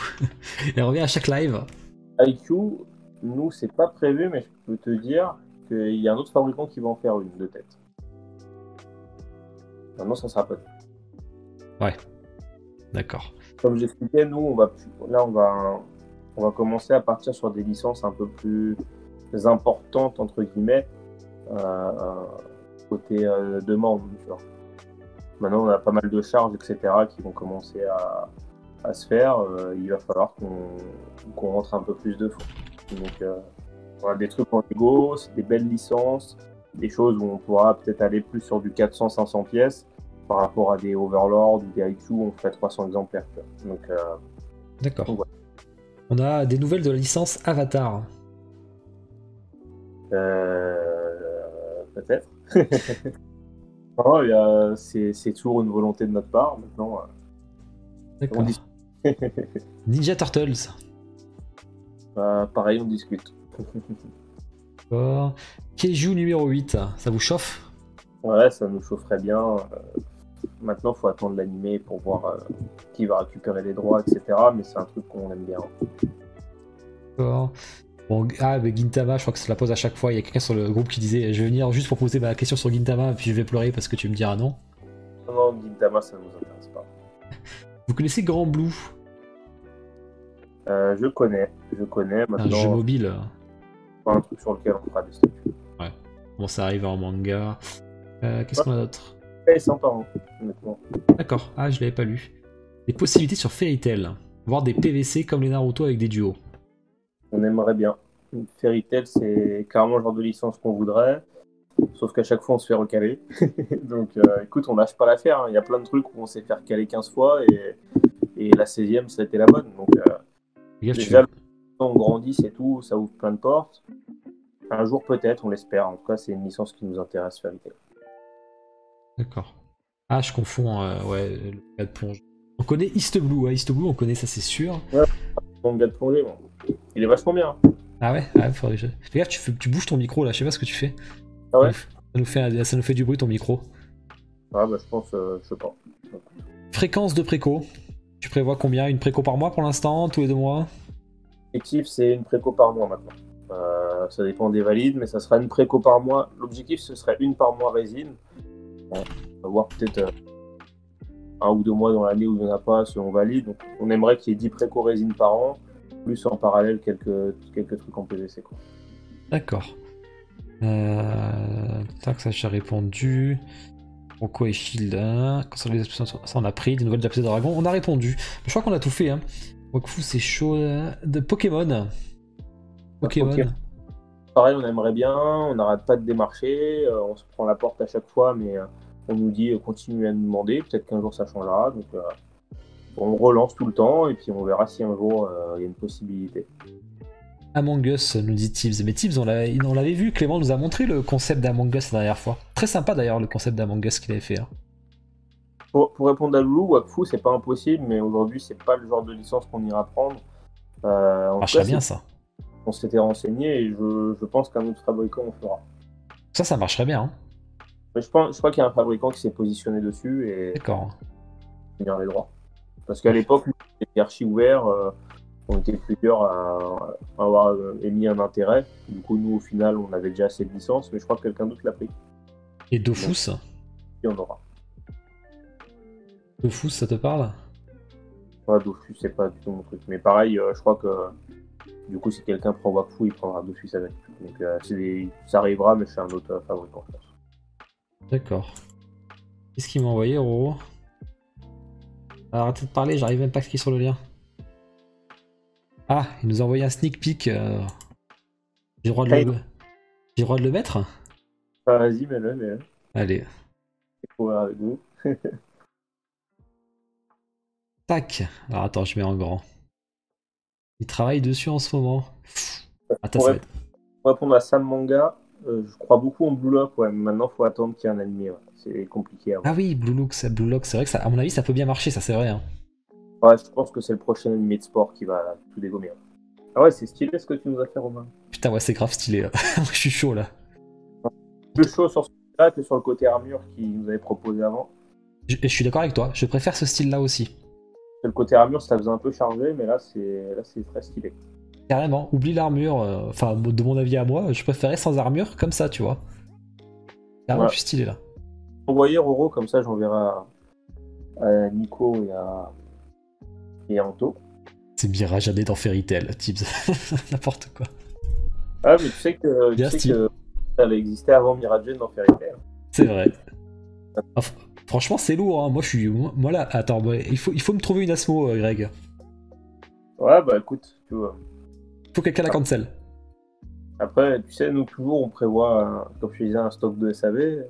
Elle revient à chaque live. IQ, nous, c'est pas prévu, mais je peux te dire qu'il y a un autre fabricant qui va en faire une de tête. Maintenant, ça sera pas. Ouais. D'accord. Comme j'expliquais, nous, on va commencer à partir sur des licences un peu plus importantes, entre guillemets, côté demande. Tu vois. Maintenant, on a pas mal de charges, etc., qui vont commencer à se faire. Il va falloir qu'on rentre un peu plus de fonds. Donc, on a des trucs en Lego, c'est des belles licences, des choses où on pourra peut-être aller plus sur du 400-500 pièces par rapport à des Overlord ou des IQ où on fait 300 exemplaires. Donc, d'accord. Ouais. On a des nouvelles de la licence Avatar. Peut-être. Oh, c'est toujours une volonté de notre part. Maintenant, d'accord. on discute. Ninja Turtles. Pareil, on discute. D'accord. Keiju numéro 8, ça vous chauffe? Ouais, ça nous chaufferait bien. Maintenant, il faut attendre l'animé pour voir qui va récupérer les droits, etc. Mais c'est un truc qu'on aime bien. D'accord. Bon, mais Gintama, je crois que ça la pose à chaque fois. Il y a quelqu'un sur le groupe qui disait je vais venir juste pour poser ma question sur Gintama, puis je vais pleurer parce que tu me diras non. Non, Gintama, ça nous intéresse pas. Vous connaissez Grand Blue? Je connais. Maintenant, un jeu mobile. Pas un truc sur lequel on fera des statuts. Ouais. Bon, ça arrive en manga. Qu'est-ce qu'on a d'autre? C'est sympa, hein, honnêtement. D'accord. Ah, je l'avais pas lu. Des possibilités sur Fairy Tail. Voir des PVC comme les Naruto avec des duos. On aimerait bien. Fairy Tail, c'est carrément le genre de licence qu'on voudrait. Sauf qu'à chaque fois, on se fait recaler. Donc, écoute, on lâche pas l'affaire. Hein. Il y a plein de trucs où on s'est fait recaler 15 fois et la 16e, ça a été la bonne. Donc, déjà, on grandit, c'est tout. Ça ouvre plein de portes. Un jour, peut-être, on l'espère. En tout cas, c'est une licence qui nous intéresse, Fairy Tail. D'accord. Ah, je confonds, ouais, le gars de plonge. On connaît East Blue, ouais, East Blue, on connaît ça, c'est sûr. Ouais, le gars de plongée, bon. Il est vachement bien. Ah ouais, faudrait que je... Fais gaffe, tu bouges ton micro là, je sais pas ce que tu fais. Ah ouais? Ça nous fait du bruit ton micro. Ah bah je pense, je sais pas. Fréquence de préco. Tu prévois combien? Une préco par mois pour l'instant? Tous les 2 mois? L'objectif, c'est une préco par mois maintenant. Ça dépend des valides, mais ça sera une préco par mois. L'objectif, ce serait une par mois résine. On va voir peut-être 1 ou 2 mois dans l'année où il n'y en a pas selon valide. Donc, on aimerait qu'il y ait 10 préco résine par an, plus en parallèle quelques trucs en PVC. Quoi. D'accord. Tac, ça j'ai répondu. Rocco et Shield, ça on a pris. Des nouvelles d'Apsé Dragon, on a répondu. Je crois qu'on a tout fait. Hein. Wakfu, c'est chaud. De Pokémon. Pokémon. Pareil, on aimerait bien, on n'arrête pas de démarcher, on se prend la porte à chaque fois, mais on nous dit continuez à nous demander, peut-être qu'un jour ça changera. Donc on relance tout le temps et puis on verra si un jour il y a une possibilité. Among Us, nous dit Tibbs. Mais Tibbs, on l'avait vu, Clément nous a montré le concept d'Among Us la dernière fois. Très sympa d'ailleurs le concept d'Among Us qu'il avait fait. Hein. Pour répondre à Loulou, Wakfu, c'est pas impossible, mais aujourd'hui c'est pas le genre de licence qu'on ira prendre. Ça marcherait bien ça. On s'était renseigné et je pense qu'un autre fabricant on fera. Ça marcherait bien. Hein. Mais je crois qu'il y a un fabricant qui s'est positionné dessus et d'accord. Tenir les droits. Parce qu'à l'époque, c'était archi ouvert. On était plusieurs à avoir émis un intérêt. Du coup, nous, au final, on avait déjà assez de licences, mais je crois que quelqu'un d'autre l'a pris. Et Dofus? Il y en aura. Dofus, ça te parle? Ouais, Dofus, c'est pas du tout mon truc. Mais pareil, je crois que du coup, si quelqu'un prend Wakfu, il prendra Dofus avec. Donc, ça arrivera, mais c'est un autre fabricant. D'accord. Qu'est-ce qu'il m'a envoyé, Roro? Alors, arrêtez de parler, j'arrive même pas à cliquer sur le lien. Ah, il nous a envoyé un sneak peek. J'ai le droit de le mettre? Vas-y, mets-le. Allez. Avec vous. Tac. Alors attends, je mets en grand. Il travaille dessus en ce moment. Attends, pour répondre à Sam Manga, je crois beaucoup en Blue Lock, ouais, mais maintenant il faut attendre qu'il y ait un animé. Ouais. C'est compliqué. Ah oui, Blue Lock, c'est vrai que ça, à mon avis, ça peut bien marcher, ça c'est vrai. Hein. Ouais, je pense que c'est le prochain animé de sport qui va tout dégommer. Ah ouais, c'est stylé ce que tu nous as fait, Romain. Putain, ouais, c'est grave stylé. Là. Je suis chaud là. Plus chaud sur ce là que sur le côté armure qu'il nous avait proposé avant. Je suis d'accord avec toi, je préfère ce style là aussi. Le côté armure, ça faisait un peu chargé, mais là c'est très stylé. Carrément, oublie l'armure. Enfin, de mon avis à moi, je préférais sans armure comme ça, tu vois. Carrément plus stylé là. Envoyer Roro, comme ça j'enverrai à Nico et à Anto. C'est Mirage AD dans Fairy Tail, Tibbs. N'importe quoi. Ah, mais tu sais que ça avait existé avant Mirage dans Fairy Tail. C'est vrai. Enfin, franchement, c'est lourd. Hein. Moi là, attends, il faut me trouver une asmo, Greg. Ouais, bah écoute, tu vois. Faut quelqu'un la cancel. Après, tu sais, nous toujours on prévoit, comme je disais, un stock de SAV.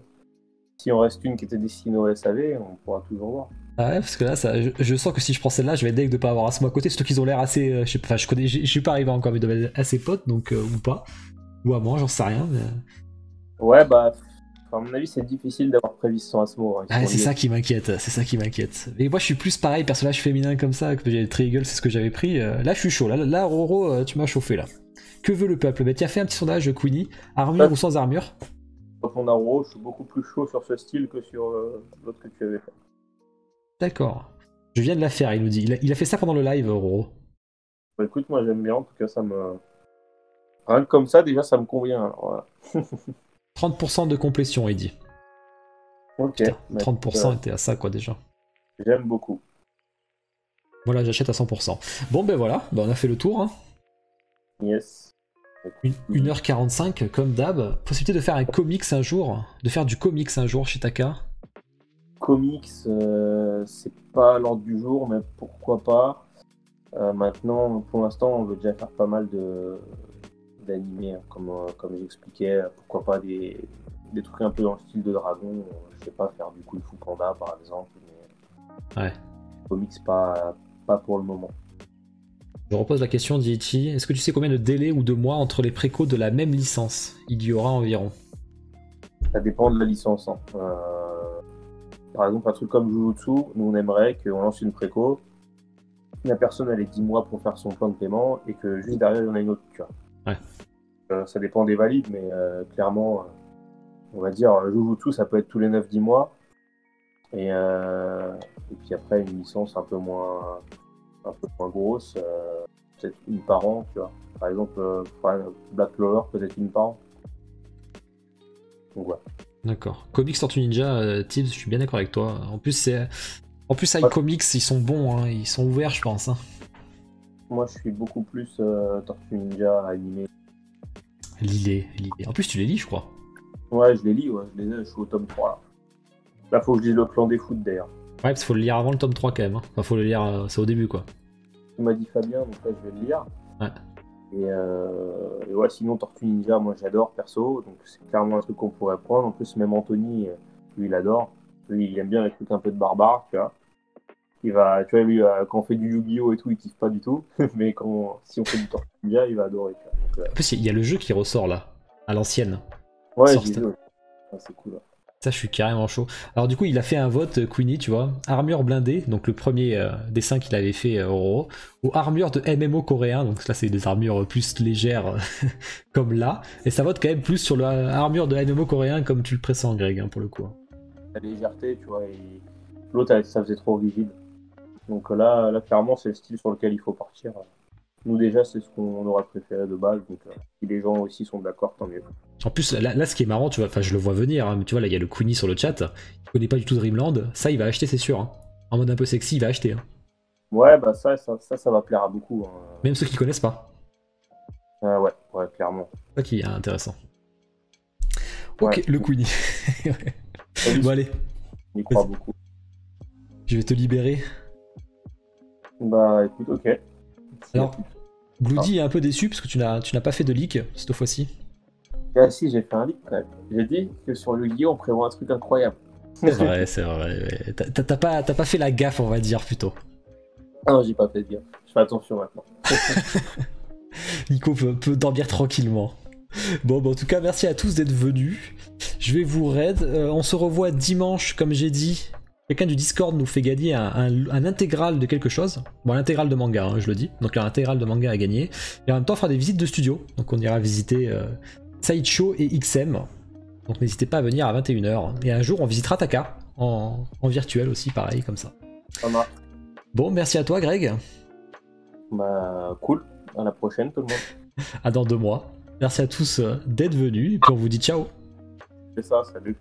Si on reste une qui était destinée au SAV, on pourra toujours voir. Ah ouais, parce que là, je sens que si je prends celle-là, je vais être deg de pas avoir Asmo à côté, surtout qu'ils ont l'air assez. Je suis pas arrivé encore, mais ils doivent être assez potes, donc ou pas. Ou à moi, j'en sais rien. Mais... Ouais, bah, à mon avis, c'est difficile d'avoir prévu son Asmo. Hein. Ah, c'est ça qui m'inquiète, Et moi, je suis plus pareil, personnage féminin comme ça, que j'ai le Triangle, c'est ce que j'avais pris. Là, je suis chaud. Là Roro, tu m'as chauffé là. Que veut le peuple? Bah, tiens, fais un petit sondage, Queenie. Armure ou sans armure? Quand on a Roro, je suis beaucoup plus chaud sur ce style que sur l'autre que tu avais fait. D'accord. Je viens de la faire, il nous dit. Il a fait ça pendant le live, Roro. Bah, écoute, moi j'aime bien, en tout cas, ça me. Rien que comme ça, déjà, ça me convient. Alors, voilà. 30% de complétion, il dit. Ok. Putain, 30% était à ça, quoi, déjà. J'aime beaucoup. Voilà, j'achète à 100%. Bon, ben voilà, on a fait le tour. Hein. Yes. 1h45, comme d'hab. Possibilité de faire un comics un jour, de faire du comics un jour chez Taka. Comics, c'est pas à l'ordre du jour, mais pourquoi pas. Maintenant, pour l'instant, on veut déjà faire pas mal d'animés, hein, comme j'expliquais. Pourquoi pas des trucs un peu dans le style de Dragon. Je sais pas, faire du Kung Fu Panda, par exemple. Mais ouais. Comics, pas pour le moment. Je repose la question, Diichi. Est-ce que tu sais combien de délais ou de mois entre les précos de la même licence il y aura environ? Ça dépend de la licence. Hein. Par exemple, un truc comme Jujutsu, nous on aimerait qu'on lance une préco, la personne elle ait 10 mois pour faire son plan de paiement et que juste derrière il y en a une autre. Tu vois. Ouais. Ça dépend des valides, mais clairement, on va dire Jujutsu ça peut être tous les 9-10 mois. Et puis après une licence un peu moins grosse, peut-être une par an, tu vois. Par exemple, Black Clover, peut-être une par an. Donc ouais. D'accord. Comics Tortue Ninja, Tibbs, je suis bien d'accord avec toi. En plus, iComics, ils sont bons, hein. Ils sont ouverts, je pense. Hein. Moi, je suis beaucoup plus Tortue Ninja animé. Lis-les. En plus, tu les lis, je crois. Ouais, je les lis, je suis au tome 3 là. Là, faut que je lise le plan des foot d'ailleurs. Ouais, parce qu'il faut le lire avant le tome 3 quand même. Hein. Enfin, faut le lire, c'est au début quoi. Tu m'as dit Fabien, donc là, je vais le lire. Ouais. Et ouais, sinon, Tortue Ninja, moi j'adore perso, donc c'est clairement un truc qu'on pourrait prendre. En plus, même Anthony, lui, il adore. Lui, il aime bien les trucs un peu de barbare, tu vois. Tu vois, lui, quand on fait du Yu-Gi-Oh! Et tout, il kiffe pas du tout. Mais si on fait du Tortue Ninja, il va adorer. Tu vois. Donc, en plus, il y a le jeu qui ressort là, à l'ancienne. Ouais, j'ai vu. C'est cool. Ouais. Ça, je suis carrément chaud. Alors du coup, il a fait un vote, Queenie, tu vois. Armure blindée, donc le premier dessin qu'il avait fait, Roro. Ou armure de MMO coréen, donc là, c'est des armures plus légères, comme là. Et ça vote quand même plus sur l'armure de MMO coréen, comme tu le pressens, Greg, hein, pour le coup. La légèreté, tu vois, et l'autre, ça faisait trop rigide. Donc là, clairement, c'est le style sur lequel il faut partir. Nous, déjà, c'est ce qu'on aurait préféré de base, donc si les gens aussi sont d'accord, tant mieux. En plus, là, ce qui est marrant, tu vois, enfin, je le vois venir, hein, mais tu vois, là, il y a le Queenie sur le chat, il connaît pas du tout Dreamland, ça, il va acheter, c'est sûr. Hein. En mode un peu sexy, il va acheter. Hein. Ouais, bah ça va plaire à beaucoup. Hein. Même ceux qui connaissent pas. Ouais, clairement. C'est ça qui est intéressant. Ok, ouais. Le Queenie. Bon, allez. On y croit beaucoup. Je vais te libérer. Bah, écoute, ok. Alors, Bloody est un peu déçu parce que tu n'as pas fait de leak cette fois-ci. Ah si, j'ai fait un leak quand même. J'ai dit que sur le Yu-Gi-Oh! On prévoit un truc incroyable. C'est vrai. Ouais. T'as pas fait la gaffe, on va dire, plutôt. Ah non, j'ai pas fait de gaffe. Je fais attention maintenant. Nico peut dormir tranquillement. Bon, en tout cas, merci à tous d'être venus. Je vais vous raid. On se revoit dimanche, comme j'ai dit. Quelqu'un du Discord nous fait gagner un intégral de quelque chose. Bon, l'intégral de manga, hein, je le dis. Donc, l'intégral de manga à gagner. Et en même temps, on fera des visites de studio. Donc, on ira visiter Sideshow et XM. Donc, n'hésitez pas à venir à 21h. Et un jour, on visitera Taka. En virtuel aussi, pareil, comme ça. Ça marche. Bon, merci à toi, Greg. Bah, cool. À la prochaine, tout le monde. À dans 2 mois. Merci à tous d'être venus, et puis on vous dit ciao. C'est ça, salut.